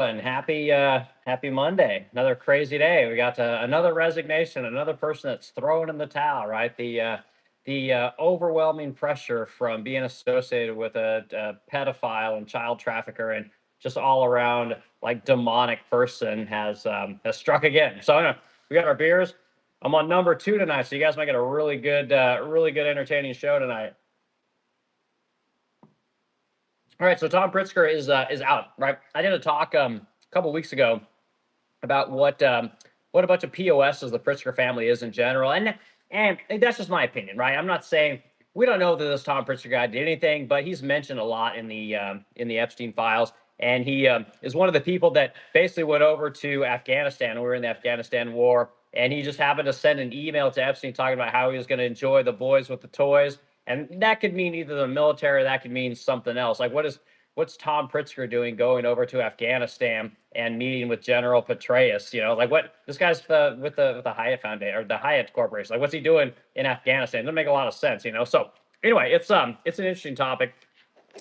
And happy Monday. Another crazy day. We got another resignation, another person that's throwing in the towel, right? The overwhelming pressure from being associated with a pedophile and child trafficker and just all around like demonic person has struck again. So we got our beers. I'm on number 2 tonight, so you guys might get a really good entertaining show tonight. All right, so Tom Pritzker is out, right? I did a talk a couple weeks ago about what a bunch of POSs the Pritzker family is in general, and that's just my opinion, right? I'm not saying we don't know that this Tom Pritzker guy did anything, but he's mentioned a lot in the Epstein files, and he is one of the people that basically went over to Afghanistan. We were in the Afghanistan war, and he just happened to send an email to Epstein talking about how he was going to enjoy the boys with the toys. And that could mean either the military, or that could mean something else. Like, what's Tom Pritzker doing going over to Afghanistan and meeting with General Petraeus? You know, like what this guy's with the Hyatt Foundation or the Hyatt Corporation. Like, what's he doing in Afghanistan? It doesn't make a lot of sense, you know. So anyway, it's an interesting topic,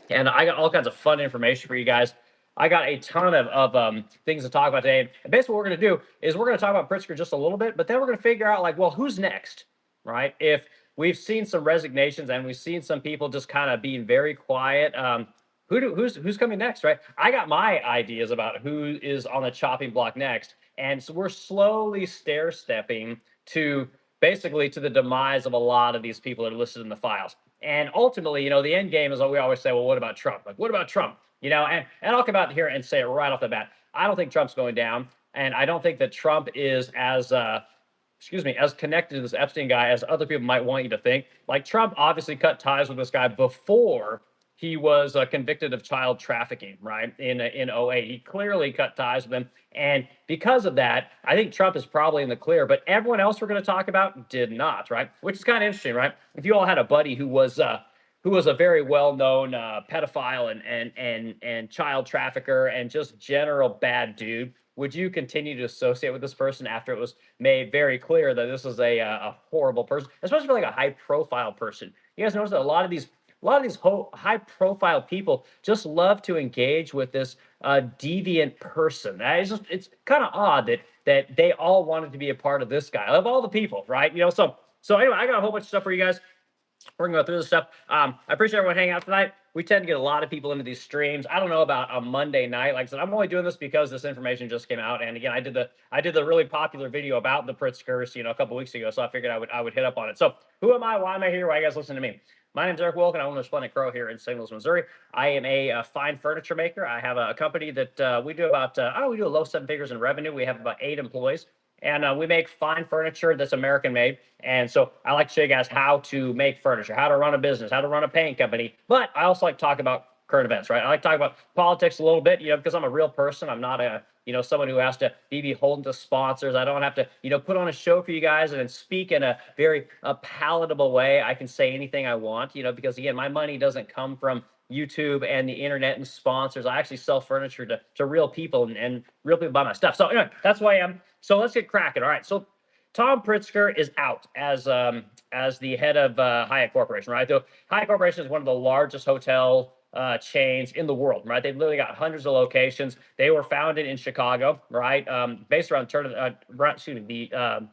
and I got all kinds of fun information for you guys. I got a ton of things to talk about today. And basically, what we're going to do is we're going to talk about Pritzker just a little bit, but then we're going to figure out, like, well, who's next, right? If we've seen some resignations and we've seen some people just kind of being very quiet, who's coming next, right? I got my ideas about who is on the chopping block next, and so we're slowly stair stepping to basically to the demise of a lot of these people that are listed in the files. And ultimately, you know, the end game is what we always say, well, what about Trump? Like, what about Trump? You know, and I'll come out here and say it right off the bat. I don't think Trump's going down, and I don't think that Trump is as as connected to this Epstein guy as other people might want you to think. Like, Trump obviously cut ties with this guy before he was convicted of child trafficking, right? In '08, he clearly cut ties with him, and because of that, I think Trump is probably in the clear. But everyone else we're going to talk about did not, right? Which is kind of interesting, right? If you all had a buddy who was a very well-known pedophile and child trafficker and just general bad dude, would you continue to associate with this person after it was made very clear that this is a horrible person, especially for like a high-profile person? You guys notice that a lot of these high-profile people just love to engage with this deviant person. It's kind of odd that they all wanted to be a part of this guy of all the people, right? You know, so anyway, I got a whole bunch of stuff for you guys. We're gonna go through this stuff. I appreciate everyone hanging out tonight. We tend to get a lot of people into these streams. I don't know about a Monday night. Like I said, I'm only doing this because this information just came out. And again, I did the really popular video about the Pritzkers, you know, a couple weeks ago. So I figured I would hit up on it. So who am I? Why am I here? Why are you guys listening to me? My name's Eric Wilk, and I own the Splendid Crow here in St. Louis, Missouri. I am a fine furniture maker. I have a company that we do about we do a low 7 figures in revenue. We have about 8 employees. And we make fine furniture that's American made. And so I like to show you guys how to make furniture, how to run a business, how to run a paint company. But I also like to talk about current events, right? I like to talk about politics a little bit, you know, because I'm a real person. I'm not someone who has to be beholden to sponsors. I don't have to, put on a show for you guys and then speak in a very palatable way. I can say anything I want, because again, my money doesn't come from YouTube and the internet and sponsors. I actually sell furniture to real people and real people buy my stuff. So anyway, that's who I am. So let's get cracking. All right. So Tom Pritzker is out as the head of Hyatt Corporation, right? The Hyatt Corporation is one of the largest hotel chains in the world, right? They've literally got hundreds of locations. They were founded in Chicago, right? Based around the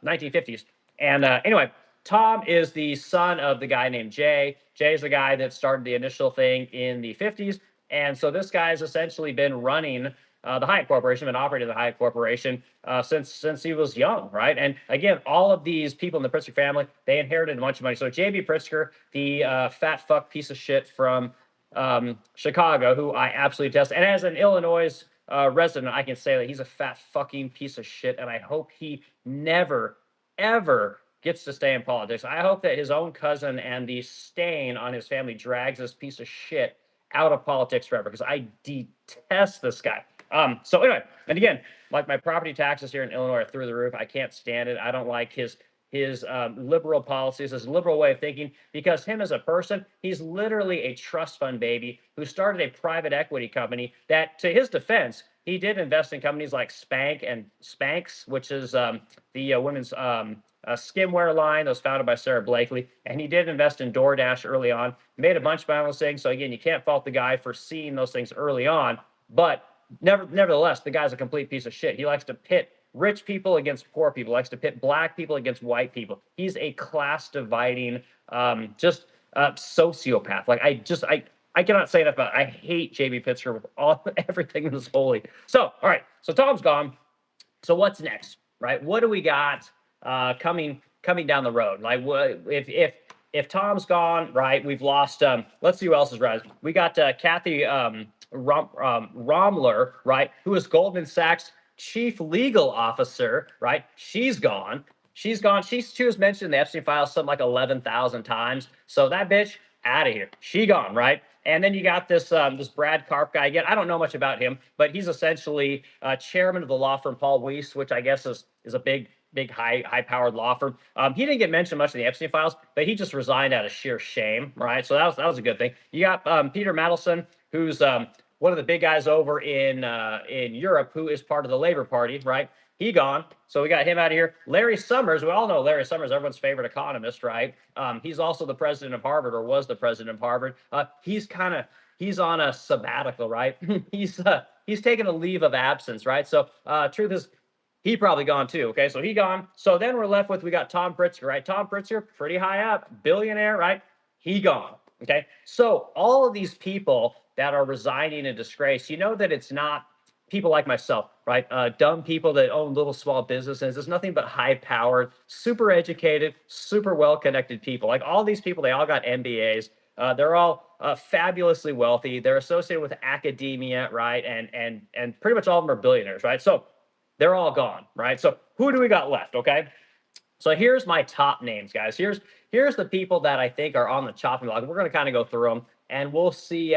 1950s. And anyway, Tom is the son of the guy named Jay. Jay is the guy that started the initial thing in the 50s. And so this guy has essentially been running the Hyatt Corporation, been operating the Hyatt Corporation since he was young, right? And again, all of these people in the Pritzker family, they inherited a bunch of money. So J.B. Pritzker, the fat fuck piece of shit from Chicago, who I absolutely detest, and as an Illinois resident, I can say that he's a fat fucking piece of shit, and I hope he never, ever gets to stay in politics. I hope that his own cousin and the stain on his family drags this piece of shit out of politics forever, because I detest this guy. So anyway, and again, like my property taxes here in Illinois are through the roof. I can't stand it. I don't like his liberal policies, his liberal way of thinking, because him as a person, he's literally a trust fund baby who started a private equity company that, to his defense, he did invest in companies like Spank and Spanx, which is the women's skimwear line that was founded by Sarah Blakely. And he did invest in DoorDash early on, made a bunch of those things. So again, you can't fault the guy for seeing those things early on, but nevertheless, the guy's a complete piece of shit. He likes to pit rich people against poor people, likes to pit black people against white people. He's a class dividing, just sociopath. Like I cannot say enough about it. I hate JB Pritzker with everything that's holy. So, all right. So Tom's gone. So what's next, right? What do we got coming down the road? Like, what if Tom's gone, right? We've lost. Let's see who else is rising. We got Kathy Romler, right? Who is Goldman Sachs chief legal officer, right? She's gone. She's gone. She was mentioned in the Epstein files something like 11,000 times. So that bitch out of here. She gone, right? And then you got this this Brad Karp guy again. I don't know much about him, but he's essentially chairman of the law firm Paul Weiss, which I guess is a big high-powered law firm. He didn't get mentioned much in the Epstein files, but he just resigned out of sheer shame, right? So that was a good thing. You got Peter Mandelson, who's one of the big guys over in Europe, who is part of the Labor Party, right? He gone. So we got him out of here. Larry Summers, we all know Larry Summers, everyone's favorite economist, right? He's also the president of Harvard, or was the president of Harvard. He's on a sabbatical, right? he's taking a leave of absence, right? So truth is, he probably gone too. Okay, so he gone. So then we're left with, we got Tom Pritzker, right? Tom Pritzker, pretty high up, billionaire, right? He gone. Okay, so all of these people that are resigning in disgrace, you know that it's not people like myself, right? Dumb people that own little small businesses. It's nothing but high-powered, super educated, super well-connected people. Like all these people, they all got MBAs. They're all fabulously wealthy. They're associated with academia, right? And pretty much all of them are billionaires, right? So they're all gone, right? So who do we got left? Okay. So here's my top names, guys. Here's the people that I think are on the chopping block. We're going to kind of go through them, and we'll see,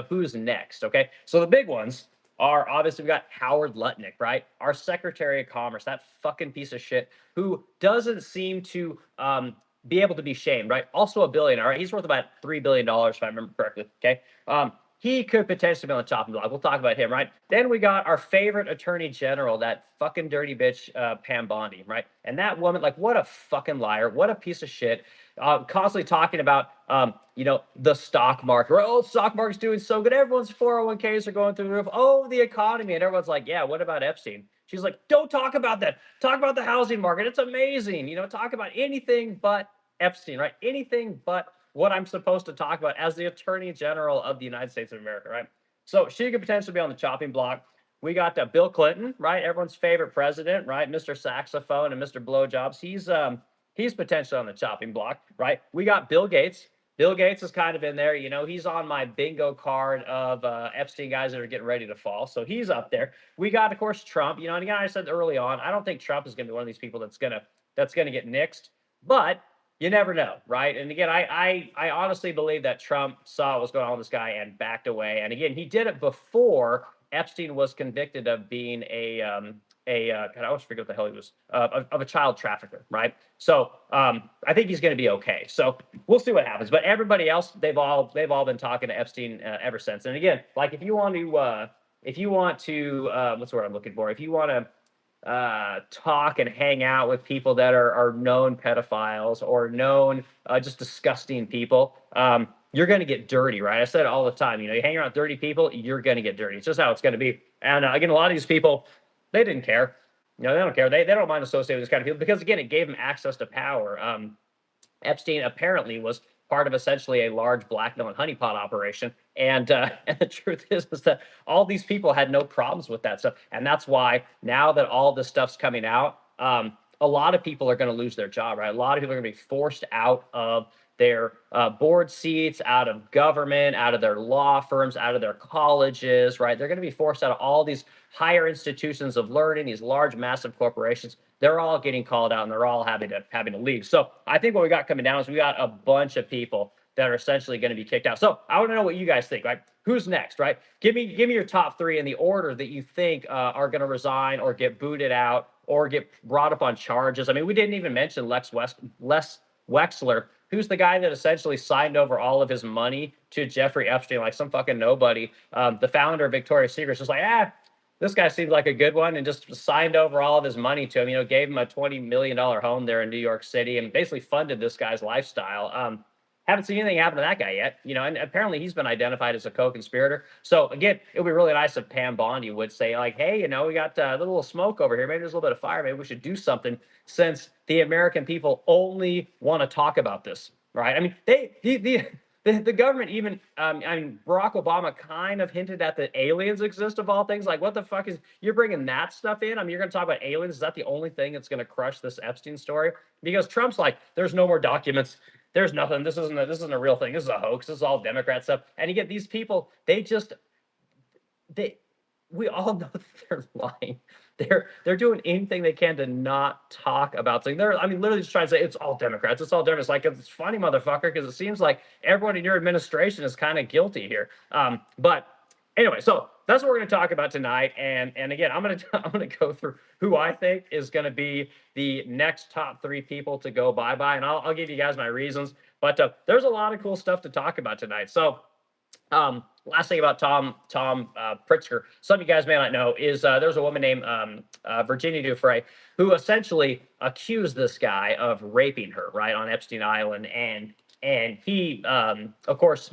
who's next. Okay. So the big ones are obviously we got Howard Lutnick, right? Our Secretary of Commerce, that fucking piece of shit who doesn't seem to be able to be shamed, right? Also a billionaire, right? He's worth about $3 billion, if I remember correctly. Okay. He could potentially be on the chopping block. We'll talk about him, right? Then we got our favorite attorney general, that fucking dirty bitch, Pam Bondi, right? And that woman, like, what a fucking liar. What a piece of shit. Constantly talking about, the stock market. Right? Oh, the stock market's doing so good. Everyone's 401ks are going through the roof. Oh, the economy. And everyone's like, yeah, what about Epstein? She's like, don't talk about that. Talk about the housing market. It's amazing. Talk about anything but Epstein, right? Anything but what I'm supposed to talk about as the Attorney General of the United States of America, right? So she could potentially be on the chopping block. We got Bill Clinton, right? Everyone's favorite president, right? Mr. Saxophone and Mr. Blowjobs. He's potentially on the chopping block, right? We got Bill Gates. Bill Gates is kind of in there. He's on my bingo card of Epstein guys that are getting ready to fall. So he's up there. We got, of course, Trump. And again, I said early on, I don't think Trump is going to be one of these people that's gonna get nixed. But you never know, right? And again, I honestly believe that Trump saw what was going on with this guy and backed away. And again, he did it before Epstein was convicted of being God, I always forget what the hell he was, of a child trafficker, right? So I think he's going to be okay. So we'll see what happens. But everybody else, they've all been talking to Epstein ever since. And again, like if you want to, what's the word I'm looking for? If you want to talk and hang out with people that are known pedophiles or known just disgusting people, you're going to get dirty, right? I said it all the time. You hang around with dirty people, you're going to get dirty. It's just how it's going to be. And again, a lot of these people, they didn't care. They don't care. They don't mind associating with this kind of people because, again, it gave them access to power. Epstein apparently was part of essentially a large blackmail and honeypot operation. And the truth is that all these people had no problems with that stuff. And that's why now that all this stuff's coming out, a lot of people are going to lose their job, right? A lot of people are going to be forced out of their board seats, out of government, out of their law firms, out of their colleges, right? They're going to be forced out of all these higher institutions of learning, these large, massive corporations. They're all getting called out and they're all having to leave. So I think what we got coming down is we got a bunch of people that are essentially going to be kicked out. So I want to know what you guys think, right? Who's next, right? Give me your top three in the order that you think are going to resign or get booted out or get brought up on charges. I mean, we didn't even mention Les Wexler, who's the guy that essentially signed over all of his money to Jeffrey Epstein, like some fucking nobody. The founder of Victoria's Secret was like, this guy seemed like a good one, and just signed over all of his money to him, gave him a $20 million home there in New York City and basically funded this guy's lifestyle. Haven't seen anything happen to that guy yet, and apparently he's been identified as a co-conspirator. So again, it would be really nice if Pam Bondi would say like, hey, we got a little smoke over here. Maybe there's a little bit of fire. Maybe we should do something, since the American people only want to talk about this, right? I mean, the government even, Barack Obama kind of hinted at the aliens exist of all things. Like, what the fuck you're bringing that stuff in? I mean, you're going to talk about aliens. Is that the only thing that's going to crush this Epstein story? Because Trump's like, there's no more documents. There's nothing. This isn't a real thing. This is a hoax. This is all Democrat stuff. And you get these people, we all know that they're lying. They're doing anything they can to not talk about something. Literally just trying to say it's all Democrats. It's all Democrats. Like, it's funny, motherfucker, because it seems like everyone in your administration is kind of guilty here. But anyway, so that's what we're going to talk about tonight. And again, I'm gonna go through who I think is going to be the next top 3 people to go bye-bye, and I'll give you guys my reasons. But there's a lot of cool stuff to talk about tonight. So last thing about Tom Pritzker, some of you guys may not know, is there's a woman named Virginia Giuffre who essentially accused this guy of raping her, right, on Epstein Island, and he, of course,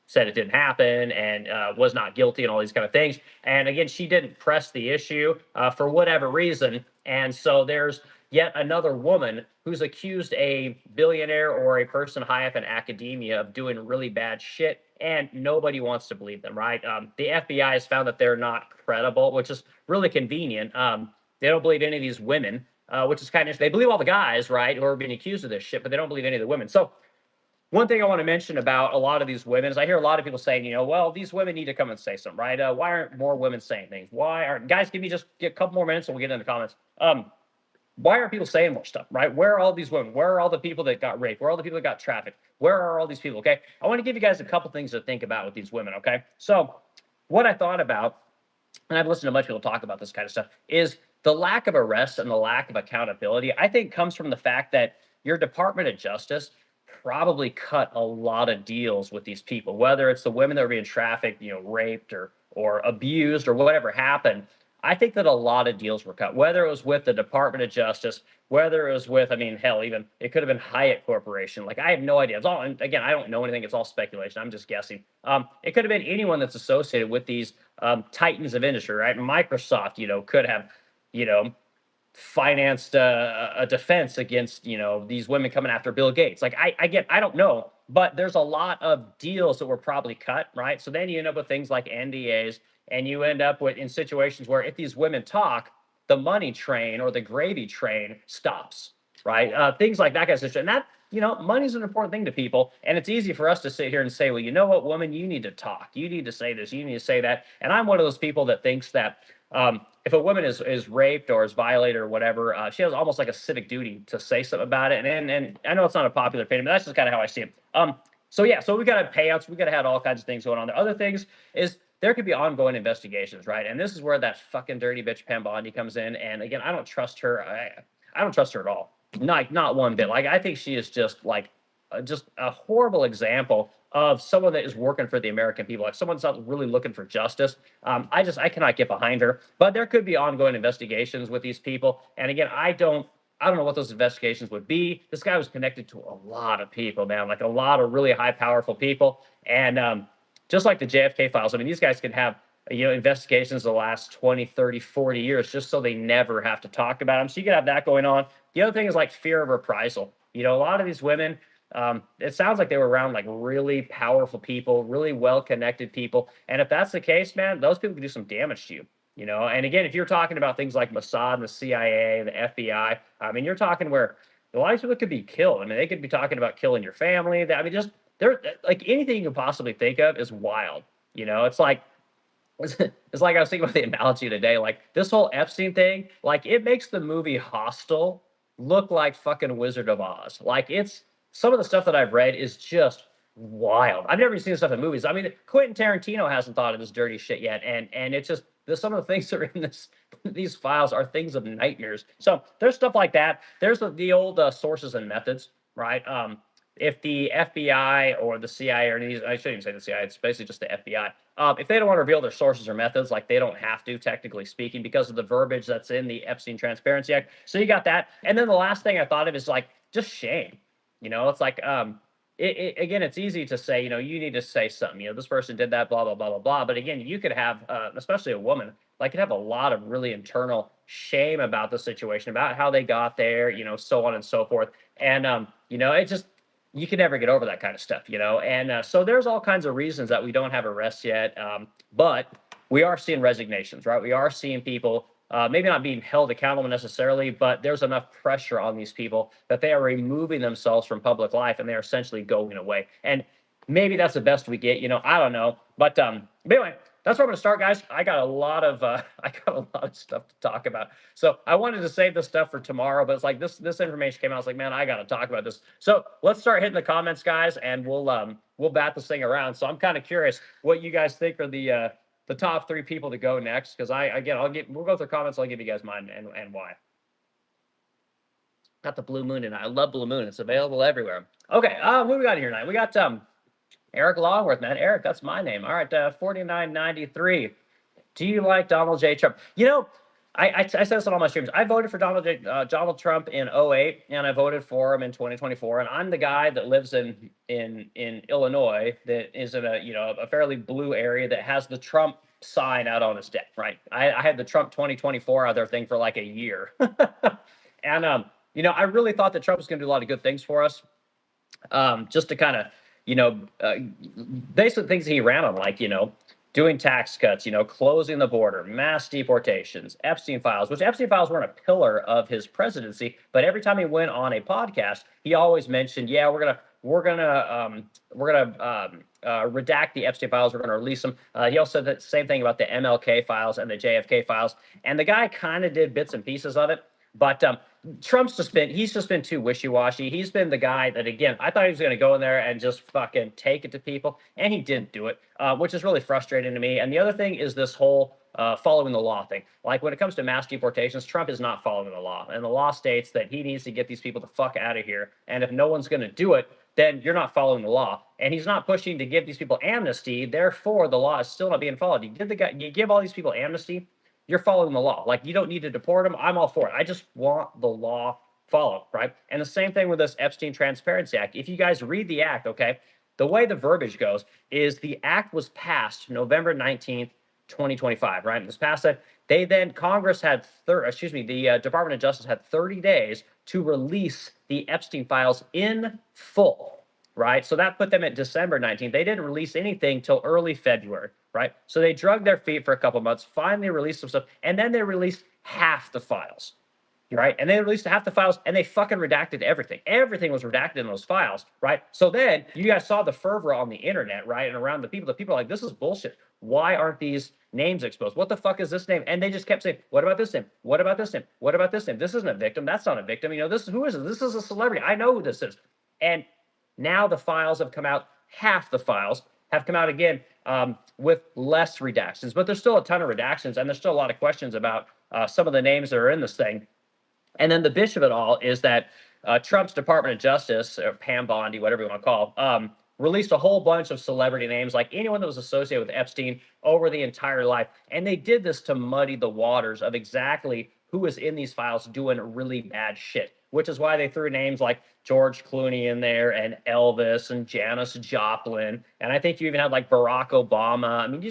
said it didn't happen and was not guilty and all these kind of things. And again, she didn't press the issue for whatever reason. And so there's yet another woman who's accused a billionaire or a person high up in academia of doing really bad shit, and nobody wants to believe them, right? The FBI has found that they're not credible, which is really convenient. They don't believe any of these women, which is kind of, they believe all the guys, right, who are being accused of this shit, but they don't believe any of the women. So one thing I want to mention about a lot of these women is I hear a lot of people saying, well, these women need to come and say something, right? Why aren't more women saying things? Why aren't guys? Give me just a couple more minutes and we'll get into the comments. Why aren't people saying more stuff, right? Where are all these women? Where are all the people that got raped? Where are all the people that got trafficked? Where are all these people? Okay, I want to give you guys a couple things to think about with these women. Okay, so what I thought about, and I've listened to a bunch of people talk about this kind of stuff, is the lack of arrests and the lack of accountability. I think comes from the fact that your Department of Justice probably cut a lot of deals with these people, whether it's the women that were being trafficked, raped or abused or whatever happened. I think that a lot of deals were cut, whether it was with the Department of Justice, whether it was with, hell, even it could have been Hyatt Corporation. Like, I have no idea. It's all, and again, I don't know anything. It's all speculation. I'm just guessing. It could have been anyone that's associated with these titans of industry, right? Microsoft, could have, financed a defense against, these women coming after Bill Gates. Like, I don't know, but there's a lot of deals that were probably cut, right? So then you end up with things like NDAs, and you end up in situations where if these women talk, the money train or the gravy train stops, right? Things like that kind of situation. And that, money's an important thing to people. And it's easy for us to sit here and say, well, you know what, woman, you need to talk. You need to say this. You need to say that. And I'm one of those people that thinks that if a woman is raped or is violated or whatever, she has almost like a civic duty to say something about it. And I know it's not a popular opinion, but that's just kind of how I see it. So we got to have payouts. We got to have all kinds of things going on. The other things is there could be ongoing investigations, right? And this is where that fucking dirty bitch Pam Bondi comes in. And again, I don't trust her. I don't trust her at all. Not one bit. Like, I think she is just a horrible example of someone that is working for the American people. Like, someone's not really looking for justice. I cannot get behind her. But there could be ongoing investigations with these people. And again, I don't know what those investigations would be. This guy was connected to a lot of people, man, like a lot of really high, powerful people. And just like the JFK files, these guys can have, investigations the last 20, 30, 40 years just so they never have to talk about them. So you can have that going on. The other thing is like fear of reprisal. A lot of these women, it sounds like they were around like really powerful people, really well-connected people. And if that's the case, man, those people can do some damage to you. And again, if you're talking about things like Mossad and the CIA, the FBI, you're talking where a lot of people could be killed. They could be talking about killing your family. They're like anything you can possibly think of is wild. It's like I was thinking about the analogy today. Like, this whole Epstein thing, like, it makes the movie Hostel look like fucking Wizard of Oz. Like, it's some of the stuff that I've read is just wild. I've never seen this stuff in movies. Quentin Tarantino hasn't thought of this dirty shit yet, and it's just some of the things that are in these files are things of nightmares. So there's stuff like that. There's the old sources and methods, right? If the FBI or the CIA, I shouldn't even say the CIA, it's basically just the FBI. If they don't want to reveal their sources or methods, like, they don't have to, technically speaking, because of the verbiage that's in the Epstein Transparency Act. So you got that. And then the last thing I thought of is like just shame. It's like again, it's easy to say, you need to say something. This person did that, blah blah blah blah blah. But again, you could have, especially a woman, like, could have a lot of really internal shame about the situation, about how they got there, so on and so forth. And it just, you can never get over that kind of stuff, And so there's all kinds of reasons that we don't have arrests yet, but we are seeing resignations, right? We are seeing people maybe not being held accountable necessarily, but there's enough pressure on these people that they are removing themselves from public life and they're essentially going away. And maybe that's the best we get. I don't know. But anyway, that's where I'm going to start, guys. I got a lot of stuff to talk about. So I wanted to save this stuff for tomorrow, but it's like this information came out. I was like, man, I got to talk about this. So let's start hitting the comments, guys, and we'll bat this thing around. So I'm kind of curious what you guys think are the top 3 people to go next, because we'll go through comments. I'll give you guys mine and why. Got the blue moon, and I love blue moon. It's available everywhere. Okay, what we got here tonight? We got Eric Longworth, man. Eric, that's my name. All right, 4993. Do you like Donald J. Trump? I said this on all my streams. I voted for Donald Trump in 2008, and I voted for him in 2024. And I'm the guy that lives in Illinois that is in a fairly blue area that has the Trump sign out on his deck, right? I had the Trump 2024 out there thing for like a year. And I really thought that Trump was going to do a lot of good things for us. Just to kind of, basically things he ran on, like, doing tax cuts, closing the border, mass deportations, Epstein files, which Epstein files weren't a pillar of his presidency, but every time he went on a podcast, he always mentioned, yeah, we're gonna redact the Epstein files, we're gonna release them. He also said the same thing about the MLK files and the JFK files, and the guy kind of did bits and pieces of it. But Trump's he's just been too wishy-washy. He's been the guy that, again, I thought he was going to go in there and just fucking take it to people, and he didn't do it, which is really frustrating to me. And the other thing is this whole following the law thing. Like, when it comes to mass deportations, Trump is not following the law. And the law states that he needs to get these people the fuck out of here. And if no one's going to do it, then you're not following the law. And he's not pushing to give these people amnesty. Therefore, the law is still not being followed. You give all these people amnesty, you're following the law. Like, you don't need to deport them. I'm all for it. I just want the law followed, right? And the same thing with this Epstein Transparency Act. If you guys read the act, okay, the way the verbiage goes is the act was passed November 19th, 2025, right? It was passed that Congress had, the Department of Justice had 30 days to release the Epstein files in full, right? So that put them at December 19th. They didn't release anything till early February, right? So they drugged their feet for a couple months, finally released some stuff, and then they released half the files, right? And they released half the files, and they fucking redacted everything. Everything was redacted in those files, right? So then you guys saw the fervor on the internet, right? And around the people are like, this is bullshit. Why aren't these names exposed? What the fuck is this name? And they just kept saying, what about this name? What about this name? What about this name? This isn't a victim. That's not a victim. Who is it? This is a celebrity. I know who this is. And now the files have come out. Half the files have come out again with less redactions, but there's still a ton of redactions, and there's still a lot of questions about some of the names that are in this thing. And then the bitch of it all is that Trump's Department of Justice, or Pam Bondi, whatever you want to call, released a whole bunch of celebrity names, like anyone that was associated with Epstein over the entire life. And they did this to muddy the waters of exactly who is in these files doing really bad shit, which is why they threw names like George Clooney in there and Elvis and Janis Joplin. And I think you even had like Barack Obama. I mean,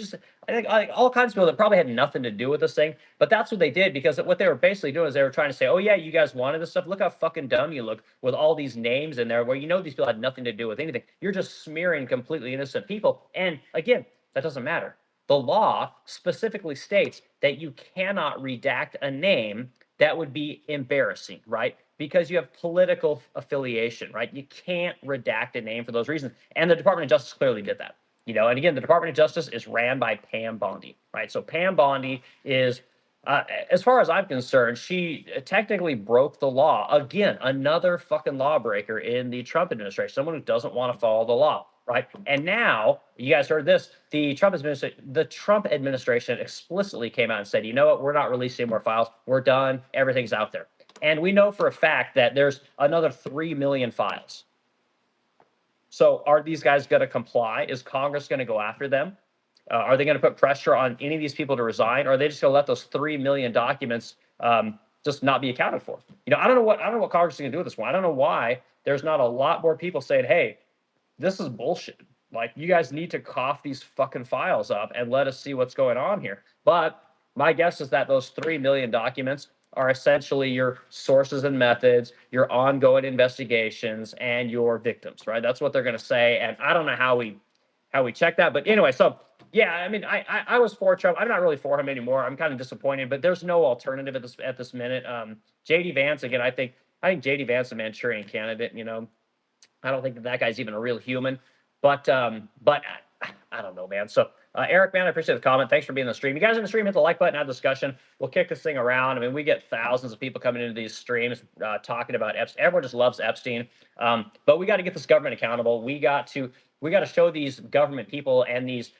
I think like all kinds of people that probably had nothing to do with this thing. But that's what they did, because what they were basically doing is they were trying to say, oh yeah, you guys wanted this stuff. Look how fucking dumb you look with all these names in there where these people had nothing to do with anything. You're just smearing completely innocent people. And again, that doesn't matter. The law specifically states that you cannot redact a name that would be embarrassing, right? Because you have political affiliation, right? You can't redact a name for those reasons. And the Department of Justice clearly did that. And again, the Department of Justice is ran by Pam Bondi, right? So Pam Bondi is, as far as I'm concerned, she technically broke the law. Again, another fucking lawbreaker in the Trump administration, someone who doesn't want to follow the law, right? And now, you guys heard this, the Trump administration explicitly came out and said, you know what, we're not releasing more files. We're done. Everything's out there. And we know for a fact that there's another 3 million files. So are these guys going to comply? Is Congress going to go after them? Are they going to put pressure on any of these people to resign? Or are they just going to let those 3 million documents just not be accounted for? I don't know what Congress is going to do with this one. I don't know why there's not a lot more people saying, hey, this is bullshit. Like, you guys need to cough these fucking files up and let us see what's going on here. But my guess is that those 3 million documents are essentially your sources and methods, your ongoing investigations, and your victims, right? That's what they're going to say. And I don't know how we check that. But anyway, so yeah, I mean, I was for Trump. I'm not really for him anymore. I'm kind of disappointed, but there's no alternative at this minute. JD Vance, again, I think JD Vance is a Manchurian candidate. I don't think that guy's even a real human. But I don't know, man. So Eric, man, I appreciate the comment. Thanks for being in the stream. You guys in the stream, hit the like button, have discussion. We'll kick this thing around. I mean, we get thousands of people coming into these streams talking about Epstein. Everyone just loves Epstein. But we got to get this government accountable. We got to show these government people and these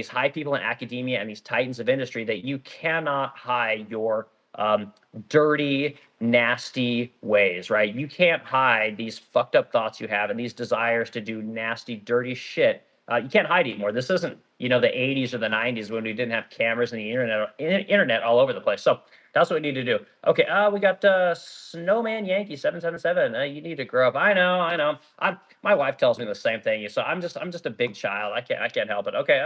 high people in academia and these titans of industry that you cannot hide your dirty, nasty ways, right? You can't hide these fucked up thoughts you have and these desires to do nasty, dirty shit. You can't hide anymore. This isn't, the 80s or the 90s when we didn't have cameras and the internet all over the place. So that's what we need to do. Okay, we got Snowman Yankee 777. You need to grow up. I know. My wife tells me the same thing. So I'm just a big child. I can't help it. Okay,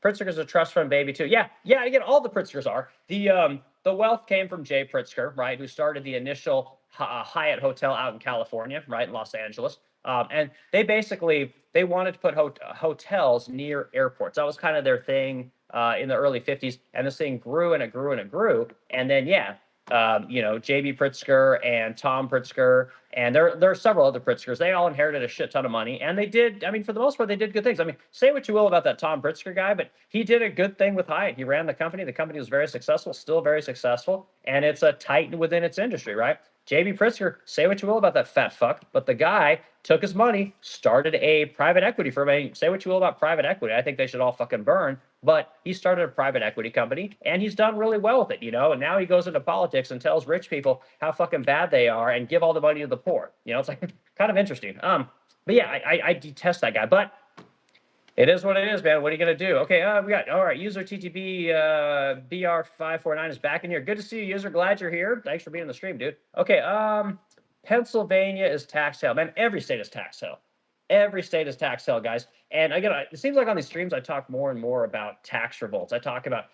Pritzker's a trust fund baby too. Yeah. Again, all the Pritzkers are. The wealth came from Jay Pritzker, right, who started the initial Hyatt hotel out in California, right, in Los Angeles. And they wanted to put hotels near airports. That was kind of their thing in the early 50s. And this thing grew and it grew and it grew. And then, J.B. Pritzker and Tom Pritzker, and there are several other Pritzkers. They all inherited a shit ton of money, and they did. I mean, for the most part, they did good things. I mean, say what you will about that Tom Pritzker guy, but he did a good thing with Hyatt. He ran the company. The company was very successful, still very successful, and it's a titan within its industry, right? J.B. Pritzker, say what you will about that fat fuck, but the guy took his money, started a private equity firm. I mean, say what you will about private equity. I think they should all fucking burn. But he started a private equity company, and he's done really well with it, and now he goes into politics and tells rich people how fucking bad they are and give all the money to the poor. It's like kind of interesting. But yeah, I detest that guy, but it is what it is, man. What are you going to do? Okay, we got, all right, user TTB BR549 is back in here. Good to see you, user. Glad you're here. Thanks for being in the stream, dude. Okay, Pennsylvania is tax hell. Man, every state is tax hell. Every state is tax hell, guys. And again, it seems like on these streams, I talk more and more about tax revolts. I talk about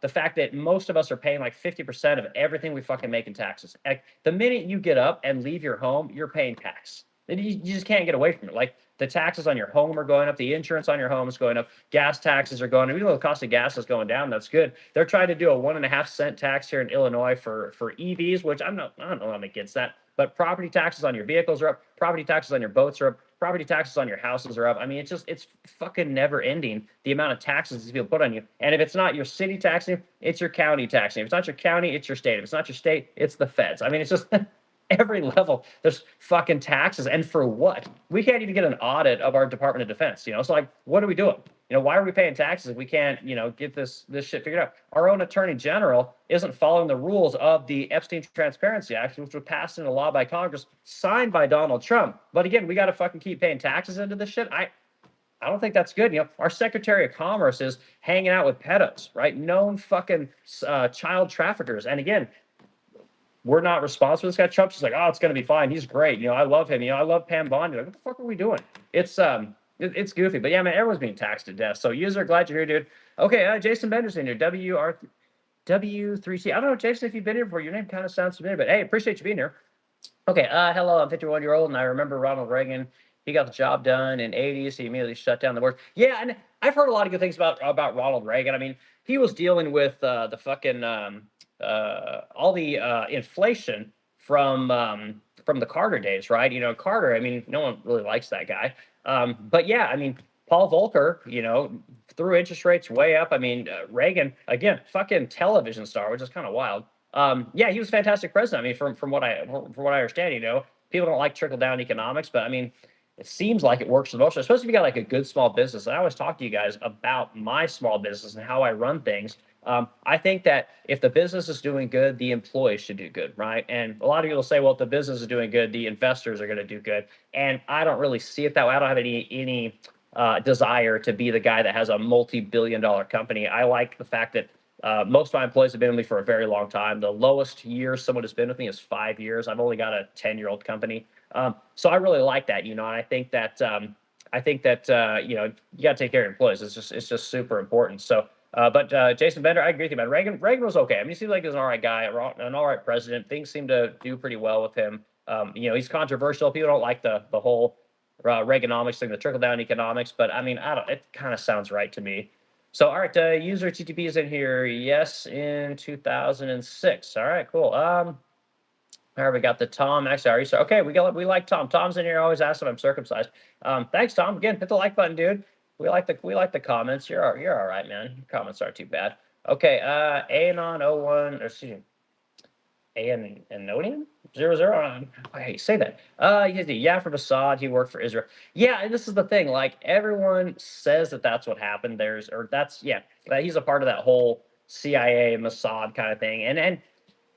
the fact that most of us are paying like 50% of everything we fucking make in taxes. Like, the minute you get up and leave your home, you're paying tax. You just can't get away from it. Like, the taxes on your home are going up. The insurance on your home is going up. Gas taxes are going up. Even though the cost of gas is going down, that's good. They're trying to do a 1.5-cent tax here in Illinois for EVs, which I don't know I'm against that. But property taxes on your vehicles are up. Property taxes on your boats are up. Property taxes on your houses are up. I mean, it's fucking never ending, the amount of taxes these people put on you. And if it's not your city taxing, it's your county taxing. If it's not your county, it's your state. If it's not your state, it's the feds. I mean, it's just every level, there's fucking taxes. And for what? We can't even get an audit of our Department of Defense, So like, what are we doing? Why are we paying taxes if we can't, get this shit figured out? Our own attorney general isn't following the rules of the Epstein Transparency Act, which was passed into law by Congress, signed by Donald Trump. But again, we got to fucking keep paying taxes into this shit. I don't think that's good. Our Secretary of Commerce is hanging out with pedos, right? Known fucking child traffickers. And again, we're not responsible for this guy. Trump's just like, oh, it's going to be fine. He's great. I love him. I love Pam Bondi. Like, what the fuck are we doing? It's goofy. But yeah, man, everyone's being taxed to death. So user, glad you're here, dude. Okay, Jason Bender's in here. W3C. I don't know, Jason, if you've been here before. Your name kind of sounds familiar, but hey, appreciate you being here. Okay, hello, I'm 51-year-old, and I remember Ronald Reagan. He got the job done in '80s. He immediately shut down the work. Yeah, and I've heard a lot of good things about Ronald Reagan. I mean, he was dealing with the fucking all the inflation from the Carter days, right? Carter. I mean, no one really likes that guy. But yeah, I mean, Paul Volcker, threw interest rates way up. I mean, Reagan, again, fucking television star, which is kind of wild. Yeah, he was a fantastic president. I mean, from what I understand, people don't like trickle down economics, but I mean, it seems like it works the most, especially if you got like a good small business. And I always talk to you guys about my small business and how I run things. I think that if the business is doing good, the employees should do good, right? And a lot of people say, well, if the business is doing good, the investors are going to do good. And I don't really see it that way. I don't have any desire to be the guy that has a multi-billion-dollar company. I like the fact that most of my employees have been with me for a very long time. The lowest year someone has been with me is 5 years. I've only got a 10-year-old company. So I really like that, and I think that I think that you know, you got to take care of your employees. It's just super important. So, but Jason Bender, I agree with you, man. Reagan was okay. I mean, he seemed like he was an all right guy, an all right president. Things seem to do pretty well with him. You know, he's controversial. People don't like the whole Reaganomics thing, the trickle down economics, but I mean, I don't. It kind of sounds right to me. So, all right, user TTP is in here. Yes, in 2006. All right, cool. All right, we got the Tom. Actually, are you so okay? We like Tom. Tom's in here. Always asks if I'm circumcised. Thanks, Tom. Again, hit the like button, dude. We like the comments. You're all right, man. Your comments aren't too bad. Okay, Anon01, or excuse me, Anonium 00. Hey, say that. Yeah, from Assad. He worked for Israel. Yeah, and this is the thing. Like everyone says that that's what happened. That he's a part of that whole CIA Mossad kind of thing. And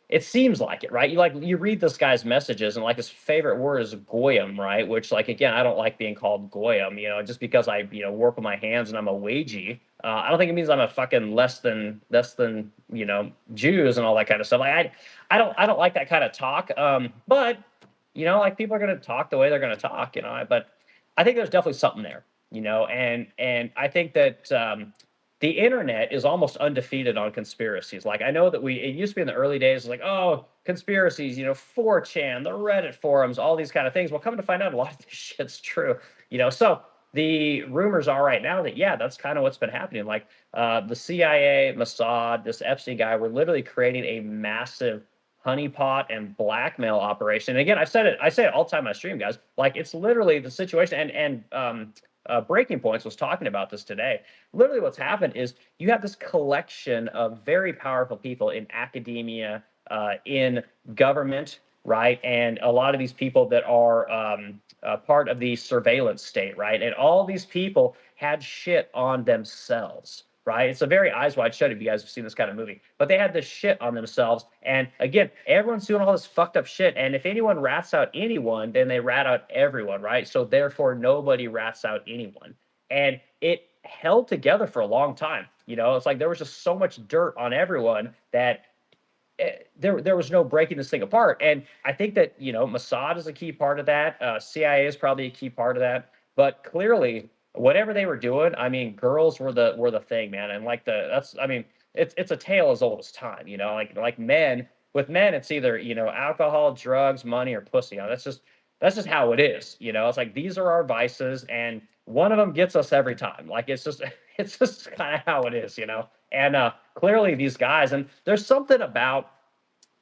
it seems like it, right? You read this guy's messages, and like his favorite word is goyim, right? Which, like, again, I don't like being called goyim, you know, just because I, you know, work with my hands and I'm a wagey. I don't think it means I'm a fucking less than you know, Jews and all that kind of stuff. Like I don't like that kind of talk. But you know, like people are gonna talk the way they're gonna talk, you know. But I think there's definitely something there, you know, and I think that the internet is almost undefeated on conspiracies. Like I know that it used to be in the early days, like, oh, conspiracies, you know, 4chan, the Reddit forums, all these kind of things. Well, come to find out, a lot of this shit's true, you know. So the rumors are right now that, yeah, that's kind of what's been happening. Like the CIA, Mossad, this Epstein guy, were literally creating a massive honeypot and blackmail operation. And again, I say it all the time on my stream, guys. Like it's literally the situation. Breaking Points was talking about this today. Literally, what's happened is you have this collection of very powerful people in academia, in government, right, and a lot of these people that are part of the surveillance state, right, and all these people had shit on themselves. Right, it's a very eyes wide shut if you guys have seen this kind of movie. But they had this shit on themselves, and again, everyone's doing all this fucked up shit. And if anyone rats out anyone, then they rat out everyone, right? So therefore, nobody rats out anyone, and it held together for a long time. You know, it's like there was just so much dirt on everyone that there was no breaking this thing apart. And I think that, you know, Mossad is a key part of that. CIA is probably a key part of that. But clearly, whatever they were doing, I mean, girls were the thing, man. And like I mean, it's a tale as old as time, you know. Like men, with men, it's either, you know, alcohol, drugs, money, or pussy. You know, that's just how it is. You know, it's like these are our vices, and one of them gets us every time. Like it's just it's just kind of how it is, you know. And clearly these guys, and there's something about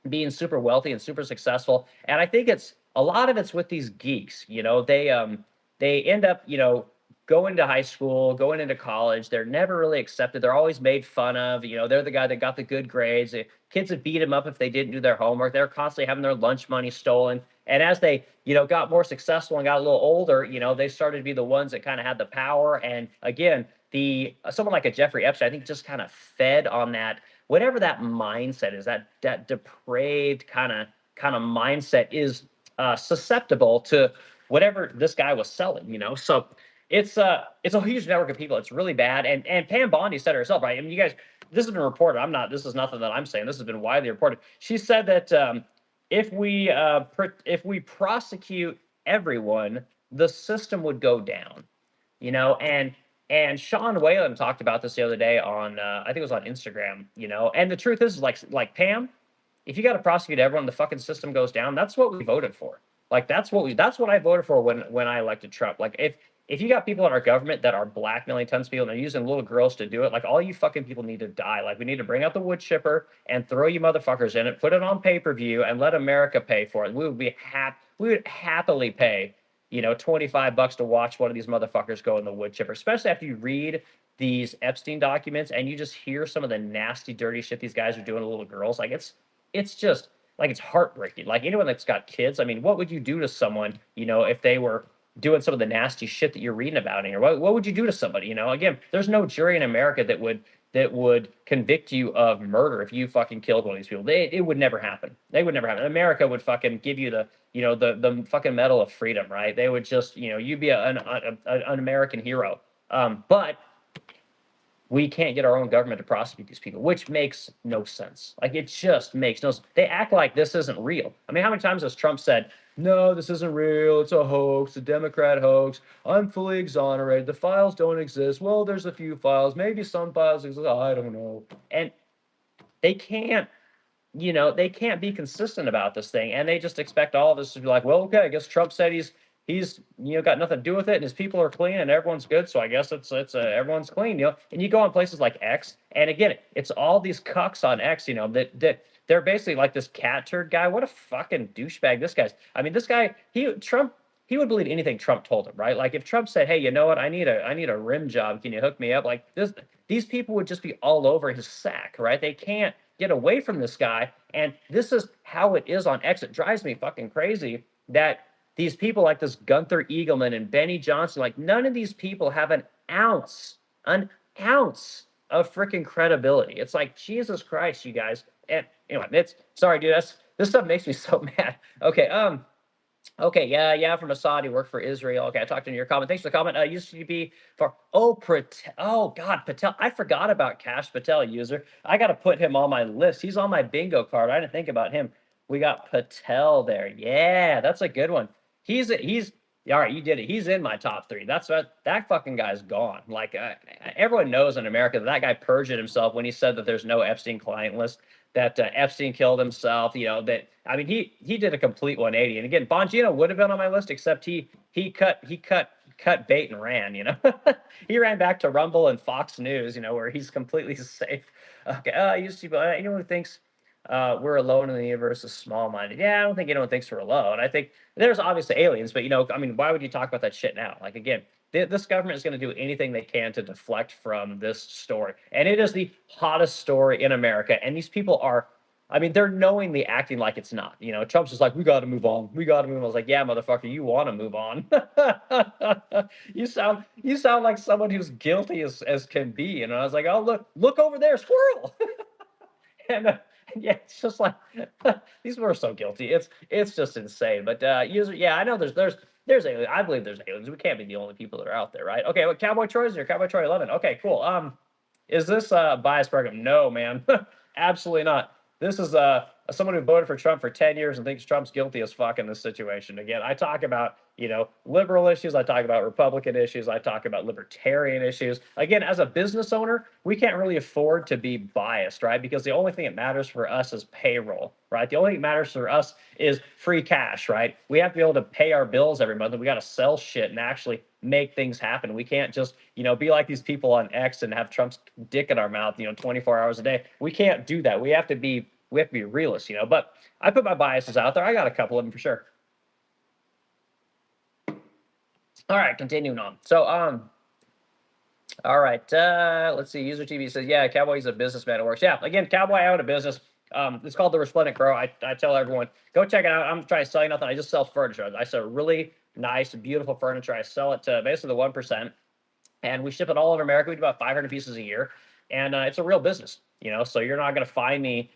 being super wealthy and super successful, and I think it's a lot of it's with these geeks. You know, they end up, you know, going to high school, going into college. They're never really accepted. They're always made fun of. You know, they're the guy that got the good grades. Kids would beat them up if they didn't do their homework. They're constantly having their lunch money stolen. And as they, you know, got more successful and got a little older, you know, they started to be the ones that kind of had the power. And again, someone like a Jeffrey Epstein, I think, just kind of fed on that, whatever that mindset is, that depraved kind of mindset is susceptible to whatever this guy was selling, you know. So it's a huge network of people. It's really bad. And Pam Bondi said herself, right? I mean, you guys, this has been reported. This is nothing that I'm saying. This has been widely reported. She said that if we prosecute everyone, the system would go down, you know. And Sean Whalen talked about this the other day on I think it was on Instagram, you know. And the truth is, like Pam, if you got to prosecute everyone, the fucking system goes down. That's what we voted for. Like that's what I voted for when I elected Trump. Like if you got people in our government that are blackmailing tons of people and they're using little girls to do it, like all you fucking people need to die. Like we need to bring out the wood chipper and throw you motherfuckers in it, put it on pay-per-view, and let America pay for it. We would happily pay, you know, $25 to watch one of these motherfuckers go in the wood chipper, especially after you read these Epstein documents and you just hear some of the nasty, dirty shit these guys are doing to little girls. Like it's just like it's heartbreaking. Like anyone that's got kids, I mean, what would you do to someone, you know, if they were doing some of the nasty shit that you're reading about in here? What would you do to somebody? You know, again, there's no jury in America that would convict you of murder if you fucking killed one of these people. It would never happen. They would never happen. America would fucking give you the, you know, the fucking Medal of Freedom, right? They would just, you know, you'd be an American hero. But we can't get our own government to prosecute these people, which makes no sense. Like it just makes no sense. They act like this isn't real. I mean, how many times has Trump said, no, this isn't real. It's a hoax, a Democrat hoax. I'm fully exonerated. The files don't exist. Well, there's a few files. Maybe some files exist. I don't know. And they can't, they can't be consistent about this thing, and they just expect all of us to be like, well, okay, I guess Trump said he's got nothing to do with it, and his people are clean, and everyone's good, so I guess it's everyone's clean, And you go on places like X, and again, it's all these cucks on X, that they're basically like this cat turd guy. What a fucking douchebag this guy's. I mean, this guy, Trump. He would believe anything Trump told him, right? Like if Trump said, "Hey, you know what? I need a rim job. Can you hook me up?" Like this, these people would just be all over his sack, right? They can't get away from this guy. And this is how it is on X. It drives me fucking crazy that these people like this Gunther Eagleman and Benny Johnson, like none of these people have an ounce of freaking credibility. It's like, Jesus Christ, you guys. And anyway, it's sorry, dude. This stuff makes me so mad. Okay, yeah, from Assad, he worked for Israel. Okay, I talked in your comment. Thanks for the comment. Used to be for oh God, Patel. I forgot about Cash Patel user. I got to put him on my list. He's on my bingo card. I didn't think about him. We got Patel there. Yeah, that's a good one. He's all right. You did it. He's in my top three. That's what that fucking guy's gone. Like everyone knows in America that guy perjured himself when he said that there's no Epstein client list, that Epstein killed himself. That I mean, he did a complete 180. And again, Bongino would have been on my list, except he cut bait and ran. He ran back to Rumble and Fox News. Where he's completely safe. Okay, used to be anyone who thinks we're alone in the universe is small-minded. Yeah, I don't think anyone thinks we're alone. I think there's obviously aliens, but I mean, why would you talk about that shit now? Like again, this government is going to do anything they can to deflect from this story, and it is the hottest story in America. And these people are, I mean, they're knowingly acting like it's not. Trump's just like, we got to move on. We got to move on. I was like, yeah, motherfucker, you want to move on. You sound like someone who's guilty as can be. And I was like, oh, look over there, squirrel. and yeah, it's just like these were so guilty. It's just insane. But yeah, I know there's aliens. I believe there's aliens. We can't be the only people that are out there, right? Okay, well, Cowboy Troy's here. Cowboy Troy 11. Okay, cool. Is this a bias program? No, man, absolutely not. This is someone who voted for Trump for 10 years and thinks Trump's guilty as fuck in this situation. Again, I talk about, liberal issues. I talk about Republican issues. I talk about libertarian issues. Again, as a business owner, we can't really afford to be biased, right? Because the only thing that matters for us is payroll, right? The only thing that matters for us is free cash, right? We have to be able to pay our bills every month, and we got to sell shit and actually make things happen. We can't just, be like these people on X and have Trump's dick in our mouth, 24 hours a day. We can't do that. We have to be realists, But I put my biases out there. I got a couple of them for sure. All right, continuing on. So, all right, let's see. User TV says, yeah, Cowboy's a businessman. It works. Yeah, again, Cowboy, I own a business. It's called the Resplendent Crow. I tell everyone, go check it out. I'm trying to sell you nothing. I just sell furniture. I sell really nice, beautiful furniture. I sell it to basically the 1%, and we ship it all over America. We do about 500 pieces a year, and it's a real business. So you're not going to find me,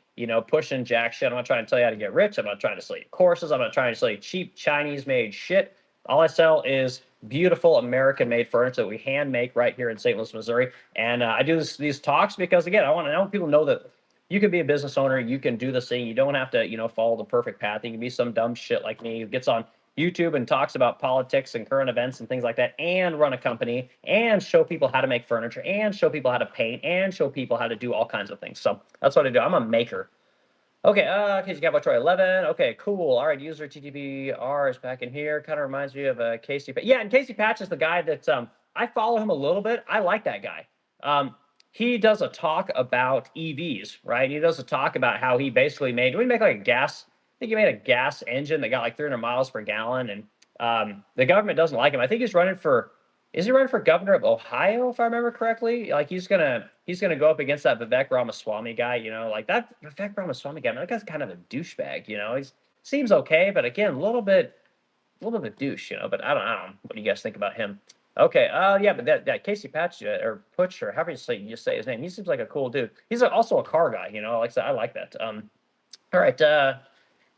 pushing jack shit. I'm not trying to tell you how to get rich. I'm not trying to sell you courses. I'm not trying to sell you cheap Chinese-made shit. All I sell is beautiful American-made furniture that we hand make right here in St. Louis, Missouri. And I do these talks because, again, I want people to know that you can be a business owner. You can do this thing. You don't have to, follow the perfect path. You can be some dumb shit like me who gets on YouTube and talks about politics and current events and things like that, and run a company and show people how to make furniture and show people how to paint and show people how to do all kinds of things. So that's what I do. I'm a maker. Okay, Casey Cowboy Troy 11. Okay, cool. All right, user TTBR is back in here. Kind of reminds me of Casey. Yeah, and Casey Patch is the guy that I follow him a little bit. I like that guy. He does a talk about EVs, right? He does a talk about how he basically made, we make like a gas, I think he made a gas engine that got like 300 miles per gallon, and the government doesn't like him. I think he's running for, is he running for governor of Ohio, if I remember correctly? Like he's gonna go up against that Vivek Ramaswamy guy, like that Vivek Ramaswamy guy. I mean, that guy's kind of a douchebag, He seems okay, but again, a little bit douche, But I don't know. What do you guys think about him? Okay, yeah, but that Casey Patch or Putch or however you say his name, he seems like a cool dude. He's also a car guy, Like I said, I like that. All right,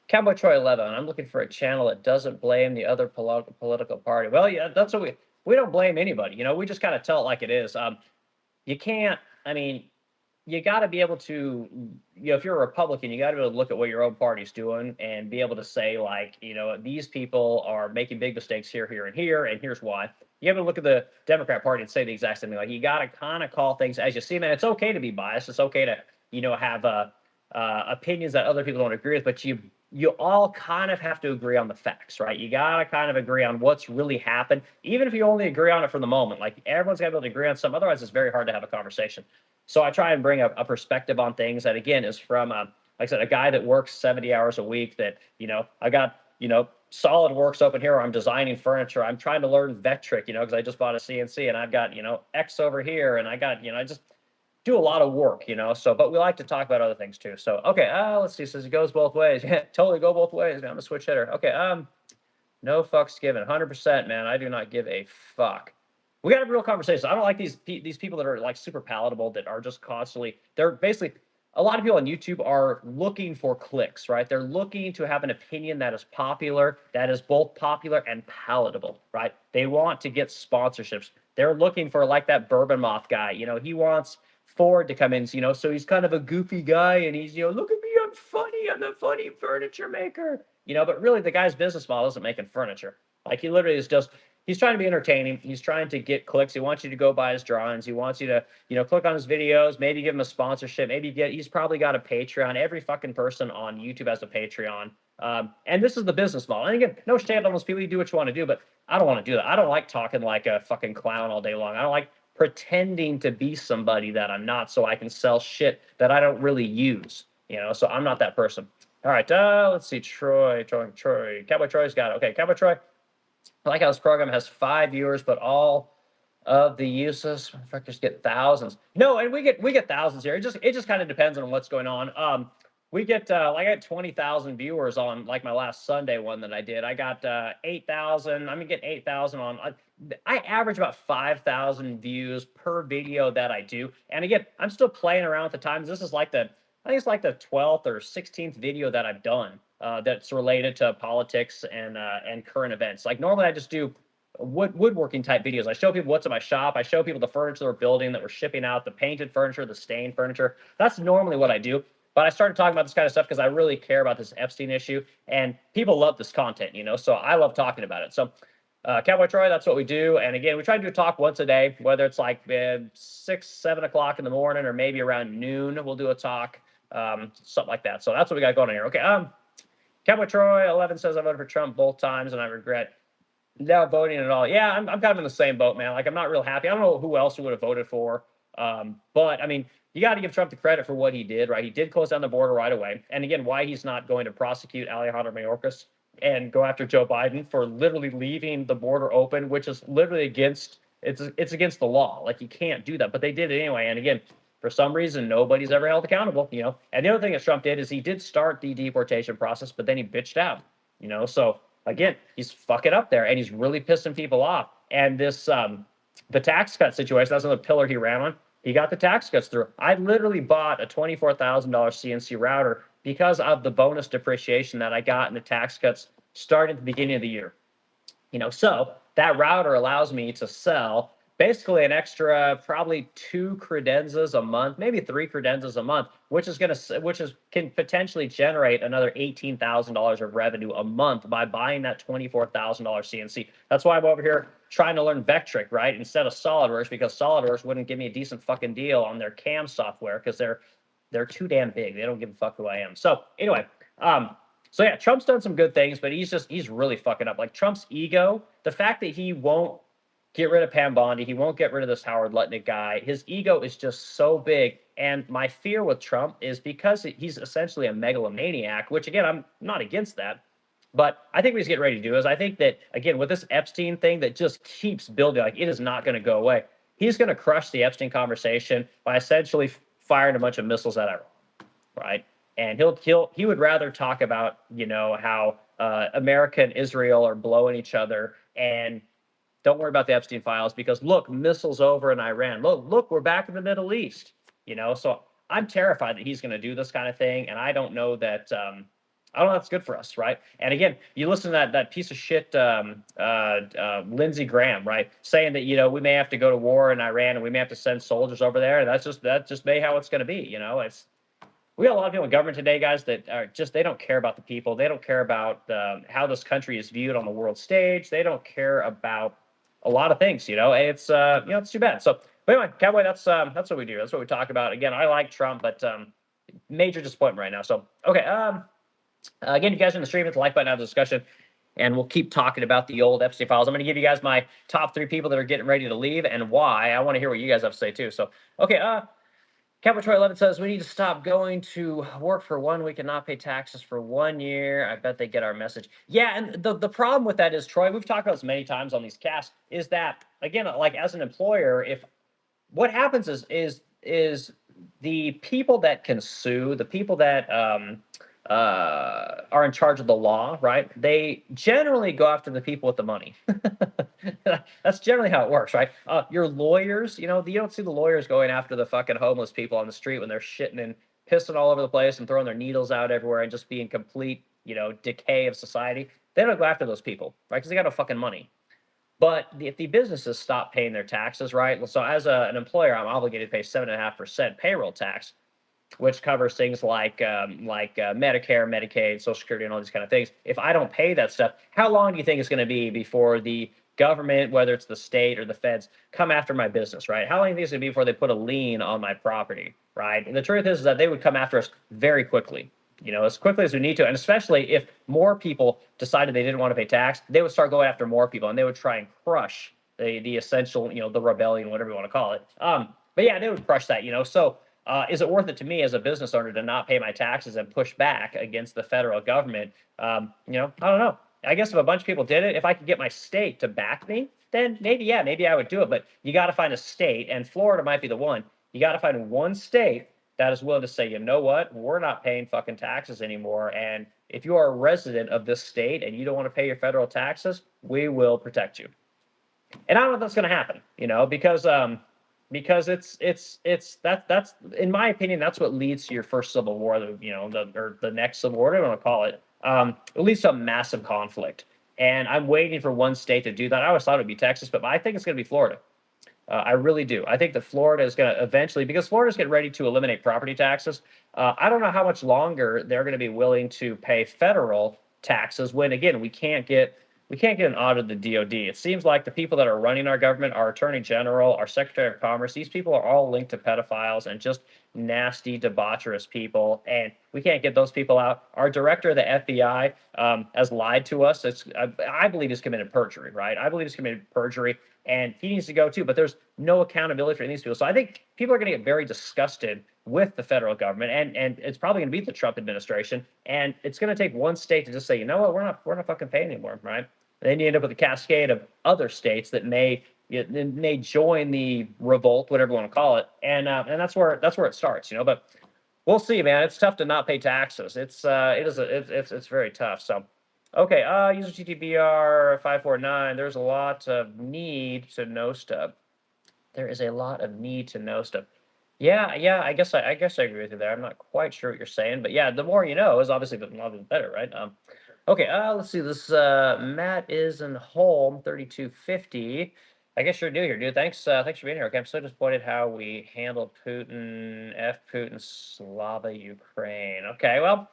Cowboy Troy 11. I'm looking for a channel that doesn't blame the other political party. Well, yeah, that's what we don't blame anybody. We just kind of tell it like it is. You can't. I mean, you got to be able to, if you're a Republican, you got to be able to look at what your own party's doing and be able to say, like, these people are making big mistakes here, here, and here's why. You have to look at the Democrat Party and say the exact same thing. Like, you got to kind of call things as you see them. And it's okay to be biased. It's okay to, have opinions that other people don't agree with, but you all kind of have to agree on the facts, right? You got to kind of agree on what's really happened, even if you only agree on it for the moment. Like, everyone's got to be able to agree on something. Otherwise, it's very hard to have a conversation. So I try and bring a perspective on things that, again, is from, like I said, a guy that works 70 hours a week that, I got, SolidWorks open here where I'm designing furniture. I'm trying to learn Vectric, because I just bought a CNC and I've got, X over here and I got, I just do a lot of work, so, but we like to talk about other things too. So, okay, let's see, says it goes both ways. Yeah, totally go both ways, man. I'm a switch hitter. Okay, no fucks given, 100%, man. I do not give a fuck. We got a real conversation. I don't like these people that are like super palatable, that are just constantly, they're basically, a lot of people on YouTube are looking for clicks, right? They're looking to have an opinion that is popular, that is both popular and palatable, right? They want to get sponsorships. They're looking for, like that Bourbon Moth guy, he wants Ford to come in, so he's kind of a goofy guy and he's, look at me, I'm funny, I'm the funny furniture maker, but really the guy's business model isn't making furniture. Like, he literally is just, he's trying to be entertaining. He's trying to get clicks. He wants you to go buy his drawings. He wants you to, click on his videos, maybe give him a sponsorship, he's probably got a Patreon. Every fucking person on YouTube has a Patreon. And this is the business model. And again, no shade on those people. You do what you want to do, but I don't want to do that. I don't like talking like a fucking clown all day long. I don't like pretending to be somebody that I'm not so I can sell shit that I don't really use, so I'm not that person. All right, let's see, Troy. Cowboy Troy's got it. Okay, Cowboy Troy. I like how this program has 5 viewers, but all of the useless motherfuckers get thousands. No, and we get thousands here. It just kind of depends on what's going on. We get I got 20,000 viewers on, like, my last Sunday one that I did. I got 8,000. I'm getting 8,000 on. I average about 5,000 views per video that I do. And again, I'm still playing around with the times. This is like I think it's like the 12th or 16th video that I've done that's related to politics and current events. Like, normally I just do woodworking type videos. I show people what's in my shop. I show people the furniture we're building, that we're shipping out, the painted furniture, the stained furniture. That's normally what I do. But I started talking about this kind of stuff because I really care about this Epstein issue, and people love this content, so I love talking about it. So, Cowboy Troy, that's what we do. And again, we try to do a talk once a day, whether it's like 6, 7 o'clock in the morning, or maybe around noon, we'll do a talk, something like that. So that's what we got going on here. Okay, Cowboy Troy 11 says I voted for Trump both times and I regret not voting at all. Yeah, I'm kind of in the same boat, man. Like, I'm not real happy. I don't know who else we would have voted for. But I mean, you got to give Trump the credit for what he did, right? He did close down the border right away. And again, why he's not going to prosecute Alejandro Mayorkas and go after Joe Biden for literally leaving the border open, which is literally against the law. Like, you can't do that, but they did it anyway. And again, for some reason, nobody's ever held accountable, And the other thing that Trump did is he did start the deportation process, but then he bitched out, So again, he's fucking up there and he's really pissing people off. And this, the tax cut situation, that's another pillar he ran on. He got the tax cuts through. I literally bought a $24,000 CNC router because of the bonus depreciation that I got in the tax cuts starting at the beginning of the year. So that router allows me to sell basically an extra probably 2 credenzas a month, maybe 3 credenzas a month, which can potentially generate another $18,000 of revenue a month by buying that $24,000 CNC. That's why I'm over here trying to learn Vectric, right, instead of SolidWorks, because SolidWorks wouldn't give me a decent fucking deal on their CAM software because they're too damn big. They don't give a fuck who I am. So anyway, so yeah, Trump's done some good things, but he's really fucking up. Like, Trump's ego, the fact that he won't get rid of Pam Bondi, he won't get rid of this Howard Lutnick guy. His ego is just so big. And my fear with Trump is because he's essentially a megalomaniac, which again, I'm not against that. But I think what he's getting ready to do is, I think that, again, with this Epstein thing that just keeps building, like, it is not going to go away. He's going to crush the Epstein conversation by essentially firing a bunch of missiles at Iran, right? And he would rather talk about, how America and Israel are blowing each other, and don't worry about the Epstein files because, look, missiles over in Iran. Look, we're back in the Middle East, So I'm terrified that he's going to do this kind of thing, and I don't know that I don't know if that's good for us, right? And again, you listen to that piece of shit, Lindsey Graham, right, saying that we may have to go to war in Iran and we may have to send soldiers over there. And that's just may how it's going to be. It's we got a lot of people in government today, guys, that are just they don't care about the people. They don't care about how this country is viewed on the world stage. They don't care about a lot of things. And it's too bad. So, but anyway, Cowboy, that's what we do. That's what we talk about. Again, I like Trump, but major disappointment right now. So, okay. Again, you guys are in the stream, hit the like button, have the discussion, and we'll keep talking about the old Epstein files. I'm going to give you guys my top 3 people that are getting ready to leave and why. I want to hear what you guys have to say too. So, okay. Capital Troy 11 says we need to stop going to work for 1 week and not pay taxes for 1 year. I bet they get our message. Yeah, and the problem with that is, Troy, we've talked about this many times on these casts, is that again, like as an employer, if what happens is the people that can sue, the people that are in charge of the law, right? They generally go after the people with the money. That's generally how it works, right? Your lawyers, you don't see the lawyers going after the fucking homeless people on the street when they're shitting and pissing all over the place and throwing their needles out everywhere and just being complete, decay of society. They don't go after those people, right? Because they got no fucking money. But if the businesses stop paying their taxes, right? So as an employer, I'm obligated to pay 7.5% payroll tax, which covers things like Medicare, Medicaid, Social Security, and all these kind of things. If I don't pay that stuff, how long do you think it's going to be before the government, whether it's the state or the feds, come after my business, right? How long do you think it's going to be before they put a lien on my property, right? And the truth is that they would come after us very quickly, as quickly as we need to. And especially if more people decided they didn't want to pay tax, they would start going after more people and they would try and crush the essential, the rebellion, whatever you want to call it. But yeah, they would crush that, So is it worth it to me as a business owner to not pay my taxes and push back against the federal government? I don't know. I guess if a bunch of people did it, if I could get my state to back me, then maybe I would do it. But you got to find a state, and Florida might be the one. You got to find one state that is willing to say, you know what, we're not paying fucking taxes anymore. And if you are a resident of this state and you don't want to pay your federal taxes, we will protect you. And I don't know if that's going to happen, because that's in my opinion, that's what leads to your first civil war, or the next civil war, whatever you want to call it. It leads to a massive conflict. And I'm waiting for one state to do that. I always thought it would be Texas, but I think it's going to be Florida. I really do. I think that Florida is going to eventually, because Florida's getting ready to eliminate property taxes. I don't know how much longer they're going to be willing to pay federal taxes when, again, we can't get an audit of the DOD. It seems like the people that are running our government, our Attorney General, our Secretary of Commerce, these people are all linked to pedophiles and just nasty, debaucherous people, and we can't get those people out. Our director of the FBI has lied to us. I believe he's committed perjury, right? I believe he's committed perjury, and he needs to go too, but there's no accountability for these people. So I think people are going to get very disgusted with the federal government, and it's probably going to be the Trump administration, and it's going to take one state to just say, you know what, we're not fucking paying anymore, right? And then you end up with a cascade of other states that may join the revolt, whatever you want to call it, and that's where it starts, But we'll see, man. It's tough to not pay taxes. It's very tough. So, okay, user GTBR 549. There's a lot of need to know stuff. There is a lot of need to know stuff. Yeah. I guess I agree with you there. I'm not quite sure what you're saying, but yeah, the more you know is obviously the better, right? Okay, let's see. This Matt is in home 3250. I guess you're new here, dude. Thanks for being here. Okay, I'm so disappointed how we handled Putin, Putin, Slava, Ukraine. Okay, well,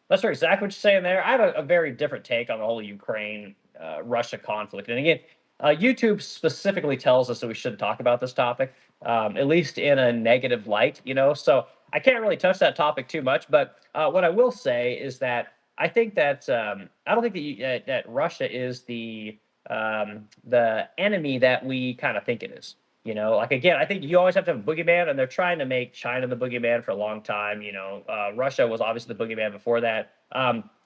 that's exactly what you're saying there. I have a very different take on the whole Ukraine Russia conflict. And again, YouTube specifically tells us that we shouldn't talk about this topic, at least in a negative light, So I can't really touch that topic too much. But what I will say is that I think that I don't think that Russia is the enemy that we kind of think it is. Again, I think you always have to have a boogeyman, and they're trying to make China the boogeyman for a long time. Russia was obviously the boogeyman before that.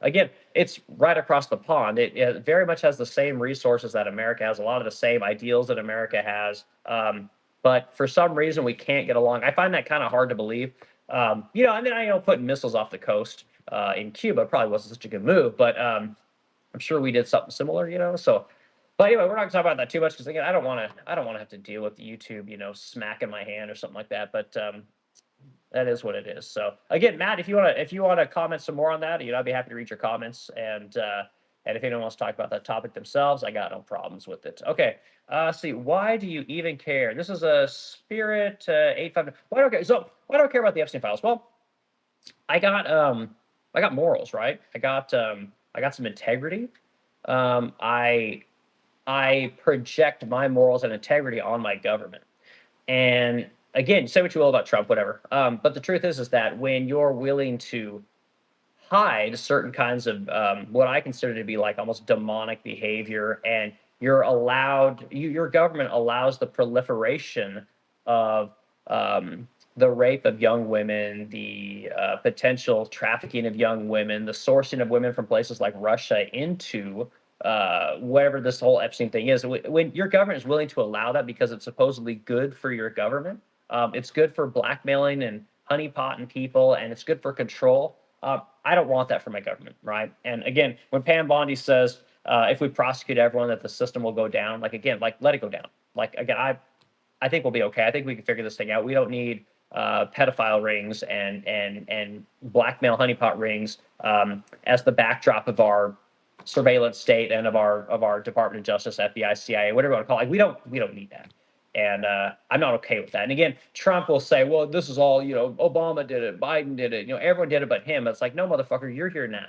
Again, it's right across the pond. It very much has the same resources that America has, a lot of the same ideals that America has. But for some reason, we can't get along. I find that kind of hard to believe. And then putting missiles off the coast in Cuba probably wasn't such a good move, but I'm sure we did something similar. So. But anyway, we're not going to talk about that too much because again, I don't want to have to deal with YouTube, smacking my hand or something like that. But That is what it is. So again, Matt, if you wanna comment some more on that, I'd be happy to read your comments. And if anyone wants to talk about that topic themselves, I got no problems with it. Okay. Let's see. Why do you even care? This is a Spirit 85. Why don't I care? So why don't I care about the Epstein files? Well, I got I got morals, right? I got some integrity. Um, I I project my morals and integrity on my government. And again, say what you will about Trump, whatever. But the truth is that when you're willing to hide certain kinds of what I consider to be like almost demonic behavior, and your government allows the proliferation of the rape of young women, the potential trafficking of young women, the sourcing of women from places like Russia into whatever this whole Epstein thing is. When your government is willing to allow that because it's supposedly good for your government, it's good for blackmailing and honeypotting people, and it's good for control. I don't want that for my government, right? And again, when Pam Bondi says if we prosecute everyone, that the system will go down, like again, like let it go down. Like again, I think we'll be okay. I think we can figure this thing out. We don't need pedophile rings and blackmail honeypot rings as the backdrop of our surveillance state and of our Department of Justice, FBI, CIA, whatever you want to call it. Like, we don't need that. And I'm not okay with that. And again, Trump will say, well, this is all, Obama did it, Biden did it, everyone did it but him. It's like, no, motherfucker, you're here now.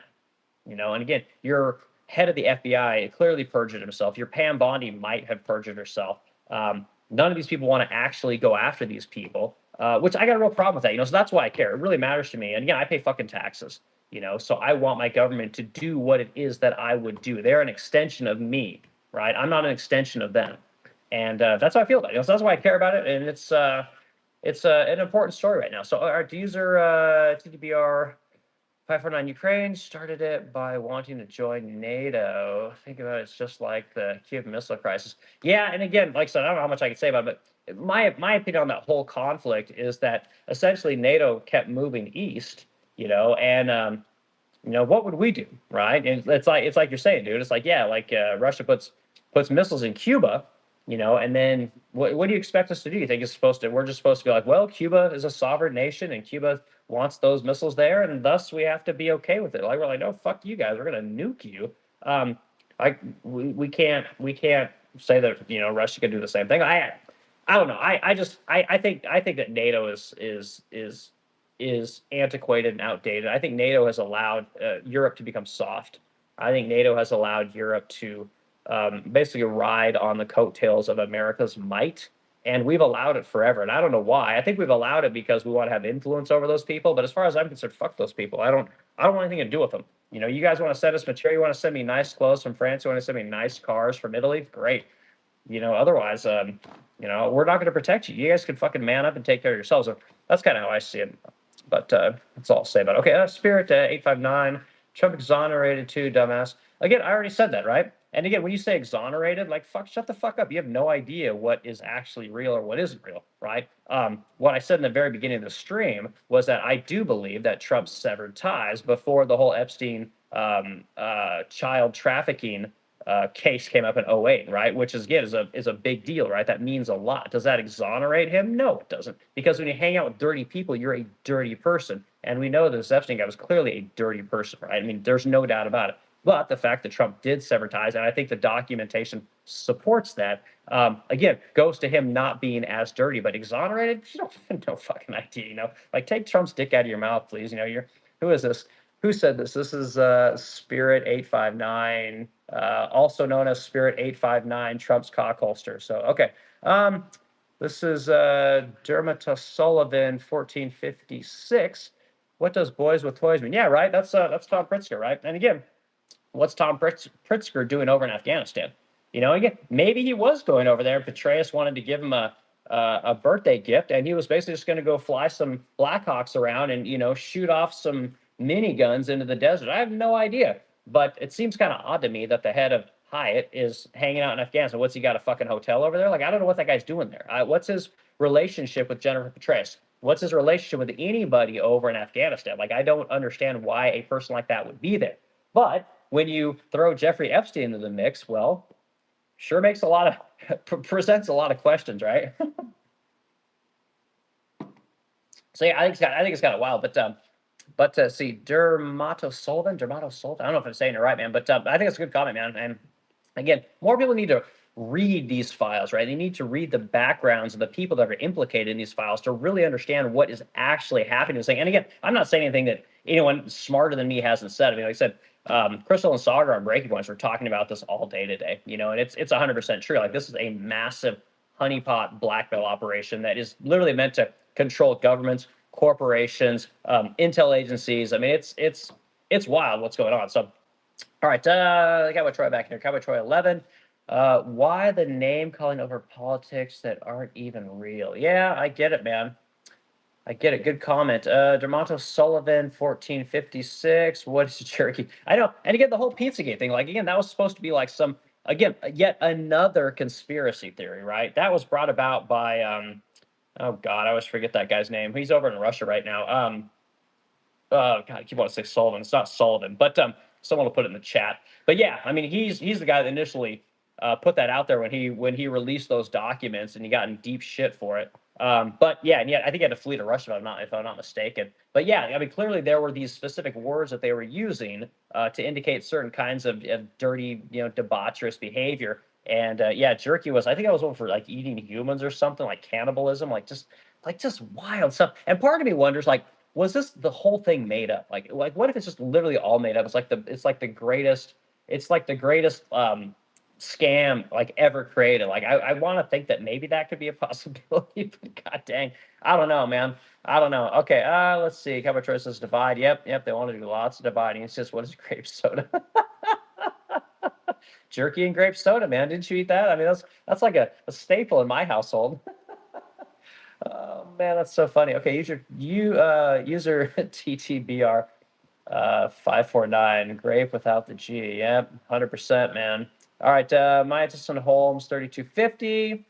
And again, your head of the FBI clearly perjured himself. Your Pam Bondi might have perjured herself. None of these people want to actually go after these people, which I got a real problem with that. So that's why I care. It really matters to me. And again, I pay fucking taxes. So I want my government to do what it is that I would do. They're an extension of me, right? I'm not an extension of them. And that's how I feel about it. So that's why I care about it, and it's an important story right now. So our user TDBR 549 Ukraine started it by wanting to join NATO. Think about it, it's just like the Cuban Missile Crisis. Yeah, and again, like I said, I don't know how much I can say about it, but my opinion on that whole conflict is that essentially NATO kept moving east, and what would we do, right? And it's like you're saying, dude. It's like, yeah, like Russia puts missiles in Cuba, and then what do you expect us to do? You think we're just supposed to be like, well, Cuba is a sovereign nation and Cuba wants those missiles there, and thus we have to be okay with it. Like, we're like, no, fuck you guys, we're gonna nuke you. We can't say that Russia could do the same thing. I don't know. I think that NATO is antiquated and outdated. I think NATO has allowed Europe to become soft. I think NATO has allowed Europe to basically ride on the coattails of America's might, and we've allowed it forever. And I don't know why. I think we've allowed it because we want to have influence over those people. But as far as I'm concerned, fuck those people. I don't want anything to do with them. You guys want to send us material? You want to send me nice clothes from France? You want to send me nice cars from Italy? Great. Otherwise, we're not going to protect you. You guys can fucking man up and take care of yourselves. So that's kind of how I see it. But that's all I'll say about it. Okay, Spirit 859, Trump exonerated too, dumbass. Again, I already said that, right? And again, when you say exonerated, like, shut the fuck up. You have no idea what is actually real or what isn't real, right? What I said in the very beginning of the stream was that I do believe that Trump severed ties before the whole Epstein child trafficking case came up in '08, right? Which is, again, is a big deal, right? That means a lot. Does that exonerate him? No, it doesn't. Because when you hang out with dirty people, you're a dirty person. And we know this Epstein guy was clearly a dirty person, right? I mean, there's no doubt about it. But the fact that Trump did sever ties, and I think the documentation supports that, again, goes to him not being as dirty. But exonerated? You don't have no fucking idea, Like, take Trump's dick out of your mouth, please. Who is this? Who said this? This is Spirit 859, also known as Spirit 859, Trump's cock holster. So, okay. This is Dermot Sullivan, 1456. What does boys with toys mean? Yeah, right. That's Tom Pritzker, right? And again, what's Tom Pritzker doing over in Afghanistan? Again, maybe he was going over there. Petraeus wanted to give him a birthday gift, and he was basically just going to go fly some Blackhawks around and shoot off some miniguns into the desert. I have no idea, but it seems kind of odd to me that the head of Hyatt is hanging out in Afghanistan. What's he got, a fucking hotel over there? Like, I don't know what that guy's doing there. What's his relationship with Jennifer Petraeus? What's his relationship with anybody over in Afghanistan? Like, I don't understand why a person like that would be there. But when you throw Jeffrey Epstein into the mix, well, sure makes presents a lot of questions, right? So yeah, I think it's kind of wild, but see, Dermato Sullivan. I don't know if I'm saying it right, man, but I think it's a good comment, man. And again, more people need to read these files, right? They need to read the backgrounds of the people that are implicated in these files to really understand what is actually happening. And again, I'm not saying anything that anyone smarter than me hasn't said. I mean, like I said, Crystal and Sagar on Breaking Points were talking about this all day today, and it's 100% true. Like this is a massive honeypot blackmail operation that is literally meant to control governments, corporations, intel agencies. I mean, it's wild what's going on. So, all right, Cowboy Troy back here. Cowboy Troy 11. Why the name calling over politics that aren't even real? Yeah, I get it, man. I get it. Good comment. Dermonto Sullivan, 1456. What is jerky? I know. And again, the whole Pizzagate thing, like, again, that was supposed to be like again, yet another conspiracy theory, right? That was brought about by, oh God, I always forget that guy's name. He's over in Russia right now. God, I keep wanting to say Sullivan. It's not Sullivan, but someone will put it in the chat. But yeah, I mean, he's the guy that initially put that out there when he released those documents, and he got in deep shit for it. But yeah, and yeah, I think he had to flee to Russia if I'm not mistaken. But yeah, I mean, clearly there were these specific words that they were using to indicate certain kinds of dirty, debaucherous behavior. And yeah, jerky was, I think I was over for like eating humans or something, like cannibalism, like just wild stuff. And part of me wonders, like, was this the whole thing made up? Like what if it's just literally all made up? It's like the greatest scam like ever created. Like I want to think that maybe that could be a possibility, but god dang, I don't know, man. I don't know. Okay, let's see. Cowboy Troy says divide. Yep. They want to do lots of dividing. It's just, what is grape soda? Jerky and grape soda, man. Didn't you eat that? I mean, that's like a staple in my household. Oh man, that's so funny. Okay, user TTBR 549, grape without the G. Yep, 100%, man. All right, Maya Justin Holmes 3250.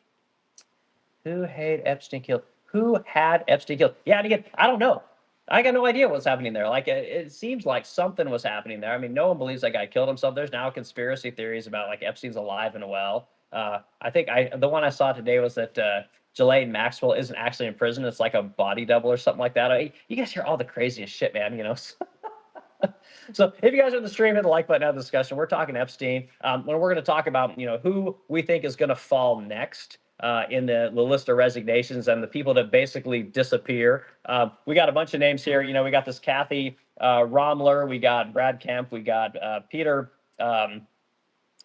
Who had Epstein killed? Who had Epstein killed? Yeah, and again, I don't know. I got no idea what's happening there. Like it seems like something was happening there. I mean, no one believes that guy killed himself. There's now conspiracy theories about like Epstein's alive and well. I think the one I saw today was that Ghislaine Maxwell isn't actually in prison. It's like a body double or something like that. You guys hear all the craziest shit, man. So if you guys are in the stream, hit the like button, have the discussion. We're talking Epstein. When we're going to talk about who we think is going to fall next in the list of resignations and the people that basically disappear. We got a bunch of names here. We got this Kathy Romler, we got Brad Kemp, we got Peter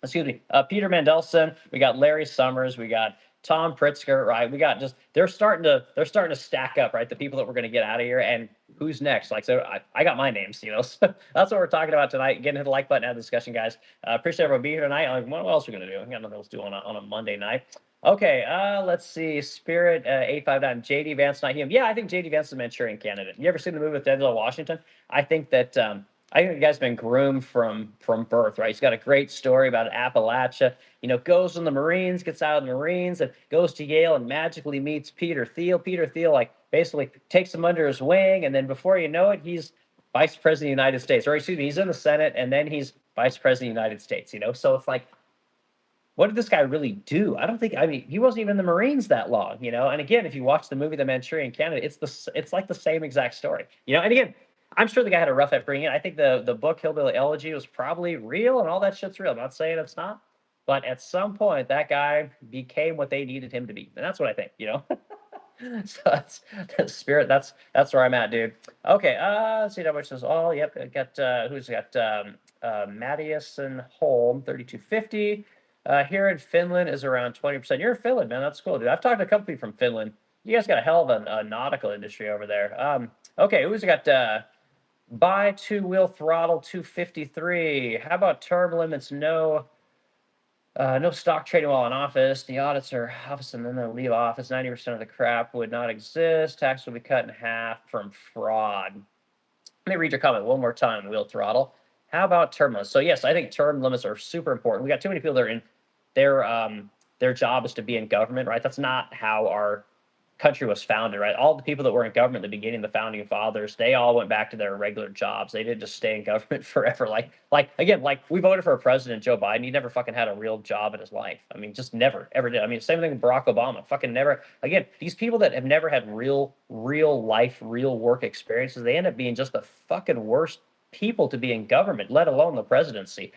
Mandelson, we got Larry Summers, we got Tom Pritzker, right? We got they're starting to stack up, right? The people that we're going to get out of here, and who's next? Like, so I got my names, so that's what we're talking about tonight. Again, hit the like button, have the discussion, guys. Appreciate everyone being here tonight. Like, what else are we going to do? We got nothing else to do on a Monday night. Okay, let's see. Spirit 859, JD Vance, not him. Yeah, I think JD Vance is a Manchurian candidate. You ever seen the movie with Denzel Washington? I think that I think the guy's been groomed from birth, right? He's got a great story about Appalachia. Goes in the Marines, gets out of the Marines, and goes to Yale and magically meets Peter Thiel. Peter Thiel, like, basically takes him under his wing, and then before you know it, he's vice president of the United States. Or excuse me, he's in the Senate, and then he's vice president of the United States. So it's like, what did this guy really do? I mean, he wasn't even in the Marines that long. And again, if you watch the movie The Manchurian Candidate, it's like the same exact story. And again, I'm sure the guy had a rough at bringing it. I think the book Hillbilly Elegy was probably real, and all that shit's real. I'm not saying it's not, but at some point that guy became what they needed him to be, and that's what I think. So that's Spirit. That's where I'm at, dude. Okay, let's see how much is all. Yep, I got who's got Madison Holm 3250. Here in Finland is around 20%. You're in Finland, man. That's cool, dude. I've talked to a couple people from Finland. You guys got a hell of a nautical industry over there. Okay, who's got buy two-wheel throttle 253? How about term limits? No stock trading while in office. The audits are office and then they'll leave office. 90% of the crap would not exist. Tax will be cut in half from fraud. Let me read your comment one more time, wheel throttle. How about term limits? So yes, I think term limits are super important. We got too many people that are in their job is to be in government, right? That's not how our country was founded, right? All the people that were in government at the beginning, the founding fathers, they all went back to their regular jobs. They didn't just stay in government forever. Like again, like we voted for a president, Joe Biden. He never fucking had a real job in his life. I mean, just never, ever did. I mean, same thing with Barack Obama. Fucking never. Again, these people that have never had real life, real work experiences, they end up being just the fucking worst people to be in government, let alone the presidency.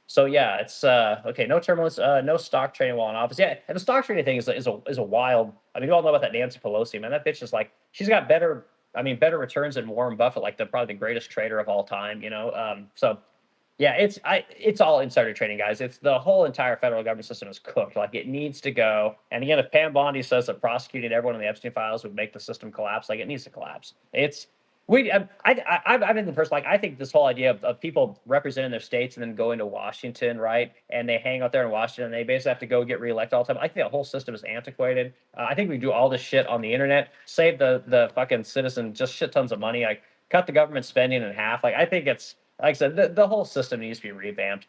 So yeah, it's okay. No turbulence, no stock trading while in office. Yeah, and the stock trading thing is a wild. I mean, you all know about that Nancy Pelosi, man. That bitch is like, she's got better. I mean, better returns than Warren Buffett, like probably the greatest trader of all time. So yeah, it's all insider trading, guys. It's the whole entire federal government system is cooked. Like it needs to go. And again, if Pam Bondi says that prosecuting everyone in the Epstein files would make the system collapse, like it needs to collapse. I've been the person, like I think this whole idea of people representing their states and then going to Washington, right? And they hang out there in Washington and they basically have to go get reelected all the time. I think the whole system is antiquated. I think we do all this shit on the internet, save the fucking citizen just shit tons of money, like cut the government spending in half. Like I think it's like I said, the whole system needs to be revamped.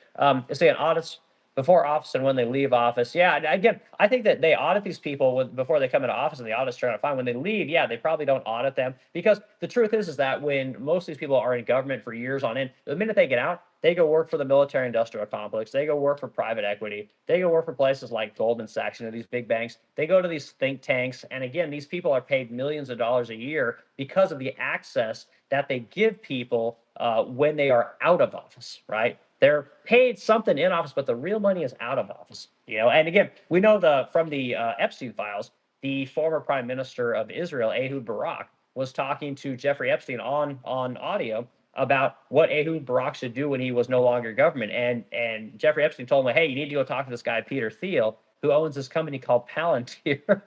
Saying audits before office and when they leave office. Yeah, again, I think that they audit these people before they come into office, and the audit's trying to find when they leave. Yeah, they probably don't audit them because the truth is that when most of these people are in government for years on end, the minute they get out, they go work for the military-industrial complex. They go work for private equity. They go work for places like Goldman Sachs, these big banks. They go to these think tanks, and again, these people are paid millions of dollars a year because of the access that they give people when they are out of office, right? They're paid something in office, but the real money is out of office. And again, we know from the Epstein files, the former prime minister of Israel, Ehud Barak, was talking to Jeffrey Epstein on audio about what Ehud Barak should do when he was no longer government. And Jeffrey Epstein told him, hey, you need to go talk to this guy, Peter Thiel, who owns this company called Palantir.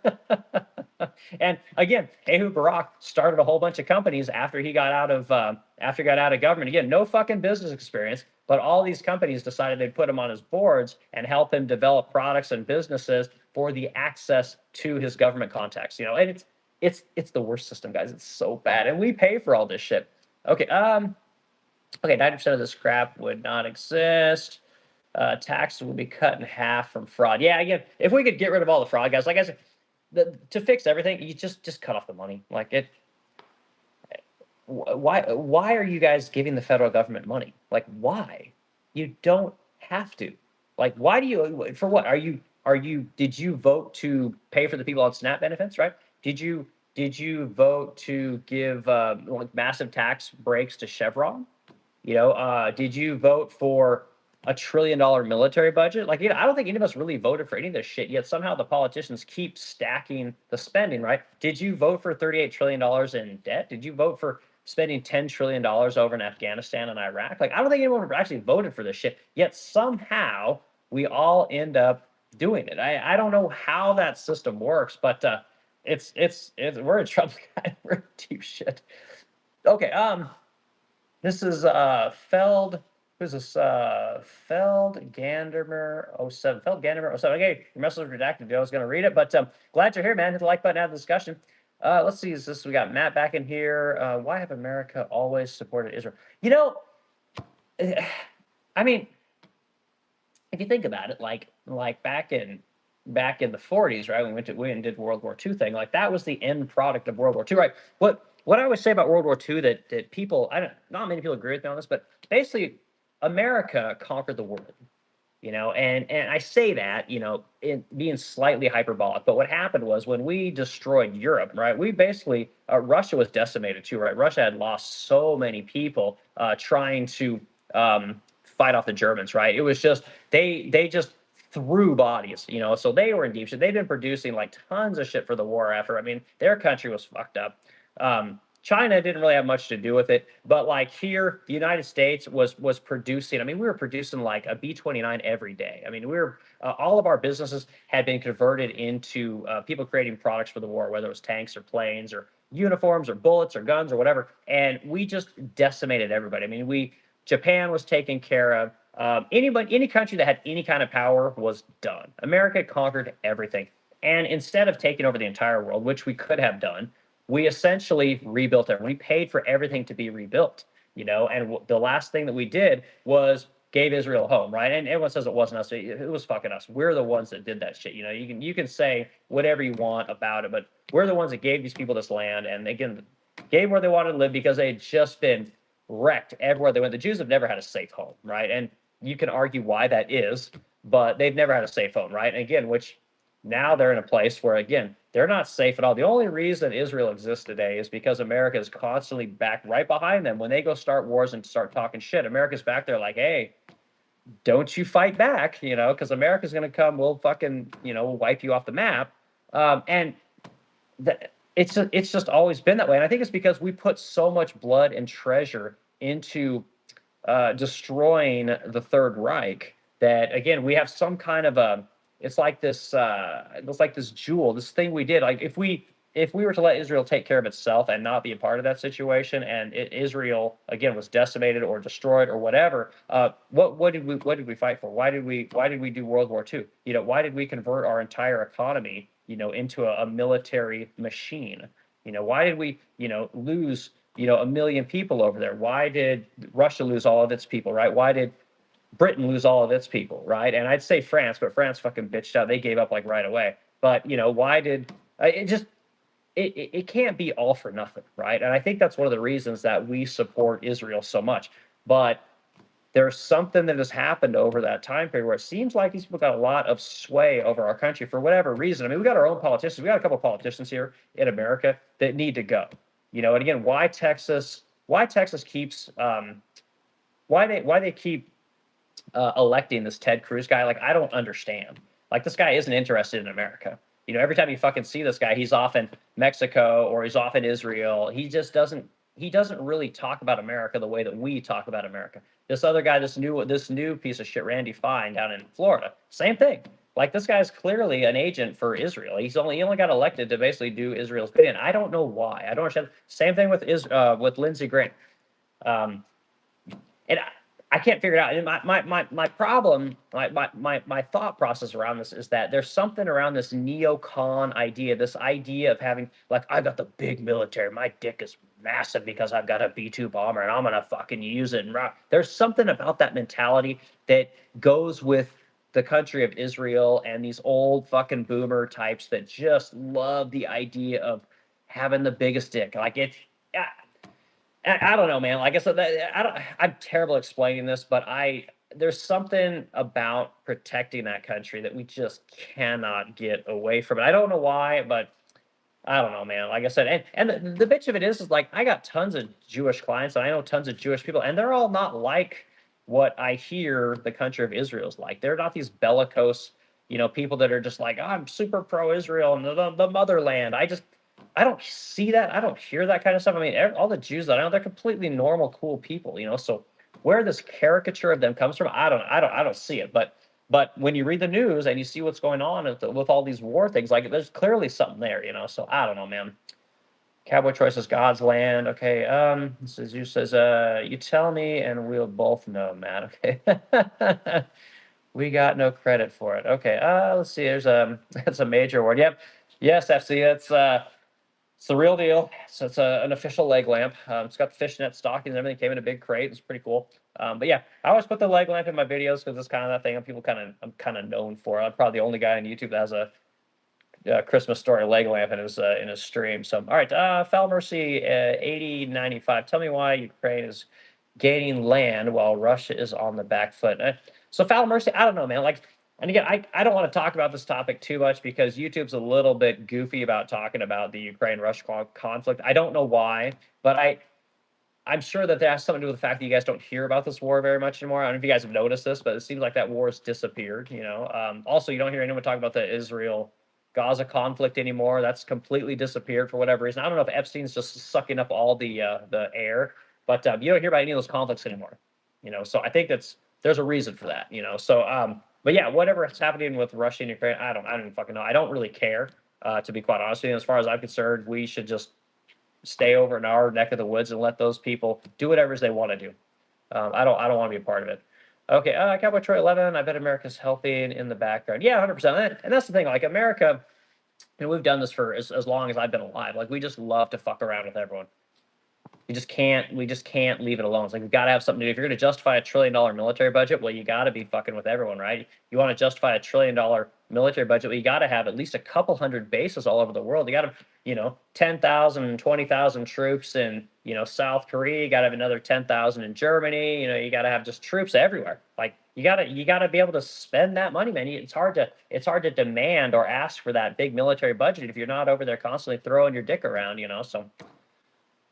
And again, Ehud Barak started a whole bunch of companies after he got out of government. Again, no fucking business experience, but all these companies decided they'd put him on his boards and help him develop products and businesses for the access to his government contacts. And it's the worst system, guys. It's so bad, and we pay for all this shit. Okay, 90% of this crap would not exist. Taxes will be cut in half from fraud. Yeah, again, if we could get rid of all the fraud, guys, like I said, to fix everything, you just cut off the money. Like it. Why are you guys giving the federal government money? Like, why? You don't have to. Like, why do you? For what? Did you vote to pay for the people on SNAP benefits? Right? Did you vote to give like massive tax breaks to Chevron? Did you vote for $1 trillion military budget? Like, I don't think any of us really voted for any of this shit, yet somehow the politicians keep stacking the spending, right? Did you vote for $38 trillion in debt? Did you vote for spending $10 trillion over in Afghanistan and Iraq? Like, I don't think anyone actually voted for this shit, yet somehow we all end up doing it. I don't know how that system works, but it's we're in trouble, guys. We're in deep shit. Okay, this is Feld. Who's this? Feld Gandermer 07. Feld Gandermer 07. Okay, your message was redacted. I was going to read it, but glad you're here, man. Hit the like button, add the discussion. Let's see. We got Matt back in here. Why have America always supported Israel? I mean, if you think about it, like back in the 40s, right? We went and did World War II thing. Like that was the end product of World War II, right? What I always say about World War II that people, not many people agree with me on this, but basically America conquered the world, and I say that, in being slightly hyperbolic, but what happened was when we destroyed Europe, right, we basically, Russia was decimated too, right? Russia had lost so many people trying to fight off the Germans, right? It was just, they just threw bodies, so they were in deep shit. They've been producing like tons of shit for the war effort. I mean, their country was fucked up. China didn't really have much to do with it, but like here, the United States was producing. I mean, we were producing like a B-29 every day. I mean, all of our businesses had been converted into people creating products for the war, whether it was tanks or planes or uniforms or bullets or guns or whatever. And we just decimated everybody. I mean, Japan was taken care of. Any country that had any kind of power was done. America conquered everything. And instead of taking over the entire world, which we could have done, we essentially rebuilt it. We paid for everything to be rebuilt, and the last thing that we did was gave Israel a home, right? And everyone says it wasn't us. It was fucking us. We're the ones that did that shit. You know, you can say whatever you want about it, but we're the ones that gave these people this land, and again, gave where they wanted to live because they had just been wrecked everywhere they went. The Jews have never had a safe home, right? And you can argue why that is, but they've never had a safe home, right? And again, which now they're in a place where, again, they're not safe at all. The only reason Israel exists today is because America is constantly back right behind them. When they go start wars and start talking shit, America's back there like, hey, don't you fight back, you know, because America's going to come, we'll fucking, you know, we'll wipe you off the map. And it's just always been that way. And I think it's because we put so much blood and treasure into destroying the Third Reich that, again, we have some kind of a, it's like this jewel, this thing we did. Like if we were to let Israel take care of itself and not be a part of that situation, and Israel again was decimated or destroyed or whatever, what did we fight for? Why did we do World War II? You know, why did we convert our entire economy, you know, into a military machine? You know, why did we, you know, lose, you know, 1 million people over there? Why did Russia lose all of its people, right? Why did Britain lose all of its people, right? And I'd say France, but France fucking bitched out. They gave up like right away. But, you know, why did it can't be all for nothing, right? And I think that's one of the reasons that we support Israel so much. But there's something that has happened over that time period where it seems like these people got a lot of sway over our country for whatever reason. I mean, we got our own politicians. We got a couple of politicians here in America that need to go. You know, and again, why Texas keeps why they keep electing this Ted Cruz guy, like I don't understand. Like this guy isn't interested in America. You know, every time you fucking see this guy, he's off in Mexico or he's off in Israel. He just doesn't really talk about America the way that we talk about America. This other guy, this new piece of shit, Randy Fine down in Florida, same thing. Like this guy's clearly an agent for Israel. He only got elected to basically do Israel's bidding. I don't know why. I don't understand. Same thing with Lindsey Graham. And I can't figure it out. And my problem, my thought process around this is that there's something around this neocon idea, this idea of having, like, I got the big military, my dick is massive because I've got a B-2 bomber and I'm gonna fucking use it. And there's something about that mentality that goes with the country of Israel and these old fucking boomer types that just love the idea of having the biggest dick. Like it's, I don't know, man. Like I said, I'm terrible explaining this, but there's something about protecting that country that we just cannot get away from it. I don't know why, but I don't know, man. Like I said, and the bitch of it is like I got tons of Jewish clients, and I know tons of Jewish people, and they're all not like what I hear the country of Israel is like. They're not these bellicose, you know, people that are just like, oh, I'm super pro-Israel and the motherland. I don't see that. I don't hear that kind of stuff. I mean, all the Jews that I know, they're completely normal, cool people, you know. So where this caricature of them comes from, I don't see it. But when you read the news and you see what's going on with all these war things, like there's clearly something there, you know. So I don't know, man. Cowboy Troy says God's land. Okay. This is you says you tell me and we'll both know, Matt. Okay. We got no credit for it. Okay. Let's see. There's that's a major award. Yep. Yes, FC. It's the real deal. So it's an official leg lamp. It's got the fishnet stockings and everything. Came in a big crate. It's pretty cool. But yeah, I always put the leg lamp in my videos because it's kind of that thing I'm kind of known for. I'm probably the only guy on YouTube that has a Christmas story leg lamp in his stream. So all right, Foul Mercy 8095. Tell me why Ukraine is gaining land while Russia is on the back foot. So Foul Mercy, I don't know, man. Like. And again, I don't want to talk about this topic too much because YouTube's a little bit goofy about talking about the Ukraine-Russia conflict. I don't know why, but I'm sure that has something to do with the fact that you guys don't hear about this war very much anymore. I don't know if you guys have noticed this, but it seems like that war has disappeared. You know, also you don't hear anyone talk about the Israel-Gaza conflict anymore. That's completely disappeared for whatever reason. I don't know if Epstein's just sucking up all the air, but you don't hear about any of those conflicts anymore. You know, so I think there's a reason for that. You know, so. But yeah, whatever is happening with Russia and Ukraine, I don't even fucking know. I don't really care, to be quite honest with you. As far as I'm concerned, we should just stay over in our neck of the woods and let those people do whatever they want to do. I don't want to be a part of it. Okay, Cowboy Troy 11. I bet America's helping in the background. Yeah, 100%. And that's the thing. Like America, and we've done this for as long as I've been alive. Like we just love to fuck around with everyone. we just can't leave it alone. It's like we've got to have something to do. If you're going to justify $1 trillion military budget, well, you got to be fucking with everyone, right? You want to justify $1 trillion military budget, well, you got to have at least a couple hundred bases all over the world. You got to, 10,000, 20,000 troops in, South Korea. You got to have another 10,000 in Germany. You got to have just troops everywhere. Like you got to be able to spend that money, man. It's hard to demand or ask for that big military budget if you're not over there constantly throwing your dick around, so.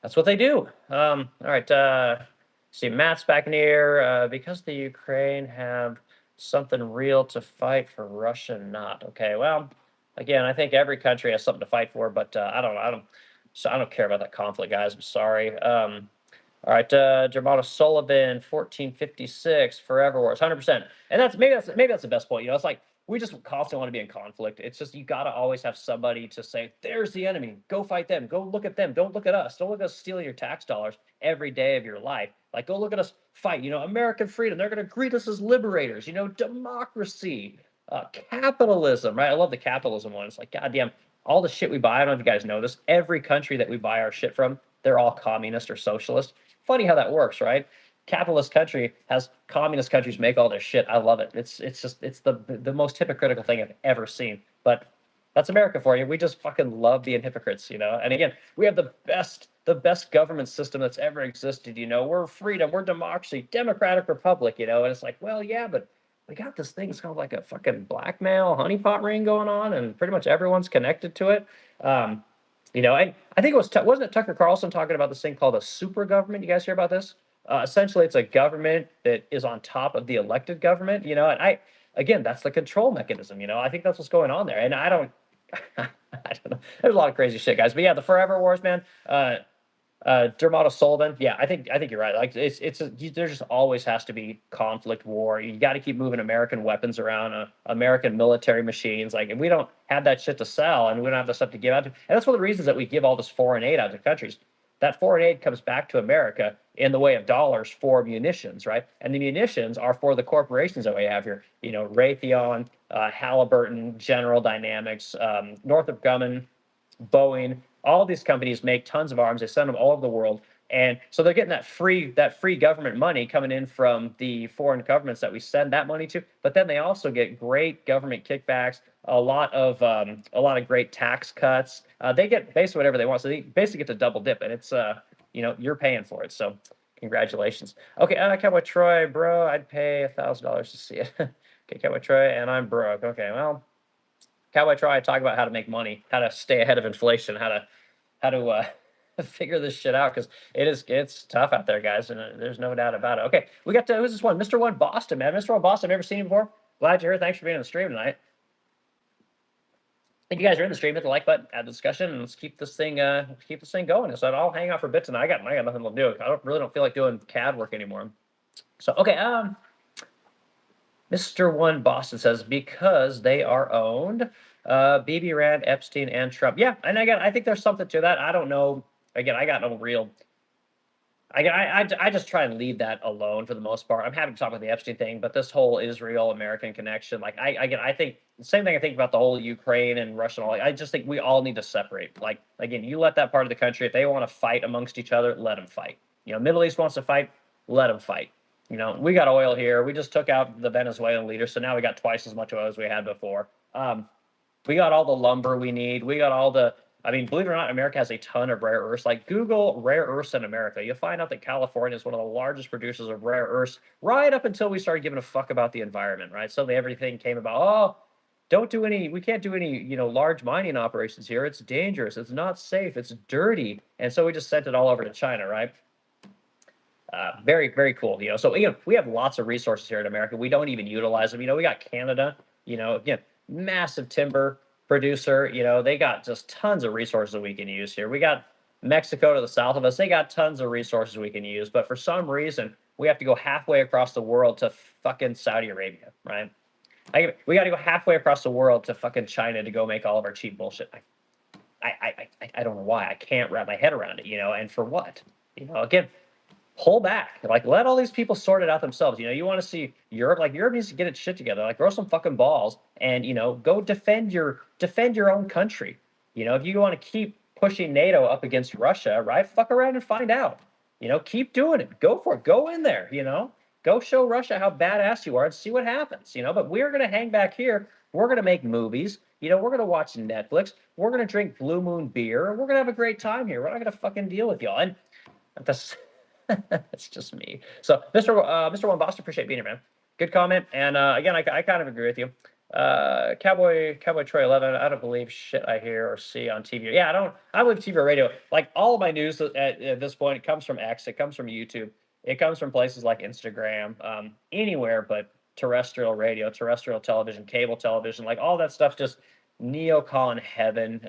That's what they do. All right. See, Matt's back near. Because the Ukraine have something real to fight for, Russia not. Okay. Well, again, I think every country has something to fight for, but I don't care about that conflict, guys. I'm sorry. All right, Germano Sullivan, 1456, Forever Wars, 100%. And maybe that's the best point. It's like we just constantly want to be in conflict. It's just you got to always have somebody to say, "There's the enemy. Go fight them. Go look at them. Don't look at us. Don't look at us stealing your tax dollars every day of your life. Like go look at us fight. American freedom. They're going to greet us as liberators. Democracy, capitalism. Right? I love the capitalism one. It's like goddamn all the shit we buy. I don't know if you guys know this. Every country that we buy our shit from, they're all communist or socialist. Funny how that works, right? Capitalist country has communist countries make all their shit. I love it. It's the most hypocritical thing I've ever seen. But that's America for you. We just fucking love being hypocrites, And again, we have the best government system that's ever existed. We're freedom, we're democracy, democratic republic. And it's like, well, yeah, but we got this thing. It's called like a fucking blackmail honeypot ring going on, and pretty much everyone's connected to it. I think it wasn't it Tucker Carlson talking about this thing called a super government? You guys hear about this? Essentially, it's a government that is on top of the elected government. And again, that's the control mechanism. I think that's what's going on there. And I don't know. There's a lot of crazy shit, guys. But yeah, the Forever Wars, man. Dermot Sullivan, yeah, I think you're right. Like there just always has to be conflict, war. You got to keep moving American weapons around, American military machines. Like if we don't have that shit to sell and we don't have the stuff to give out to, and that's one of the reasons that we give all this foreign aid out to countries. That foreign aid comes back to America in the way of dollars for munitions, right? And the munitions are for the corporations that we have here. Raytheon, Halliburton, General Dynamics, Northrop Grumman, Boeing. All these companies make tons of arms. They send them all over the world. And so they're getting that free government money coming in from the foreign governments that we send that money to. But then they also get great government kickbacks, a lot of great tax cuts. They get basically whatever they want. So they basically get to double dip, and it's you're paying for it. So congratulations. Okay, Cowboy Troy, bro, I'd pay $1,000 to see it. Okay, Cowboy Troy, and I'm broke. Okay, well. Cowboy Troy, I talk about how to make money, how to stay ahead of inflation, how to figure this shit out because it's tough out there, guys, and there's no doubt about it. Okay, we got to who's this one? Mr. One Boston, man. Mr. One Boston, I've never seen you before. Glad you're here. Thanks for being on the stream tonight. I think you guys are in the stream. Hit the like button, add discussion, and let's keep this thing going. So I'll hang out for a bit tonight. I got nothing to do. I really don't feel like doing CAD work anymore. So okay, Mr. One Boston says because they are owned, BB Rand, Epstein, and Trump. Yeah, and again, I think there's something to that. I don't know. Again, I got no real. I just try and leave that alone for the most part. I'm happy to talk about the Epstein thing, but this whole Israel-American connection, like I think the same thing I think about the whole Ukraine and Russia and all. I just think we all need to separate. Like again, you let that part of the country, if they want to fight amongst each other, let them fight. Middle East wants to fight, let them fight. We got oil here. We just took out the Venezuelan leader, so now we got twice as much oil as we had before. We got all the lumber we need. We got all the. I mean, believe it or not, America has a ton of rare earths. Like Google rare earths in America. You'll find out that California is one of the largest producers of rare earths right up until we started giving a fuck about the environment, right? Suddenly everything came about, we can't do any, large mining operations here. It's dangerous. It's not safe. It's dirty. And so we just sent it all over to China, right? Very, very cool. So we have lots of resources here in America. We don't even utilize them. We got Canada, again, massive timber producer. They got just tons of resources we can use here. We got Mexico to the south of us. They got tons of resources we can use. But for some reason, we have to go halfway across the world to fucking Saudi Arabia, right? We got to go halfway across the world to fucking China to go make all of our cheap bullshit. I don't know why. I can't wrap my head around it, and for what? Again, pull back. Like, let all these people sort it out themselves. You want to see Europe? Like, Europe needs to get its shit together. Like, grow some fucking balls and, go defend your own country. If you want to keep pushing NATO up against Russia, right? Fuck around and find out. Keep doing it. Go for it. Go in there. Go show Russia how badass you are and see what happens. But we're gonna hang back here. We're gonna make movies. We're gonna watch Netflix. We're gonna drink Blue Moon beer. We're gonna have a great time here. We're not gonna fucking deal with y'all. And that's that's just me. So, Mr. One Boston, appreciate being here, man. Good comment. And again, I kind of agree with you. Cowboy Troy 11. I don't believe shit I hear or see on TV. Yeah, I believe TV or radio. Like all of my news at this point, it comes from X. It comes from YouTube. It comes from places like Instagram. Anywhere but terrestrial radio, terrestrial television, cable television, like all that stuff. Just neocon heaven,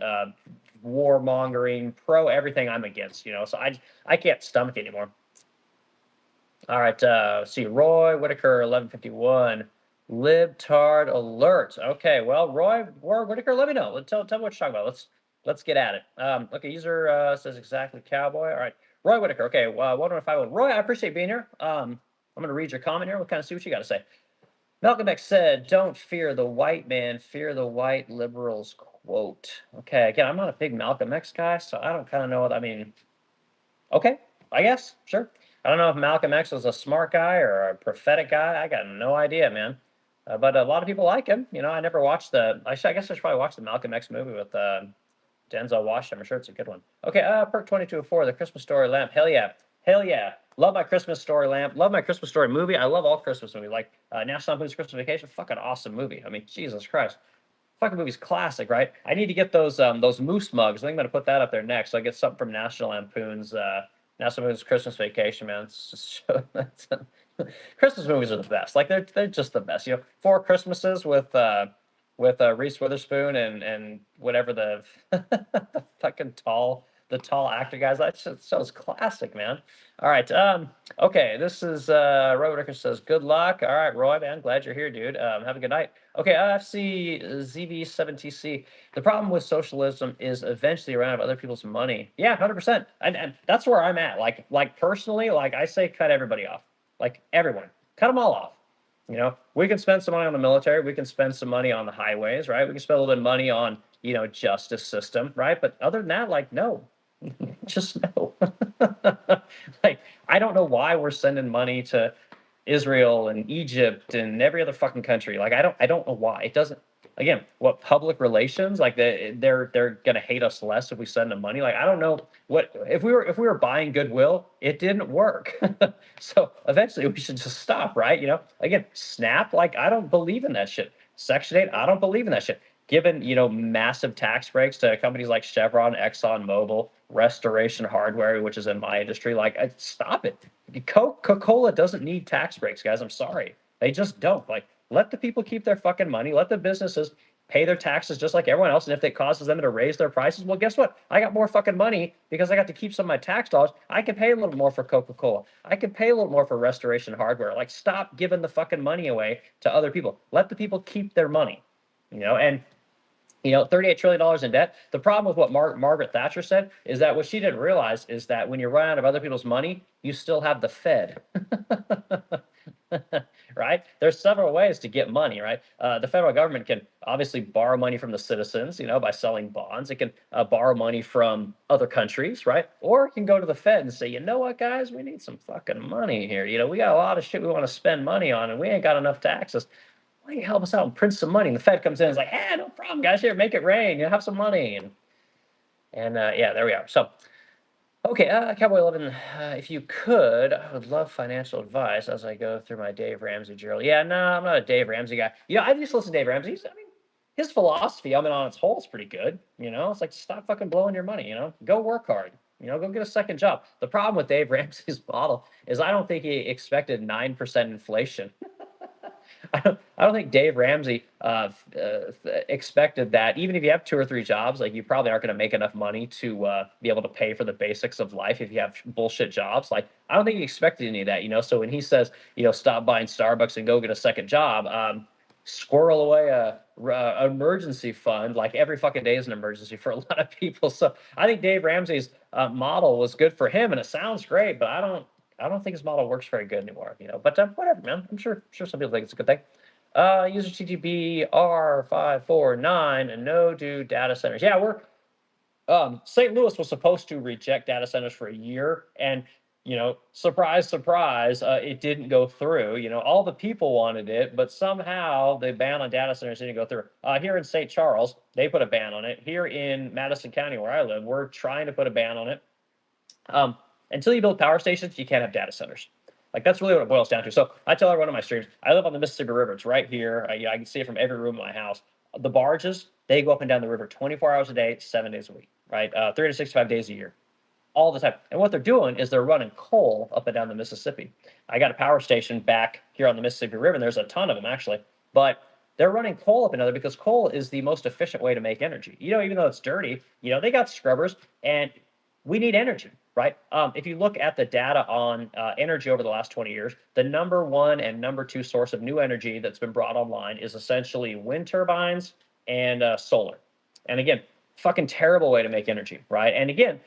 warmongering, pro everything I'm against. So I can't stomach it anymore. All right, see, Roy Whitaker, 1151. Libtard alert. Okay, well, Roy Whitaker, let me know. Tell me what you're talking about. Let's get at it. Okay, user says exactly cowboy. All right, Roy Whitaker. Okay, 1151. Roy, I appreciate being here. I'm going to read your comment here. We'll kind of see what you got to say. Malcolm X said, "Don't fear the white man, fear the white liberals." Quote. Okay, again, I'm not a big Malcolm X guy, so I don't kind of know what I mean. Okay, I guess, sure. I don't know if Malcolm X was a smart guy or a prophetic guy. I got no idea, man. But a lot of people like him. I never watched I guess I should probably watch the Malcolm X movie with Denzel Washington. I'm sure it's a good one. Okay, Perk 2204, the Christmas Story lamp. Hell yeah. Hell yeah. Love my Christmas Story lamp. Love my Christmas Story movie. I love all Christmas movies. Like National Lampoon's Christmas Vacation. Fucking awesome movie. I mean, Jesus Christ. Fucking movie's classic, right? I need to get those moose mugs. I think I'm gonna put that up there next. So I get something from National Lampoon's Christmas Vacation, man. It's just Christmas movies are the best. Like they're just the best. Four Christmases with Reese Witherspoon and whatever the fucking tall actor guys. That show's classic, man. All right. Okay. This is Roy Ricker says, "Good luck." All right, Roy, man. Glad you're here, dude. Have a good night. Okay. FC ZV7TC. The problem with socialism is eventually you run out of other people's money. Yeah, 100%. And that's where I'm at. Like personally, like I say, cut everybody off. Like everyone, cut them all off. We can spend some money on the military. We can spend some money on the highways, right? We can spend a little bit of money on, justice system, right? But other than that, like, no, just no. Like, I don't know why we're sending money to Israel and Egypt and every other fucking country. Like, I don't know why. It doesn't. Again, what public relations? Like, they're gonna hate us less if we send them money. Like, I don't know what if we were buying goodwill. It didn't work. So eventually we should just stop, right? Again, SNAP. Like, I don't believe in that shit. Section 8. I don't believe in that shit. Given massive tax breaks to companies like Chevron, Exxon Mobil, Restoration Hardware, which is in my industry, like, stop it. Coca-Cola doesn't need tax breaks, guys. I'm sorry, they just don't. Like, let the people keep their fucking money. Let the businesses pay their taxes just like everyone else. And if it causes them to raise their prices, well, guess what? I got more fucking money because I got to keep some of my tax dollars. I can pay a little more for Coca-Cola. I can pay a little more for Restoration Hardware. Like, stop giving the fucking money away to other people. Let the people keep their money, and $38 trillion in debt. The problem with what Margaret Thatcher said is that what she didn't realize is that when you run out of other people's money, you still have the Fed. Right? There's several ways to get money, right? The federal government can obviously borrow money from the citizens, by selling bonds. It can borrow money from other countries, right? Or it can go to the Fed and say, you know what, guys, we need some fucking money here. We got a lot of shit we want to spend money on, and we ain't got enough taxes. Why don't you help us out and print some money? And the Fed comes in and is like, no problem, guys. Here, make it rain. Have some money. And yeah, there we are. So, okay, Cowboy 11, if you could, I would love financial advice as I go through my Dave Ramsey journal. Yeah, no, I'm not a Dave Ramsey guy. I just listen to Dave Ramsey. His philosophy, on its whole, is pretty good. It's like, stop fucking blowing your money, Go work hard. Go get a second job. The problem with Dave Ramsey's model is I don't think he expected 9% inflation. I don't think Dave Ramsey expected that. Even if you have 2 or 3 jobs, like, you probably aren't going to make enough money to be able to pay for the basics of life if you have bullshit jobs. Like, I don't think he expected any of that. So when he says, stop buying Starbucks and go get a second job, squirrel away a emergency fund. Like, every fucking day is an emergency for a lot of people. So I think Dave Ramsey's model was good for him, and it sounds great, but I don't think his model works very good anymore, But whatever, man. I'm sure some people think it's a good thing. User TTB R549 and no do data centers. Yeah, St. Louis was supposed to reject data centers for a year, and surprise, surprise, it didn't go through. All the people wanted it, but somehow the ban on data centers didn't go through. Here in St. Charles, they put a ban on it. Here in Madison County, where I live, we're trying to put a ban on it. Until you build power stations, you can't have data centers. Like, that's really what it boils down to. So I tell everyone on my streams, I live on the Mississippi River. It's right here. I can see it from every room of my house. The barges, they go up and down the river 24 hours a day, 7 days a week, right? 365 days a year, all the time. And what they're doing is they're running coal up and down the Mississippi. I got a power station back here on the Mississippi River, and there's a ton of them actually. But they're running coal up and down there because coal is the most efficient way to make energy. Even though it's dirty, they got scrubbers, and we need energy, right? If you look at the data on energy over the last 20 years, the number one and number two source of new energy that's been brought online is essentially wind turbines and solar. And again, fucking terrible way to make energy, right? And again,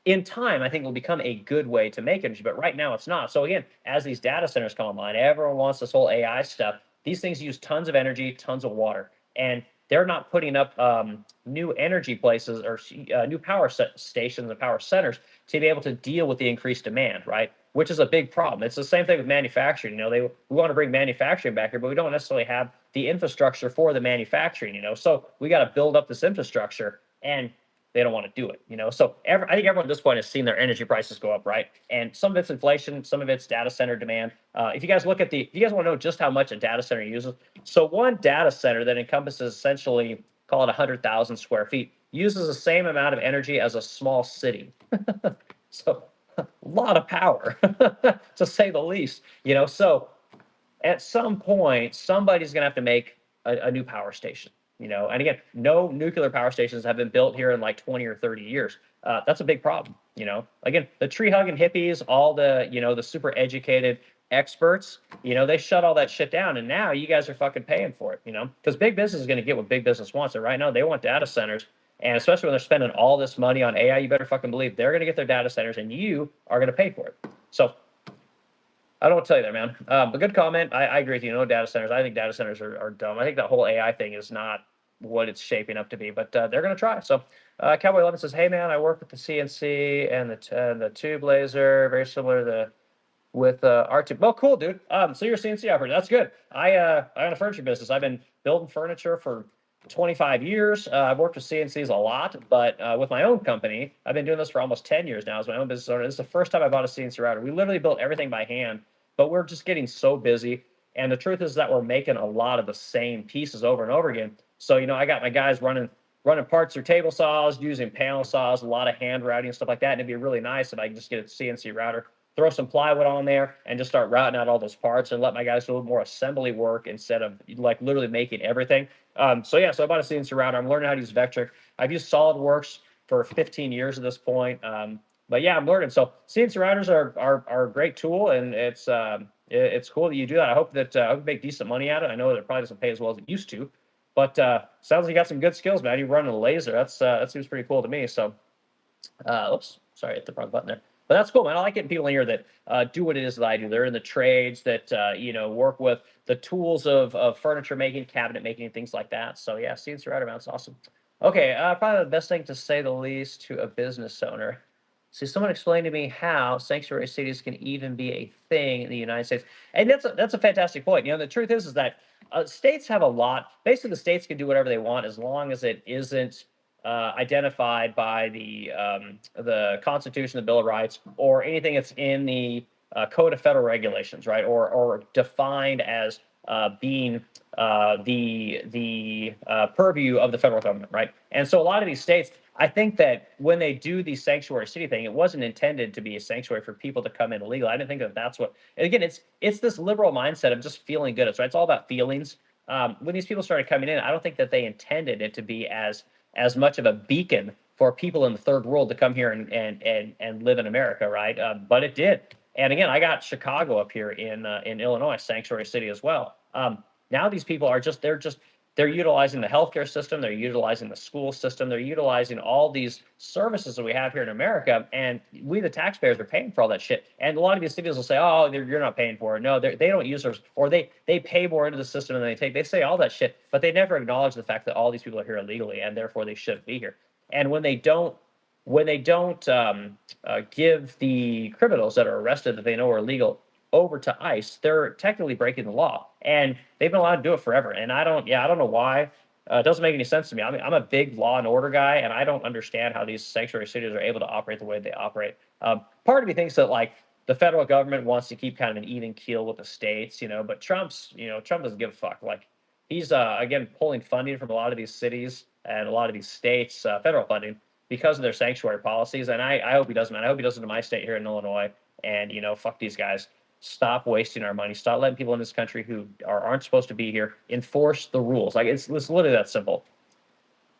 in time, I think it will become a good way to make energy, but right now it's not. So again, as these data centers come online, everyone wants this whole AI stuff. These things use tons of energy, tons of water, and they're not putting up new energy places or new power stations and power centers to be able to deal with the increased demand, right? Which is a big problem. It's the same thing with manufacturing. We want to bring manufacturing back here, but we don't necessarily have the infrastructure for the manufacturing. So we got to build up this infrastructure, and they don't want to do it. So I think everyone at this point has seen their energy prices go up, right? And some of it's inflation, some of it's data center demand. If you guys want to know just how much a data center uses, so one data center that encompasses essentially, call it 100,000 square feet, uses the same amount of energy as a small city. So a lot of power, to say the least. So at some point, somebody's going to have to make a new power station. And again, no nuclear power stations have been built here in like 20 or 30 years. That's a big problem. Again, the tree hugging hippies, all the the super educated experts, they shut all that shit down, and now you guys are fucking paying for it. Because big business is going to get what big business wants, and right now they want data centers, and especially when they're spending all this money on AI, you better fucking believe they're going to get their data centers, and you are going to pay for it. So I don't tell you that, man. But good comment. I agree with you. No data centers. I think data centers are dumb. I think that whole AI thing is not what it's shaping up to be, but they're going to try. So Cowboy 11 says, hey, man, I work with the CNC and the tube laser, very similar to with R2. Well, cool, dude. So you're a CNC operator. That's good. I own a furniture business. I've been building furniture for 25 years. I've worked with CNCs a lot, but with my own company, I've been doing this for almost 10 years now as my own business owner. This is the first time I bought a CNC router. We literally built everything by hand, but we're just getting so busy. And the truth is that we're making a lot of the same pieces over and over again. So, I got my guys running parts through table saws, using panel saws, a lot of hand routing and stuff like that. And it'd be really nice if I could just get a CNC router, throw some plywood on there, and just start routing out all those parts and let my guys do a little more assembly work instead of like literally making everything. So I bought a CNC router. I'm learning how to use Vectric. I've used SolidWorks for 15 years at this point. But yeah, I'm learning. So CNC routers are a great tool, and it's cool that you do that. I hope that I hope you make decent money at it. I know that it probably doesn't pay as well as it used to, but sounds like you got some good skills, man. You run a laser. That seems pretty cool to me. So, oops, sorry, I hit the wrong button there. But that's cool, man. I like getting people in here that do what it is that I do. They're in the trades that work with the tools of furniture making, cabinet making, and things like that. So yeah, CNC router, man, it's awesome. Okay, probably the best thing to say the least to a business owner. See, someone explained to me how sanctuary cities can even be a thing in the United States, and that's a fantastic point. The truth is that states have a lot. Basically, the states can do whatever they want as long as it isn't identified by the Constitution, the Bill of Rights, or anything that's in the Code of Federal Regulations, right? Or defined as being the purview of the federal government, right? And so a lot of these states, I think that when they do the sanctuary city thing, it wasn't intended to be a sanctuary for people to come in illegal. I didn't think that that's what. And again, it's this liberal mindset of just feeling good. It's all about feelings. When these people started coming in, I don't think that they intended it to be as much of a beacon for people in the third world to come here and live in America, right? But it did. And again, I got Chicago up here in Illinois, sanctuary city as well. Now these people are they're utilizing the healthcare system, they're utilizing the school system, they're utilizing all these services that we have here in America, and we, the taxpayers, are paying for all that shit. And a lot of these cities will say, "Oh, you're not paying for it." No, they don't use those, or they pay more into the system than they take. They say all that shit, but they never acknowledge the fact that all these people are here illegally, and therefore they shouldn't be here. And when they don't when they don't give the criminals that are arrested that they know are illegal over to ICE, they're technically breaking the law, and they've been allowed to do it forever. And I don't know why. It doesn't make any sense to me. I mean, I'm a big law and order guy, and I don't understand how these sanctuary cities are able to operate the way they operate. Part of me thinks that like the federal government wants to keep kind of an even keel with the states, but Trump doesn't give a fuck. Like he's again pulling funding from a lot of these cities and a lot of these states, federal funding because of their sanctuary policies. And I hope he doesn't, man. I hope he doesn't to my state here in Illinois. And fuck these guys. Stop wasting our money. Stop letting people in this country who aren't supposed to be here enforce the rules. Like it's literally that simple.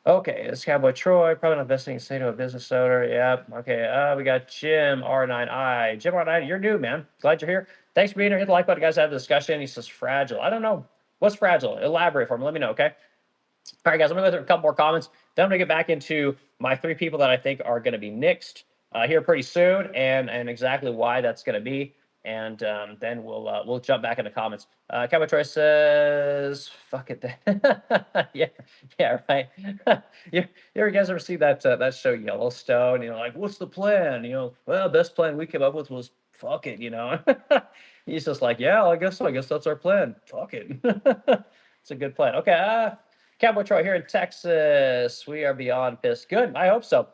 Okay, it's Cowboy Troy, probably not investing in state of a business owner. Yep. Okay. We got Jim R9I. Jim R9, you're new, man. Glad you're here. Thanks for being here. Hit the like button, guys. Have the discussion. He says fragile. I don't know. What's fragile? Elaborate for me. Let me know, okay? All right, guys, I'm going to go through a couple more comments. Then I'm going to get back into my 3 people that I think are going to be nixed here pretty soon, and exactly why that's going to be. And then we'll jump back into comments. Cowboy Troy says, "Fuck it." Yeah, right. you guys ever see that show Yellowstone? Like, what's the plan? Well, best plan we came up with was fuck it. He's just like, yeah, I guess so. I guess that's our plan. Fuck it. It's a good plan. Okay. Cowboy Troy here in Texas. We are beyond pissed. Good. I hope so.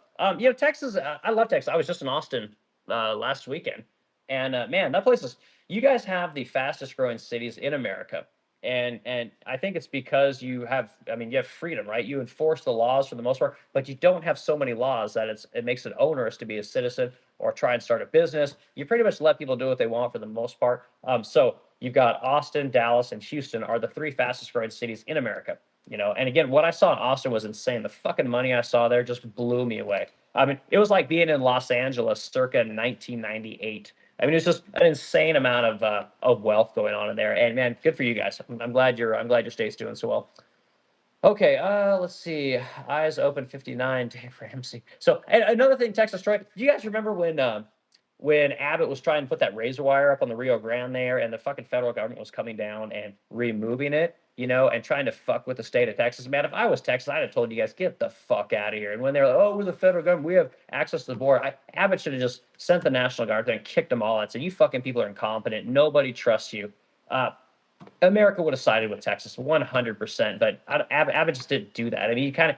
Texas. I love Texas. I was just in Austin last weekend, and man, that place is. You guys have the fastest growing cities in America, and I think it's because you have. I mean, you have freedom, right? You enforce the laws for the most part, but you don't have so many laws that it makes it onerous to be a citizen or try and start a business. You pretty much let people do what they want for the most part. So you've got Austin, Dallas, and Houston are the 3 fastest growing cities in America. And again, what I saw in Austin was insane. The fucking money I saw there just blew me away. I mean, it was like being in Los Angeles circa 1998. I mean, it's just an insane amount of wealth going on in there. And man, good for you guys. I'm glad your state's doing so well. Okay, let's see. Eyes open 59, Dave Ramsey. So another thing, Texas Troy. Do you guys remember when Abbott was trying to put that razor wire up on the Rio Grande there, and the fucking federal government was coming down and removing it, and trying to fuck with the state of Texas? Man, if I was Texas, I'd have told you guys, get the fuck out of here. And when they're like, oh, we're the federal government, we have access to the border, Abbott should have just sent the National Guard there and kicked them all out and said, you fucking people are incompetent. Nobody trusts you. America would have sided with Texas 100%, but Abbott just didn't do that. I mean, he kind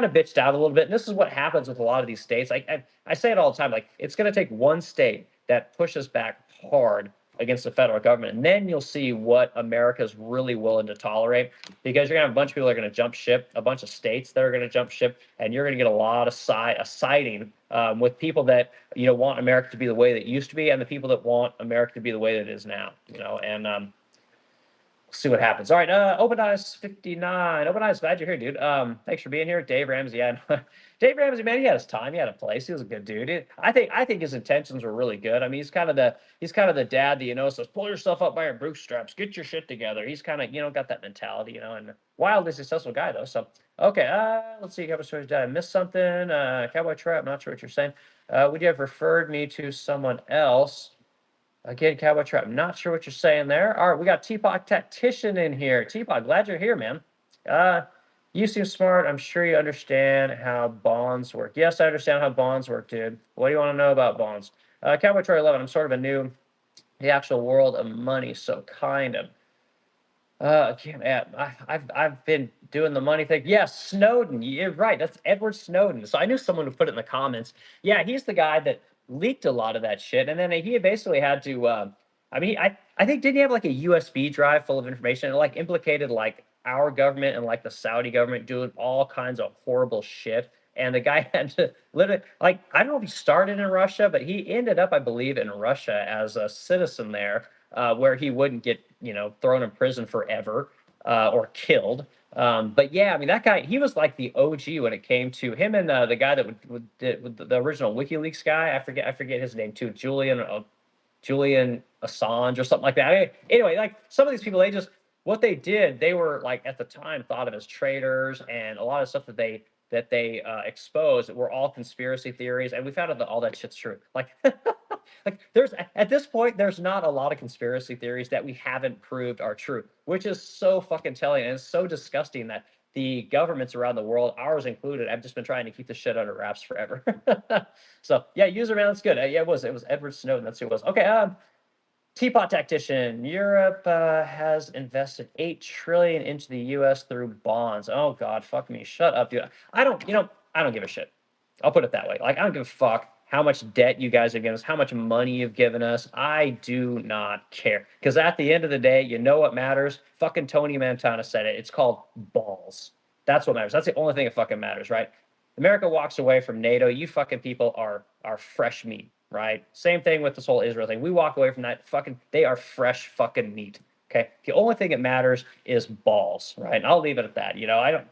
of bitched out a little bit, and this is what happens with a lot of these states. I say it all the time, like it's going to take one state that pushes back hard against the federal government, and then you'll see what America's really willing to tolerate. Because you're going to have a bunch of people that are going to jump ship, a bunch of states that are going to jump ship, and you're going to get a lot of siding with people that want America to be the way that it used to be, and the people that want America to be the way that it is now. And see what happens. All right, Open Eyes 59. Open Eyes, glad you're here, dude. Thanks for being here. Dave Ramsey, yeah. Dave Ramsey, man, he had his time, he had a place. He was a good dude. I think his intentions were really good. I mean, he's kind of the dad that says, pull yourself up by your bootstraps, get your shit together. He's kind of got that mentality, and wildly successful guy though. So okay, let's see. Cowboy Stories, did I miss something? Cowboy Trap, I'm not sure what you're saying. Would you have referred me to someone else? Again, Cowboy Trap, not sure what you're saying there. All right, we got Teapot Tactician in here. Teapot, glad you're here, man. You seem smart. I'm sure you understand how bonds work. Yes, I understand how bonds work, dude. What do you want to know about bonds? Cowboy Troy 11, I'm sort of a new the actual world of money, so kind of. Again, I've been doing the money thing. Yes, Snowden. You're right. That's Edward Snowden. So I knew someone who put it in the comments. Yeah, he's the guy that leaked a lot of that shit, and then he basically had to. I mean, I think didn't he have like a USB drive full of information? It like implicated like our government and like the Saudi government doing all kinds of horrible shit. And the guy had to literally, like, I don't know if he started in Russia, but he ended up, I believe, in Russia as a citizen there, where he wouldn't get, thrown in prison forever or killed. But yeah, I mean, that guy, he was like the OG when it came to him and the guy that with the original WikiLeaks guy. I forget his name too, Julian Assange or something like that. Anyway, like some of these people, what they did, they were like at the time thought of as traitors, and a lot of stuff that they exposed were all conspiracy theories, and we found out that all that shit's true. Like, like there's at this point, there's not a lot of conspiracy theories that we haven't proved are true, which is so fucking telling, and it's so disgusting that the governments around the world, ours included, have just been trying to keep the shit under wraps forever. So yeah, user man, that's good. Yeah, it was Edward Snowden. That's who it was. Okay, Teapot Tactician. Europe has invested 8 trillion into the U.S. through bonds. Oh God, fuck me. Shut up, dude. I don't give a shit. I'll put it that way. Like, I don't give a fuck how much debt you guys have given us, how much money you've given us. I do not care. Because at the end of the day, you know what matters? Fucking Tony Montana said it. It's called balls. That's what matters. That's the only thing that fucking matters, right? America walks away from NATO. You fucking people are fresh meat, right? Same thing with this whole Israel thing. We walk away from that fucking, they are fresh fucking meat. Okay. The only thing that matters is balls, right? And I'll leave it at that. I don't,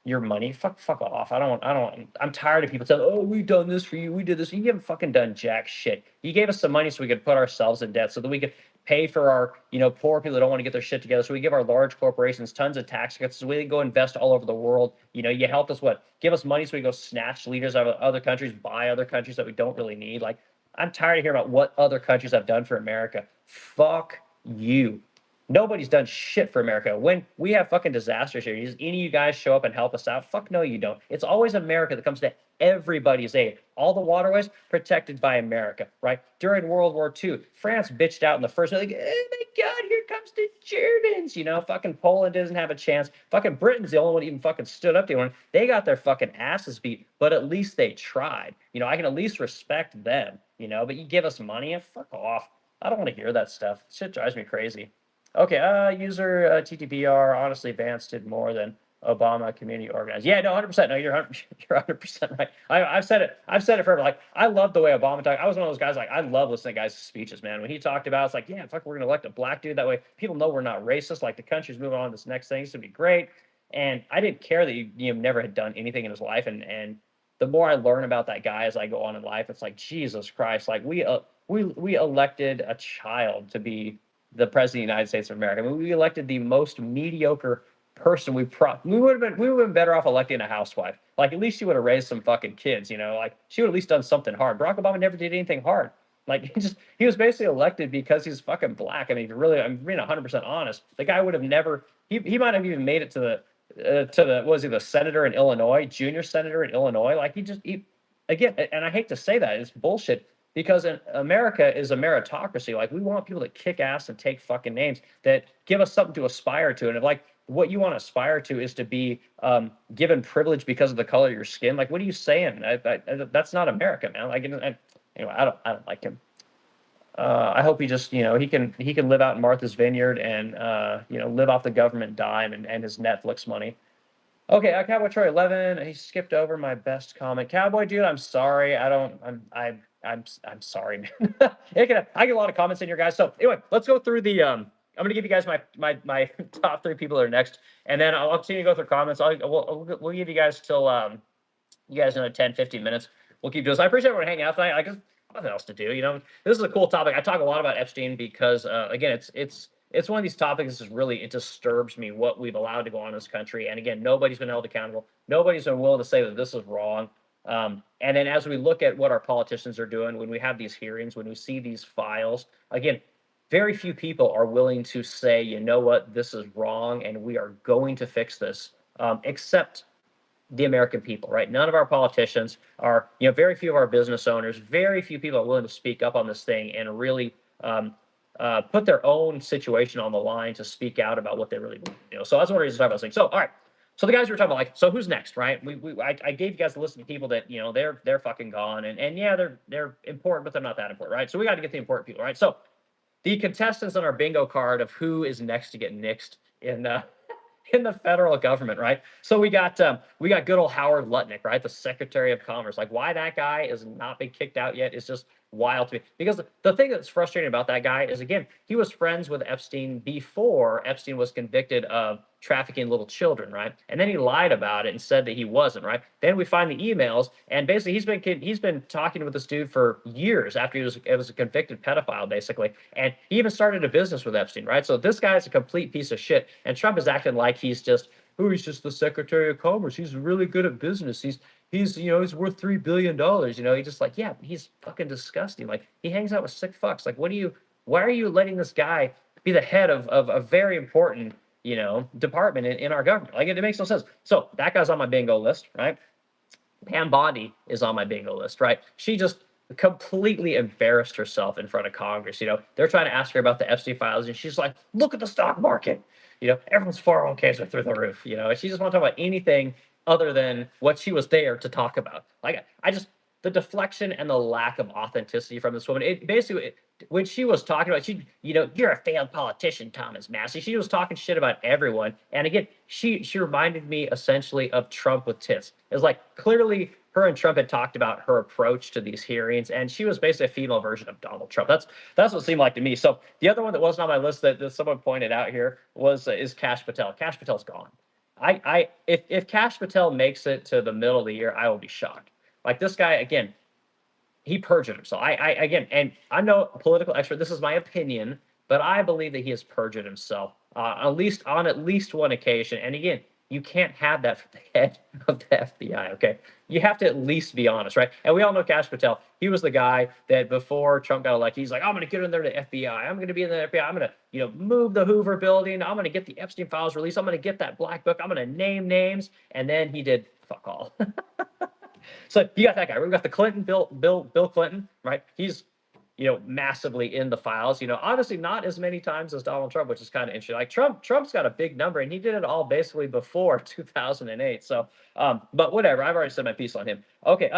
your money, fuck off. I'm tired of people saying, oh, we done this for you. We did this. You haven't fucking done jack shit. You gave us some money so we could put ourselves in debt so that we could pay for our, poor people that don't want to get their shit together. So we give our large corporations tons of tax cuts so we can go invest all over the world. You helped us give us money so we go snatch leaders out of other countries, buy other countries that we don't really need. Like, I'm tired of hearing about what other countries have done for America. Fuck you. Nobody's done shit for America. When we have fucking disasters here, does any of you guys show up and help us out? Fuck no, you don't. It's always America that comes to everybody's aid. All the waterways protected by America, right? During World War II, France bitched out in the first, like, oh my God, here comes the Germans. Fucking Poland doesn't have a chance. Fucking Britain's the only one that even fucking stood up to anyone. They got their fucking asses beat, but at least they tried. I can at least respect them, but you give us money and fuck off. I don't want to hear that stuff. Shit drives me crazy. Okay, user TTPR, honestly, Vance did more than Obama community organized. Yeah, no, 100%. No, you're 100% right. I've said it. I've said it forever. Like, I love the way Obama talked. I was one of those guys, like, I love listening to guys' speeches, man. When he talked about, it's like, yeah, fuck, we're going to elect a black dude. That way people know we're not racist. Like, the country's moving on to this next thing. It's going to be great. And I didn't care that he never had done anything in his life. And the more I learn about that guy as I go on in life, it's like, Jesus Christ, like, we elected a child to be the president of the United States of America. I mean, we elected the most mediocre person. We would have been better off electing a housewife. Like, at least she would have raised some fucking kids, like, she would have at least done something hard. Barack Obama never did anything hard. Like, he was basically elected because he's fucking black. I mean, I'm being 100% honest. The guy would have never, he might have even made it to the was he the senator in Illinois, junior senator in Illinois? Like, again, and I hate to say that, it's bullshit. Because America is a meritocracy. Like, we want people that kick ass and take fucking names, that give us something to aspire to. And if, like, what you want to aspire to is to be given privilege because of the color of your skin, like, what are you saying? That's not America, man. Like, anyway, I don't like him. I hope he just, he can live out in Martha's Vineyard and live off the government dime and his Netflix money. Okay, Cowboy Troy 11. He skipped over my best comment. Cowboy dude, I'm sorry. I'm sorry, man. I get a lot of comments in here, guys. So anyway, let's go through the I'm gonna give you guys my top 3 people that are next, and then I'll continue to go through comments. We'll give you guys till you guys know 10, 15 minutes. We'll keep doing this. I appreciate everyone hanging out tonight. I guess nothing else to do. This is a cool topic. I talk a lot about Epstein because again, it's one of these topics that it disturbs me what we've allowed to go on in this country. And again, nobody's been held accountable. Nobody's been willing to say that this is wrong. And then as we look at what our politicians are doing, when we have these hearings, when we see these files, again, very few people are willing to say, you know what, this is wrong, and we are going to fix this, except the American people, right? None of our politicians are, very few of our business owners, very few people are willing to speak up on this thing and really put their own situation on the line to speak out about what they really believe. So that's one reason to talk about this thing. So, all right. So the guys we were talking about, like, so who's next, right? I gave you guys a list of people that, they're fucking gone, and yeah, they're important, but they're not that important, right? So we got to get the important people, right? So the contestants on our bingo card of who is next to get nixed in the federal government, right? So we got good old Howard Lutnick, right? The Secretary of Commerce. Like, why that guy has not been kicked out yet is just wild to me. Because the thing that's frustrating about that guy is, again, he was friends with Epstein before Epstein was convicted of trafficking little children, right? And then he lied about it and said that he wasn't, right? Then we find the emails, and basically he's been talking with this dude for years after he was a convicted pedophile, basically, and he even started a business with Epstein, right? So this guy's a complete piece of shit, and Trump is acting like he's just the Secretary of Commerce. He's really good at business. He's worth $3 billion. He's just like, yeah, he's fucking disgusting. Like, he hangs out with sick fucks. Like, why are you letting this guy be the head of a very important department in our government. Like it makes no sense. So that guy's on my bingo list, right? Pam Bondi is on my bingo list, right? She just completely embarrassed herself in front of Congress. They're trying to ask her about the Epstein files, and she's like, "Look at the stock market. Everyone's 401ks are through the roof. And she just won't talk about anything other than what she was there to talk about. Like, the deflection and the lack of authenticity from this woman. It basically, when she was talking about, you're a failed politician, Thomas Massey. She was talking shit about everyone. And again, she reminded me essentially of Trump with tits. It's like clearly her and Trump had talked about her approach to these hearings, and she was basically a female version of Donald Trump. That's what it seemed like to me. So the other one that wasn't on my list that someone pointed out here is Kash Patel. Kash Patel's gone. If Kash Patel makes it to the middle of the year, I will be shocked. Like this guy again, he perjured himself. Again, and I'm no political expert. This is my opinion, but I believe that he has perjured himself on at least one occasion. And again, you can't have that from the head of the FBI. Okay, you have to at least be honest, right? And we all know Kash Patel. He was the guy that before Trump got elected, he's like, "I'm going to get in there to FBI. I'm going to be in the FBI. I'm going to, move the Hoover building. I'm going to get the Epstein files released. I'm going to get that black book. I'm going to name names." And then he did fuck all. So you got that guy. We've got the Clinton, Bill Clinton, right? He's, massively in the files. Honestly, not as many times as Donald Trump, which is kind of interesting. Like Trump's got a big number, and he did it all basically before 2008. So, but whatever. I've already said my piece on him. Okay.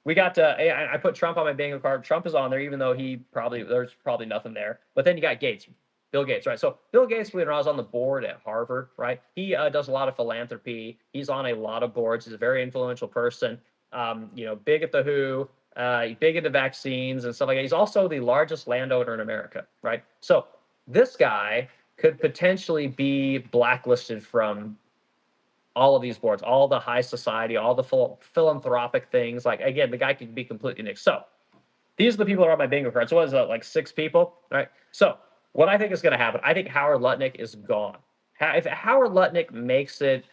We got. I put Trump on my bingo card. Trump is on there, even though there's probably nothing there. But then you got Gates. Bill Gates, right? So Bill Gates, when I was on the board at Harvard, right? He does a lot of philanthropy. He's on a lot of boards. He's a very influential person. Big at the WHO, big into vaccines and stuff like that. He's also the largest landowner in America, right? So this guy could potentially be blacklisted from all of these boards, all the high society, all the philanthropic things. Like, again, the guy could be completely nixed. So these are the people that are on my bingo card. So what is that, like 6 people, right? So what I think is going to happen, I think Howard Lutnick is gone. If Howard Lutnick makes it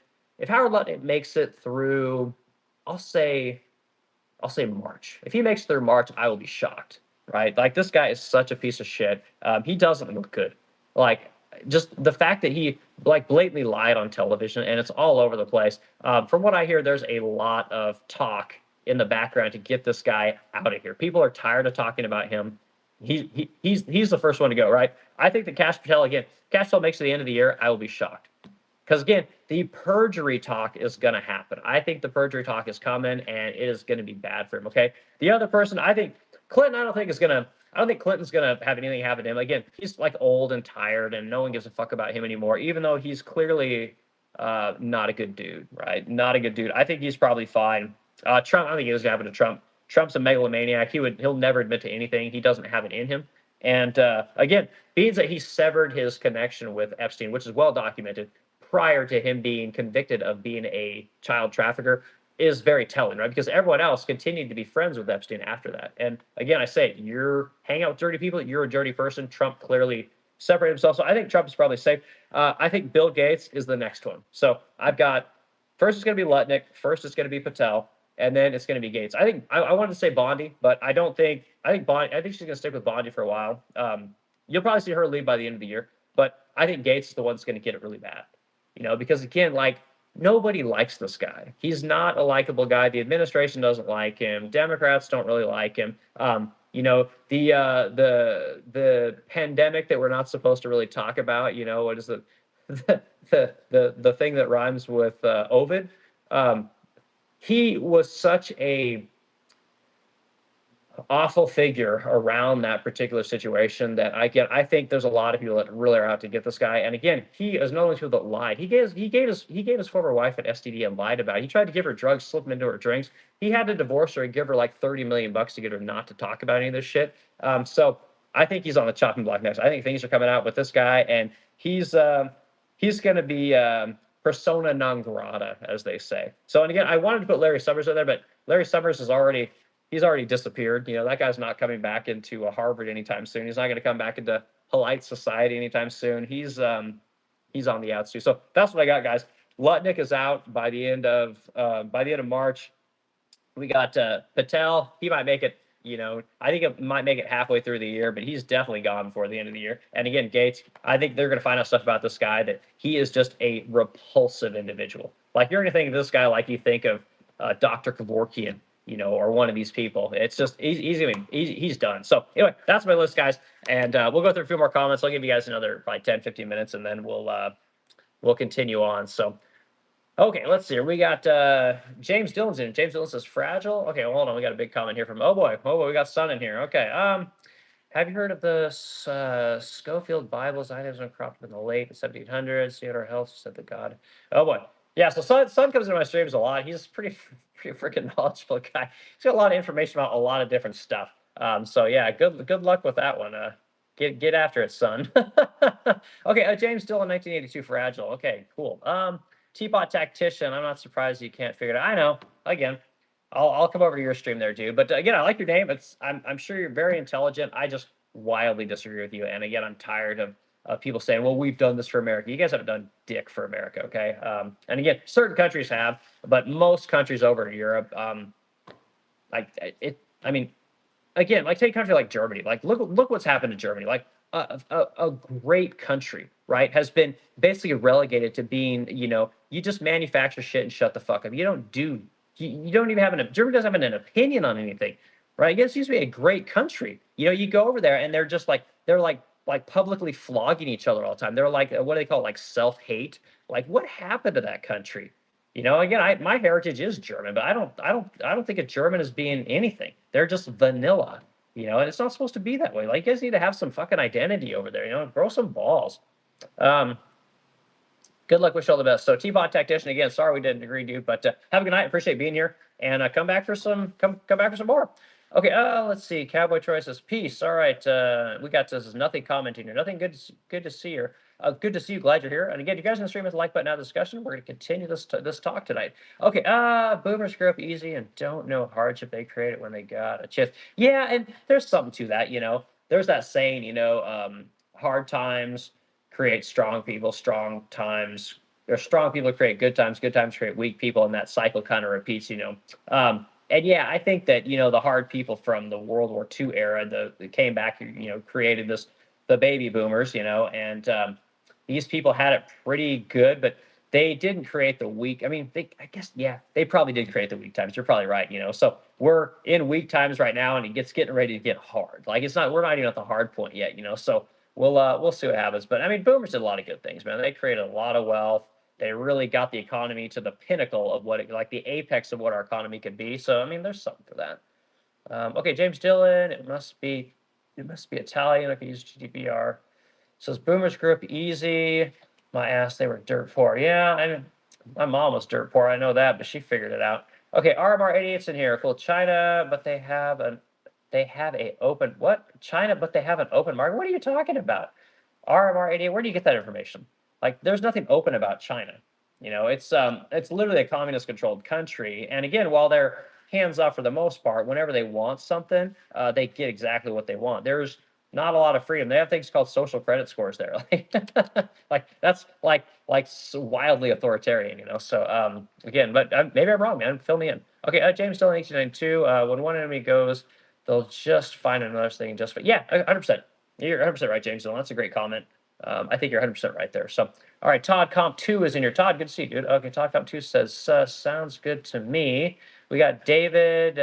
through, I'll say March. If he makes it through March, I will be shocked, right? Like this guy is such a piece of shit. He doesn't look good. Like just the fact that he like blatantly lied on television and it's all over the place. From what I hear, there's a lot of talk in the background to get this guy out of here. People are tired of talking about him. He's the first one to go, right? I think that Kash Patel makes it to the end of the year, I will be shocked. Because again, the perjury talk is going to happen. I think the perjury talk is coming, and it is going to be bad for him. Okay. The other person, I think Clinton. I don't think Clinton's going to have anything happen to him. Again, he's like old and tired, and no one gives a fuck about him anymore. Even though he's clearly not a good dude, right? Not a good dude. I think he's probably fine. Trump. I don't think it was going to happen to Trump. Trump's a megalomaniac. He'll never admit to anything. He doesn't have it in him. And again, being that he severed his connection with Epstein, which is well documented, prior to him being convicted of being a child trafficker, is very telling, right? Because everyone else continued to be friends with Epstein after that. And again, I say, you're hanging out with dirty people, you're a dirty person. Trump clearly separated himself. So I think Trump is probably safe. I think Bill Gates is the next one. So I've got, first it's going to be Lutnick, first it's going to be Patel, and then it's going to be Gates. I think I wanted to say Bondi, but I think she's going to stick with Bondi for a while. You'll probably see her leave by the end of the year, but I think Gates is the one that's going to get it really bad. Because again, like nobody likes this guy. He's not a likable guy. The administration doesn't like him. Democrats don't really like him. The pandemic that we're not supposed to really talk about. What is it? The thing that rhymes with Ovid. He was such a awful figure around that particular situation that I think there's a lot of people that really are out to get this guy. And again, he is not only people that lied. He gave his former wife an STD and lied about it. He tried to give her drugs, slip them into her drinks. He had to divorce her and give her like $30 million to get her not to talk about any of this shit. So I think he's on the chopping block next. I think things are coming out with this guy, and he's going to be persona non grata, as they say. So, and again, I wanted to put Larry Summers in there, but Larry Summers he's already disappeared. That guy's not coming back into Harvard anytime soon. He's not going to come back into polite society anytime soon. He's on the outs too. So that's what I got, guys. Lutnick is out by the end of March. We got Patel. He might make it. I think it might make it halfway through the year, but he's definitely gone before the end of the year. And again, Gates, I think they're going to find out stuff about this guy that he is just a repulsive individual. Like you're going to think of this guy like you think of Dr. Kevorkian, or one of these people. It's just he's done. So anyway, that's my list, guys, and we'll go through a few more comments. I'll give you guys another probably 10, 15 minutes, and then we'll continue on. So. Okay, let's see. We got James Dillon's in. James Dillon says fragile. Okay, well, hold on. We got a big comment here from oh boy, we got Sun in here. Okay. Have you heard of the Schofield Bibles? Items were cropped in the late 1700s. Theodore Health said the God. Oh boy. Yeah, so Sun comes into my streams a lot. He's pretty freaking knowledgeable guy. He's got a lot of information about a lot of different stuff. So yeah, good luck with that one. Get after it, Sun. Okay, James Dillon, 1982, fragile. Okay, cool. Teapot Tactician, I'm not surprised you can't figure it out. I know. Again, I'll come over to your stream there too. But again, I like your name. I'm sure you're very intelligent. I just wildly disagree with you. And again, I'm tired of people saying, "Well, we've done this for America." You guys haven't done dick for America, okay? And again, certain countries have, but most countries over in Europe, I mean, again, like take a country like Germany. Like look what's happened to Germany. Like a great country, right, has been basically relegated to being, you just manufacture shit and shut the fuck up. You don't even have Germany doesn't have an opinion on anything, right? It used to be a great country. You go over there and they're just they're like publicly flogging each other all the time. They're like, what do they call it? Like self-hate. Like what happened to that country? Again, my heritage is German, but I don't think of German as being anything. They're just vanilla. And it's not supposed to be that way. Like, you guys need to have some fucking identity over there, grow some balls. Good luck, wish you all the best. So T-Bot Tactician, again, sorry we didn't agree, dude, but have a good night. Appreciate being here, and come back for some more. Okay, let's see. Cowboy Troy says, peace. All right, we got this nothing commenting here. Nothing good to see here. Good to see you. Glad you're here. And again, you guys in the stream with the like button out of the discussion. We're going to continue this talk tonight. Okay, boomers grew up easy and don't know hardship they created when they got a chance. Yeah, and there's something to that, There's that saying, hard times create strong people, strong people create good times create weak people, and that cycle kind of repeats, and yeah, I think that, the hard people from the World War II era, that came back, created the baby boomers, and these people had it pretty good, but they didn't create the weak. I mean, I guess, yeah, they probably did create the weak times. You're probably right, So we're in weak times right now, and getting ready to get hard. Like we're not even at the hard point yet, So we'll see what happens. But I mean, boomers did a lot of good things, man. They created a lot of wealth. They really got the economy to the pinnacle of like the apex of what our economy could be. So I mean, there's something for that. Okay, James Dillon, it must be Italian. Okay, use GDPR. Says boomers grew up easy. My ass, they were dirt poor. Yeah, I mean, my mom was dirt poor. I know that, but she figured it out. Okay, RMR 88's in here. Cool. China, but they have an open China, but they have an open market. What are you talking about? RMR 88. Where do you get that information? Like, there's nothing open about China. It's literally a communist controlled country. And again, while they're hands off for the most part, whenever they want something, they get exactly what they want. There's not a lot of freedom. They have things called social credit scores there. Like that's like so wildly authoritarian, So again, but maybe I'm wrong, man. Fill me in. Okay, James Dillon, 1892. When one enemy goes, they'll just find another thing. Yeah, 100%. You're 100% right, James Dillon. That's a great comment. I think you're 100% right there. So, all right, Todd Comp 2 is in here. Todd, good to see you, dude. Okay, Todd Comp 2 says, sounds good to me. We got David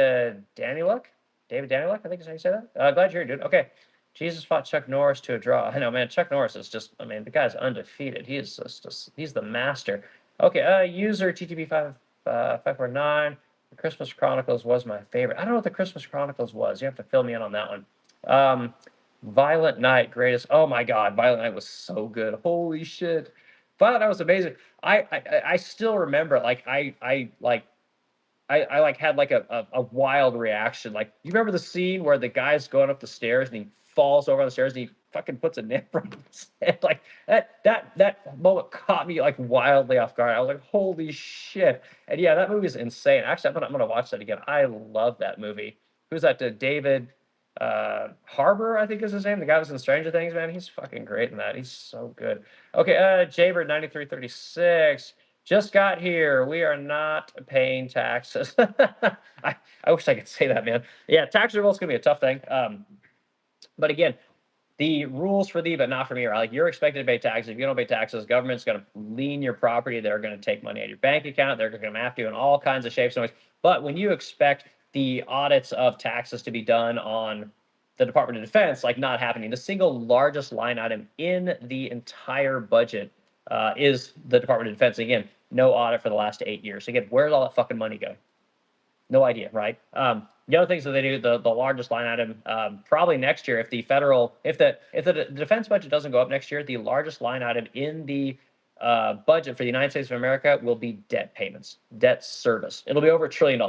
Daniluk. David Daniluk, I think is how you say that. Glad you're here, dude. Okay. Jesus fought Chuck Norris to a draw. I know, man. Chuck Norris is just, I mean, the guy's undefeated. He is just he's the master. Okay, user TTB549. The Christmas Chronicles was my favorite. I don't know what the Christmas Chronicles was. You have to fill me in on that one. Violent Night, greatest. Oh my God, Violent Night was so good. Holy shit, Violent Night was amazing. I still remember, like I like had like a wild reaction. Like, you remember the scene where the guy's going up the stairs and he falls over on the stairs and he fucking puts a nip on his head? Like that moment caught me like wildly off guard. I was like, holy shit. And yeah, that movie is insane. Actually, I'm gonna watch that again. I love that movie. Who's that? David Harbour, I think is his name. The guy who was in Stranger Things, man. He's fucking great in that. He's so good. Okay, Jaybird 9336. Just got here. We are not paying taxes. I wish I could say that, man. Yeah, tax revolt's gonna be a tough thing. But again, the rules for thee, but not for me, are like you're expected to pay taxes. If you don't pay taxes, government's going to lien your property. They're going to take money out of your bank account. They're going to come after you in all kinds of shapes and ways. But when you expect the audits of taxes to be done on the Department of Defense, like not happening, the single largest line item in the entire budget is the Department of Defense. Again, no audit for the last 8 years. Again, where's all that fucking money go? No idea, right? The other things that they do, the largest line item, probably next year, if the defense budget doesn't go up next year, the largest line item in the budget for the United States of America will be debt payments, debt service. It'll be over $1 trillion.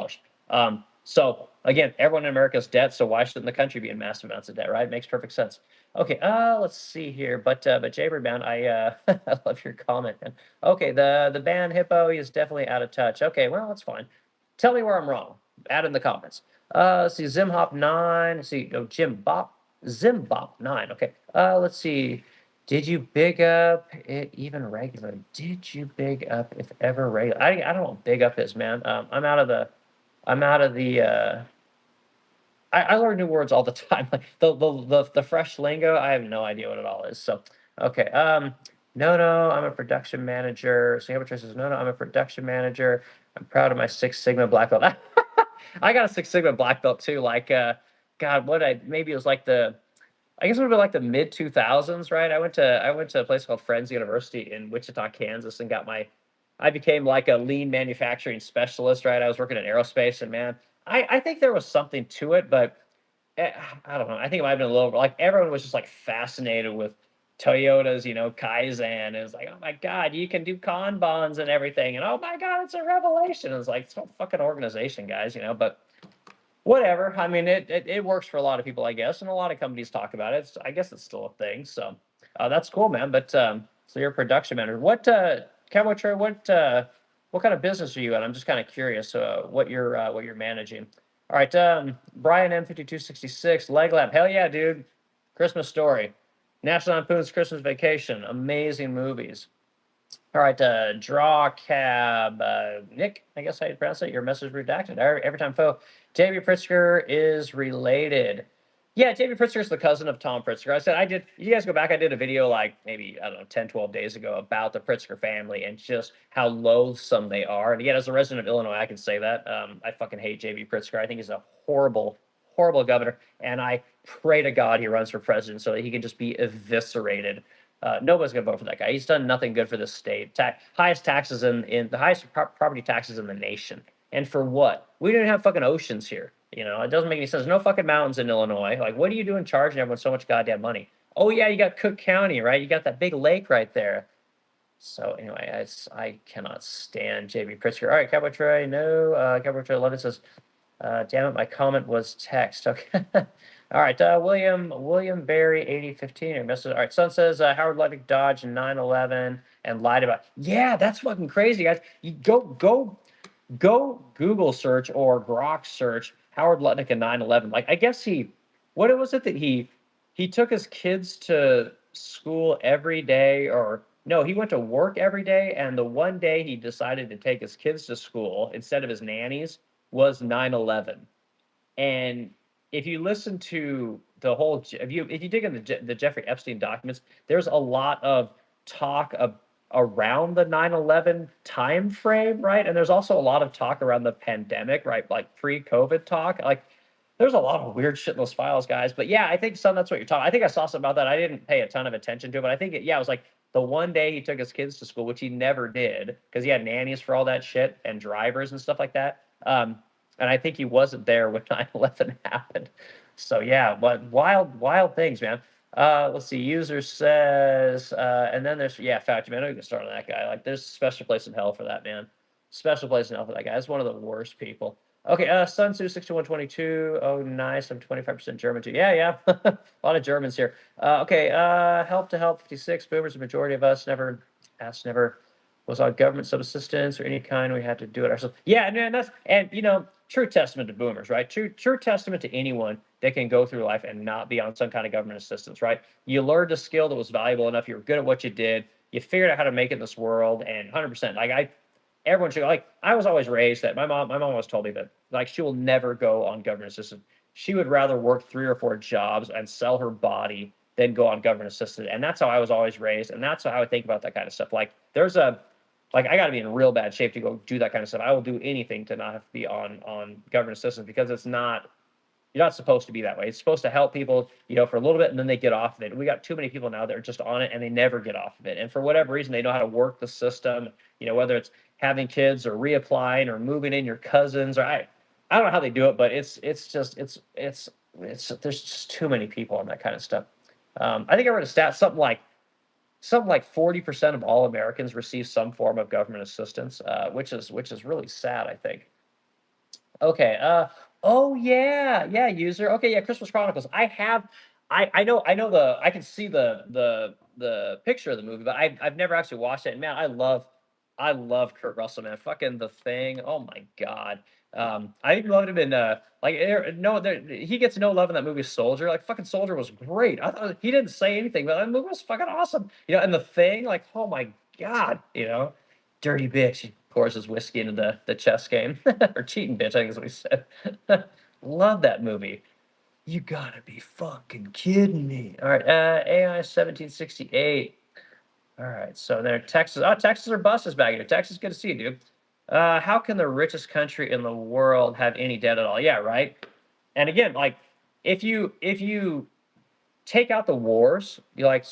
So again, everyone in America is debt, so why shouldn't the country be in massive amounts of debt, right? It makes perfect sense. Okay, let's see here. But Jabber Bound, I love your comment, man. Okay, the band Hippo is definitely out of touch. Okay, well, that's fine. Tell me where I'm wrong. Add in the comments. Let's see, Zimhop9. Let's see, oh, Zimbop9. Okay. Let's see. Did you big up it even regular? Did you big up if ever regular? I don't know what big up is, man. I'm out of the. I learn new words all the time. Like the fresh lingo, I have no idea what it all is. So okay. No, I'm a production manager. So Hamilton says, no, I'm a production manager. I'm proud of my Six Sigma black belt. I got a Six Sigma black belt too. Like, God, maybe it was like I guess it would have been like the mid 2000s, right? I went to a place called Friends University in Wichita, Kansas, and I became like a lean manufacturing specialist, right? I was working in aerospace, and man, I think there was something to it, but I don't know. I think it might have been a little like everyone was just like fascinated with Toyota's, Kaizen. It was like, oh my God, you can do Kanbans and everything. And oh my God, it's a revelation. It's like, it's a fucking organization, guys, but whatever. I mean, it works for a lot of people, I guess. And a lot of companies talk about it. I guess it's still a thing. So that's cool, man. But so you're a production manager. Cowboy Troy, what kind of business are you in? I'm just kind of curious what you're managing. All right, Brian M5266, Leg Lab. Hell yeah, dude. Christmas Story. National Lampoon's Christmas Vacation. Amazing movies. All right, Draw Cab. Nick, I guess how you pronounce it. Your message redacted. Every time, Jeffery Pritzker is related. Yeah, Jeffery Pritzker is the cousin of Tom Pritzker. You guys go back, I did a video like maybe, I don't know, 10, 12 days ago about the Pritzker family and just how loathsome they are. And yet, as a resident of Illinois, I can say that. I fucking hate Jeffery Pritzker. I think he's a horrible, horrible governor. And I pray to God he runs for president so that he can just be eviscerated. Nobody's gonna vote for that guy. He's done nothing good for this state. Highest taxes in the highest property taxes in the nation. And for what? We don't even have fucking oceans here. It doesn't make any sense. No fucking mountains in Illinois. Like, what are you doing charging everyone so much goddamn money? Oh yeah, you got Cook County, right? You got that big lake right there. So anyway, I cannot stand JB Pritzker. All right, Cowboy Troy, no. Cowboy Troy 11 says, damn it, my comment was text. Okay. All right, William Barry 8015. All right, Son says Howard Lutnick dodged 9/11 and lied about. Yeah, that's fucking crazy, guys. You go Google search or Grok search Howard Lutnick and 9/11. Like, I guess what was it that he took his kids to school every day, or no, he went to work every day, and the one day he decided to take his kids to school instead of his nannies was 9/11. And if you listen to the whole, if you dig in the Jeffrey Epstein documents, there's a lot of talk around the 9/11 time frame, right? And there's also a lot of talk around the pandemic, right? Like pre-COVID talk. Like, there's a lot of weird shit in those files, guys. But yeah, I think that's what you're talking. I think I saw something about that. I didn't pay a ton of attention to it, but I think it was like the one day he took his kids to school, which he never did because he had nannies for all that shit and drivers and stuff like that. And I think he wasn't there when 9/11 happened. So yeah, but wild things, man. Let's see. User says, and then there's Fauci, man. I can start on that guy. Like, there's a special place in hell for that man. Special place in hell for that guy. That's one of the worst people. Okay, Sunsu 6122. Oh, nice. I'm 25% German too. Yeah. A lot of Germans here. Okay, help 56. Boomers, the majority of us never was on government subsistence or any kind. We had to do it ourselves. Yeah, and true testament to boomers, right? True testament to anyone that can go through life and not be on some kind of government assistance, right? You learned a skill that was valuable enough. You were good at what you did. You figured out how to make it in this world, and 100%. Like, everyone should, like, I was always raised that my mom always told me that, like, she will never go on government assistance. She would rather work 3 or 4 jobs and sell her body than go on government assistance, and that's how I was always raised, and that's how I would think about that kind of stuff. Like, like, I gotta be in real bad shape to go do that kind of stuff. I will do anything to not have to be on government assistance because it's not, you're not supposed to be that way. It's supposed to help people, for a little bit, and then they get off of it. We got too many people now that are just on it and they never get off of it. And for whatever reason, they know how to work the system. Whether it's having kids or reapplying or moving in your cousins, or I don't know how they do it, but it's there's just too many people on that kind of stuff. I think I read a stat, something like 40% of all Americans receive some form of government assistance, which is really sad, I think. Okay. Oh yeah, yeah. User. Okay. Yeah. Christmas Chronicles. I can see the picture of the movie, but I've never actually watched it. And man, I love Kurt Russell, man. Fucking The Thing. Oh my god. I even loved him in he gets no love in that movie Soldier. Like fucking Soldier was great. I thought he didn't say anything, but that movie was fucking awesome. And The Thing, like oh my god. Dirty bitch. He pours his whiskey into the chess game. Or cheating bitch, I think is what he said. Love that movie. You gotta be fucking kidding me. All right, AI 1768. All right, so there, Texas. Oh, Texas or bus is back here. Texas, good to see you, dude. How can the richest country in the world have any debt at all? Yeah, right. And again, like, if you take out the wars, like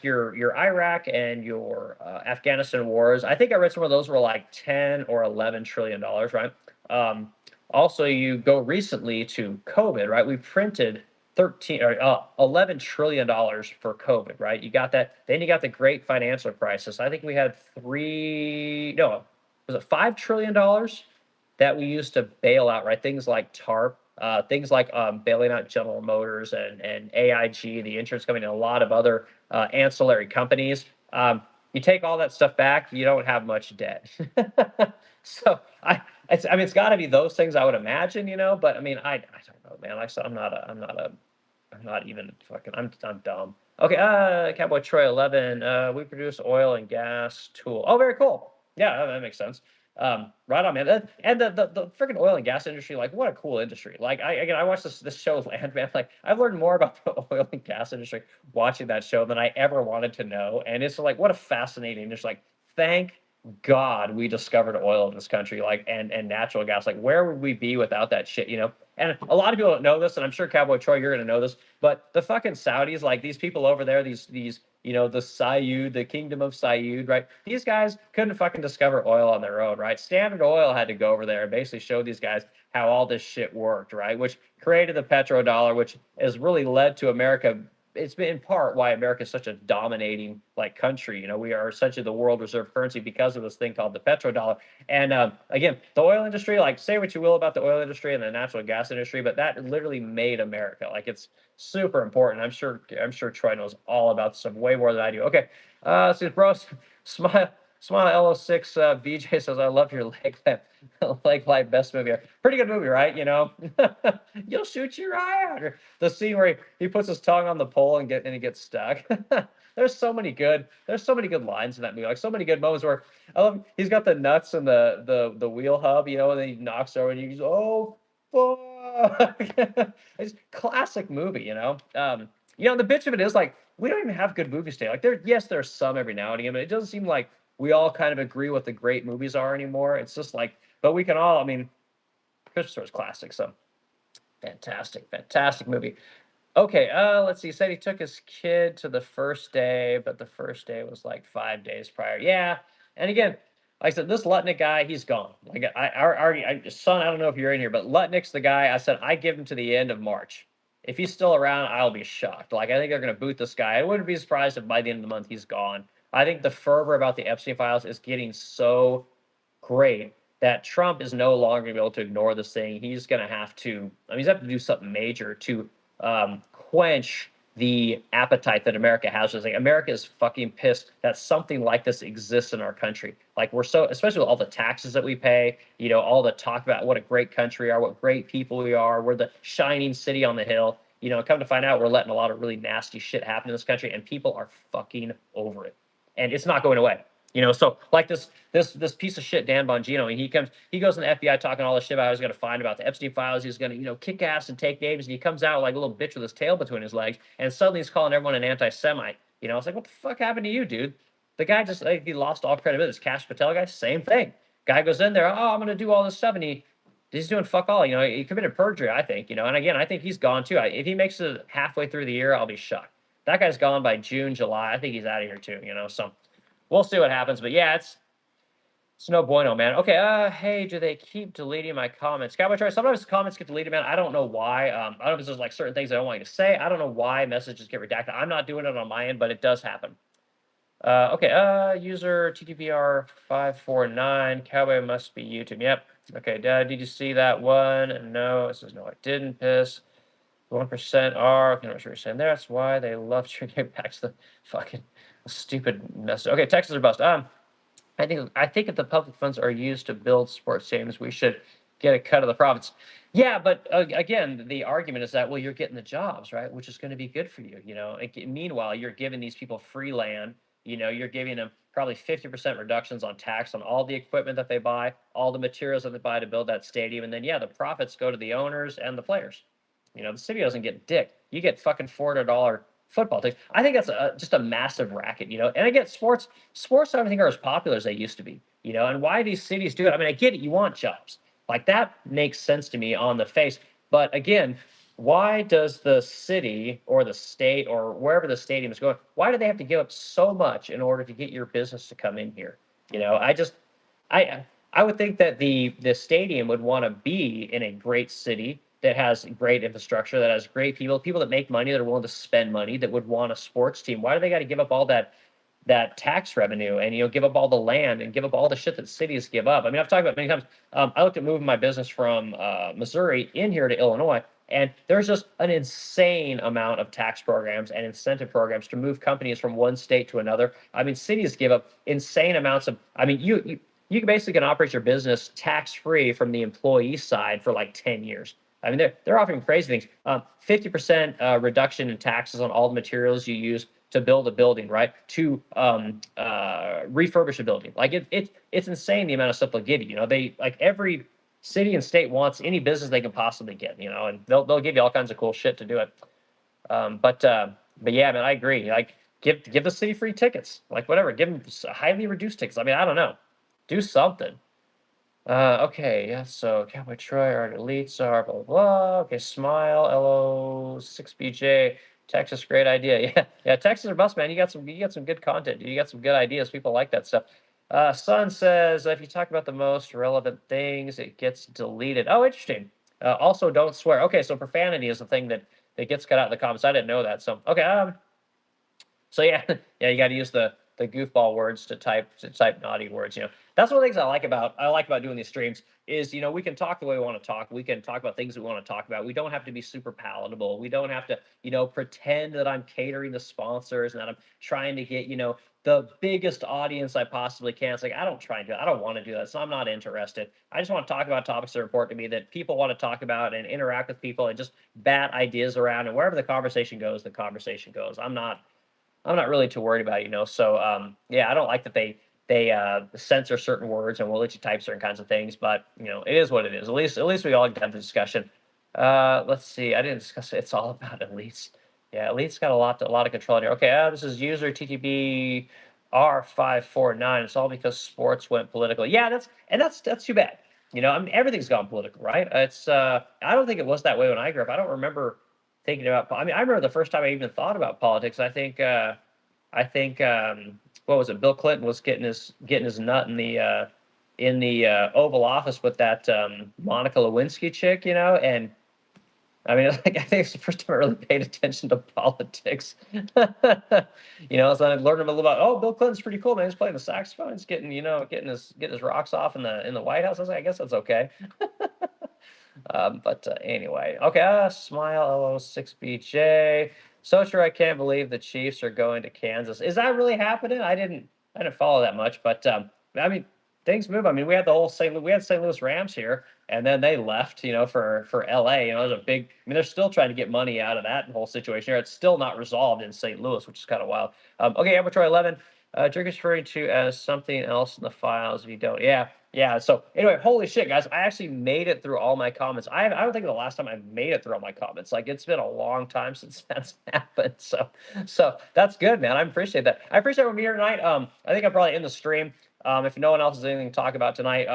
your Iraq and your Afghanistan wars. I think I read some of those were like 10 or 11 trillion dollars, right? Also, you go recently to COVID, right? We printed 13 or 11 trillion dollars for COVID, right? You got that. Then you got the great financial crisis. I think we had no, was it $5 trillion that we used to bail out, right? Things like TARP, things like bailing out General Motors and AIG, the insurance company, and a lot of other ancillary companies. You take all that stuff back, you don't have much debt. So it's got to be those things, I would imagine, But I mean, I don't know, man. Like I said, I'm not even fucking. I'm dumb. Okay, Cowboy Troy 11. We produce oil and gas tool. Oh, very cool. Yeah, that makes sense. Right on, man. And the freaking oil and gas industry, like, what a cool industry. Like, I watched this show Land, man. Like, I've learned more about the oil and gas industry watching that show than I ever wanted to know. And it's like, what a fascinating industry. Like, thank God we discovered oil in this country, like, and natural gas. Like, where would we be without that shit, And a lot of people don't know this, and I'm sure Cowboy Troy, you're gonna know this, but the fucking Saudis, like these people over there, these the Saud, the Kingdom of Saud, right? These guys couldn't fucking discover oil on their own, right? Standard Oil had to go over there and basically show these guys how all this shit worked, right? Which created the petrodollar, which has really led to America. It's been in part why America is such a dominating country. We are essentially the world reserve currency because of this thing called the petrodollar. And again, the oil industry, like say what you will about the oil industry and the natural gas industry, but that literally made America. Like it's super important. I'm sure Troy knows all about this stuff way more than I do. Okay, so bro, smile LO6 BJ says I love your leg lamp. Leg lamp, best movie ever. Pretty good movie, right? You'll shoot your eye out. Or the scene where he puts his tongue on the pole and he gets stuck. There's so many good lines in that movie. Like so many good moments where I love he's got the nuts and the wheel hub, and then he knocks over and he goes, oh fuck. It's a classic movie. The bitch of it is like we don't even have good movies today. Like there's some every now and again, but it doesn't seem like we all kind of agree what the great movies are anymore. It's just like, but we can all, I mean, Christmas Story is classic, so fantastic movie. Okay, let's see. He said he took his kid to the first day, but the first day was like 5 days prior. Yeah, and again, like I said, this Lutnick guy, he's gone. Like son, I don't know if you're in here, but Lutnick's the guy. I said I give him to the end of March. If he's still around, I'll be shocked. Like I think they're going to boot this guy. I wouldn't be surprised if by the end of the month he's gone. I think the fervor about the Epstein files is getting so great that Trump is no longer going to be able to ignore this thing. He's going to have to, I mean, he's going to have to do something major to quench the appetite that America has. Like America is fucking pissed that something like this exists in our country. Like we're so, especially with all the taxes that we pay, all the talk about what a great country we are, what great people we are. We're the shining city on the hill. Come to find out, we're letting a lot of really nasty shit happen in this country, and people are fucking over it. And it's not going away. So like this piece of shit, Dan Bongino, and he goes in the FBI talking all this shit about how he's going to find about the Epstein files. He's going to, kick ass and take names. And he comes out like a little bitch with his tail between his legs. And suddenly he's calling everyone an anti-Semite. It's like, what the fuck happened to you, dude? The guy just, like, he lost all credibility. This Cash Patel guy, same thing. Guy goes in there, oh, I'm going to do all this stuff. And he's doing fuck all. He committed perjury, I think, and again, I think he's gone too. If he makes it halfway through the year, I'll be shocked. That guy's gone by June, July. I think he's out of here too, so we'll see what happens. But yeah, it's no bueno, man. Okay, hey, do they keep deleting my comments? Cowboy Troy, sometimes comments get deleted, man. I don't know why. I don't know if there's like certain things I don't want you to say. I don't know why messages get redacted. I'm not doing it on my end, but it does happen. Okay, user TTPR549, Cowboy must be YouTube. Yep. Okay, Dad, did you see that one? No, it says no, I didn't. Piss. 1% are, I'm not sure you're saying there. That's why they love to get back to the fucking stupid message. Okay, Texas or bust. I think if the public funds are used to build sports stadiums, we should get a cut of the profits. Yeah, but again, the argument is that, well, you're getting the jobs, right? Which is going to be good for you, Meanwhile, you're giving these people free land. You're giving them probably 50% reductions on tax on all the equipment that they buy, all the materials that they buy to build that stadium. And then, yeah, the profits go to the owners and the players. The city doesn't get dick. You get fucking $400 football tickets. I think that's just a massive racket, And again, sports, I don't think are as popular as they used to be, And why these cities do it? I mean, I get it. You want jobs. Like, that makes sense to me on the face. But again, why does the city or the state or wherever the stadium is going, why do they have to give up so much in order to get your business to come in here? I would think that the stadium would want to be in a great city that has great infrastructure, that has great people that make money, that are willing to spend money, that would want a sports team. Why do they got to give up all that tax revenue and give up all the land and give up all the shit that cities give up? I mean, I've talked about many times. I looked at moving my business from Missouri in here to Illinois, and there's just an insane amount of tax programs and incentive programs to move companies from one state to another. I mean, cities give up insane amounts of. I mean, you basically can operate your business tax free from the employee side for like 10 years. I mean, they're offering crazy things. 50% reduction in taxes on all the materials you use to build a building, right? To refurbish a building. Like it's insane the amount of stuff they'll give you. They like every city and state wants any business they can possibly get. And they'll give you all kinds of cool shit to do it. But yeah, man, I agree. Like give the city free tickets. Like whatever, give them highly reduced tickets. I mean, I don't know, do something. Okay, yeah, so Cowboy Troy, our elites are blah, blah, blah. Okay, Smile, LO6BJ, Texas, great idea. Yeah, Texas or bust, man. You got some good content, dude. You got some good ideas. People like that stuff. Sun says, if you talk about the most relevant things, it gets deleted. Oh, interesting. Also, don't swear. Okay, so profanity is the thing that gets cut out in the comments. I didn't know that. So, okay, so yeah, you got to use the goofball words to type naughty words. That's one of the things I like about doing these streams is, we can talk the way we want to talk. We can talk about things we want to talk about. We don't have to be super palatable. We don't have to, pretend that I'm catering to sponsors and that I'm trying to get, the biggest audience I possibly can. It's like, I don't want to do that. So I'm not interested. I just want to talk about topics that are important to me, that people want to talk about, and interact with people and just bat ideas around. And wherever the conversation goes, the conversation goes. I'm not really too worried about it, So yeah, I don't like that they censor certain words and won't let you type certain kinds of things. But it is what it is. At least we all got the discussion. Let's see. I didn't discuss it. It's all about elites. Yeah, elites got a lot of control in here. Okay, this is user TTB R549. It's all because sports went political. Yeah, that's too bad. I mean, everything's gone political, right? It's I don't think it was that way when I grew up. I don't remember thinking about. I mean, I remember the first time I even thought about politics. I think what was it? Bill Clinton was getting his nut in the Oval Office with that Monica Lewinsky chick, and I mean, I think it's the first time I really paid attention to politics. So I learned a little about, Bill Clinton's pretty cool, man. He's playing the saxophone. He's getting his rocks off in the White House. I was like, I guess that's okay. But anyway, okay. Smile LO6BJ. So true. I can't believe the Chiefs are going to Kansas. Is that really happening? I didn't follow that much, but I mean, things move. I mean, we had St. Louis Rams here, and then they left, for LA. It was a big. I mean, they're still trying to get money out of that whole situation here. It's still not resolved in St. Louis, which is kind of wild. Okay, Amateur 11. Drake is referring to as something else in the files if you don't. Yeah, yeah. So anyway, holy shit, guys! I actually made it through all my comments. I don't think the last time I made it through all my comments. Like it's been a long time since that's happened. So that's good, man. I appreciate that. I appreciate everyone being here tonight. I think I'm probably in the stream. If no one else has anything to talk about tonight,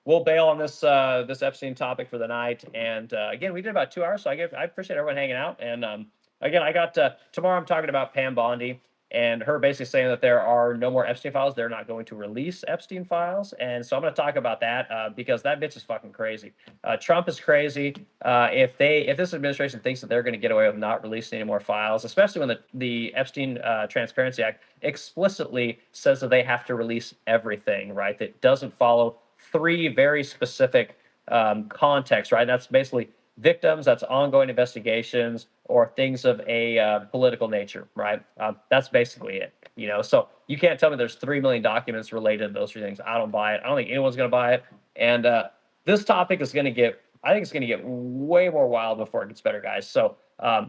we'll bail on this Epstein topic for the night. And again, we did about 2 hours, so I appreciate everyone hanging out. And again, I got tomorrow. I'm talking about Pam Bondi and her basically saying that there are no more Epstein files. They're not going to release Epstein files, and so I'm going to talk about that because that bitch is fucking crazy. Trump is crazy. If this administration thinks that they're going to get away with not releasing any more files, especially when the Epstein Transparency Act explicitly says that they have to release everything, right? That doesn't follow three very specific contexts, right? That's basically victims, that's ongoing investigations, or things of a political nature, right? That's basically it, So you can't tell me there's 3 million documents related to those three things. I don't buy it. I don't think anyone's going to buy it. And this topic is going to get, I think it's going to get way more wild before it gets better, guys. So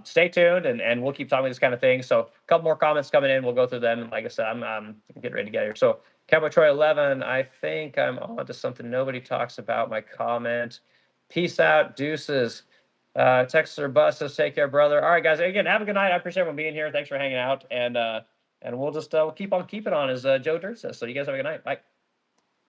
stay tuned, and we'll keep talking about this kind of thing. So a couple more comments coming in. We'll go through them. And like I said, I'm getting ready to get here. So Cowboy Troy 11, I think I'm on to something nobody talks about. My comment. Peace out, deuces. Texas or bus says, take care, brother. All right, guys. Again, have a good night. I appreciate everyone being here. Thanks for hanging out. And we'll just we'll keep on keeping on, as Joe Dirt says. So you guys have a good night. Bye.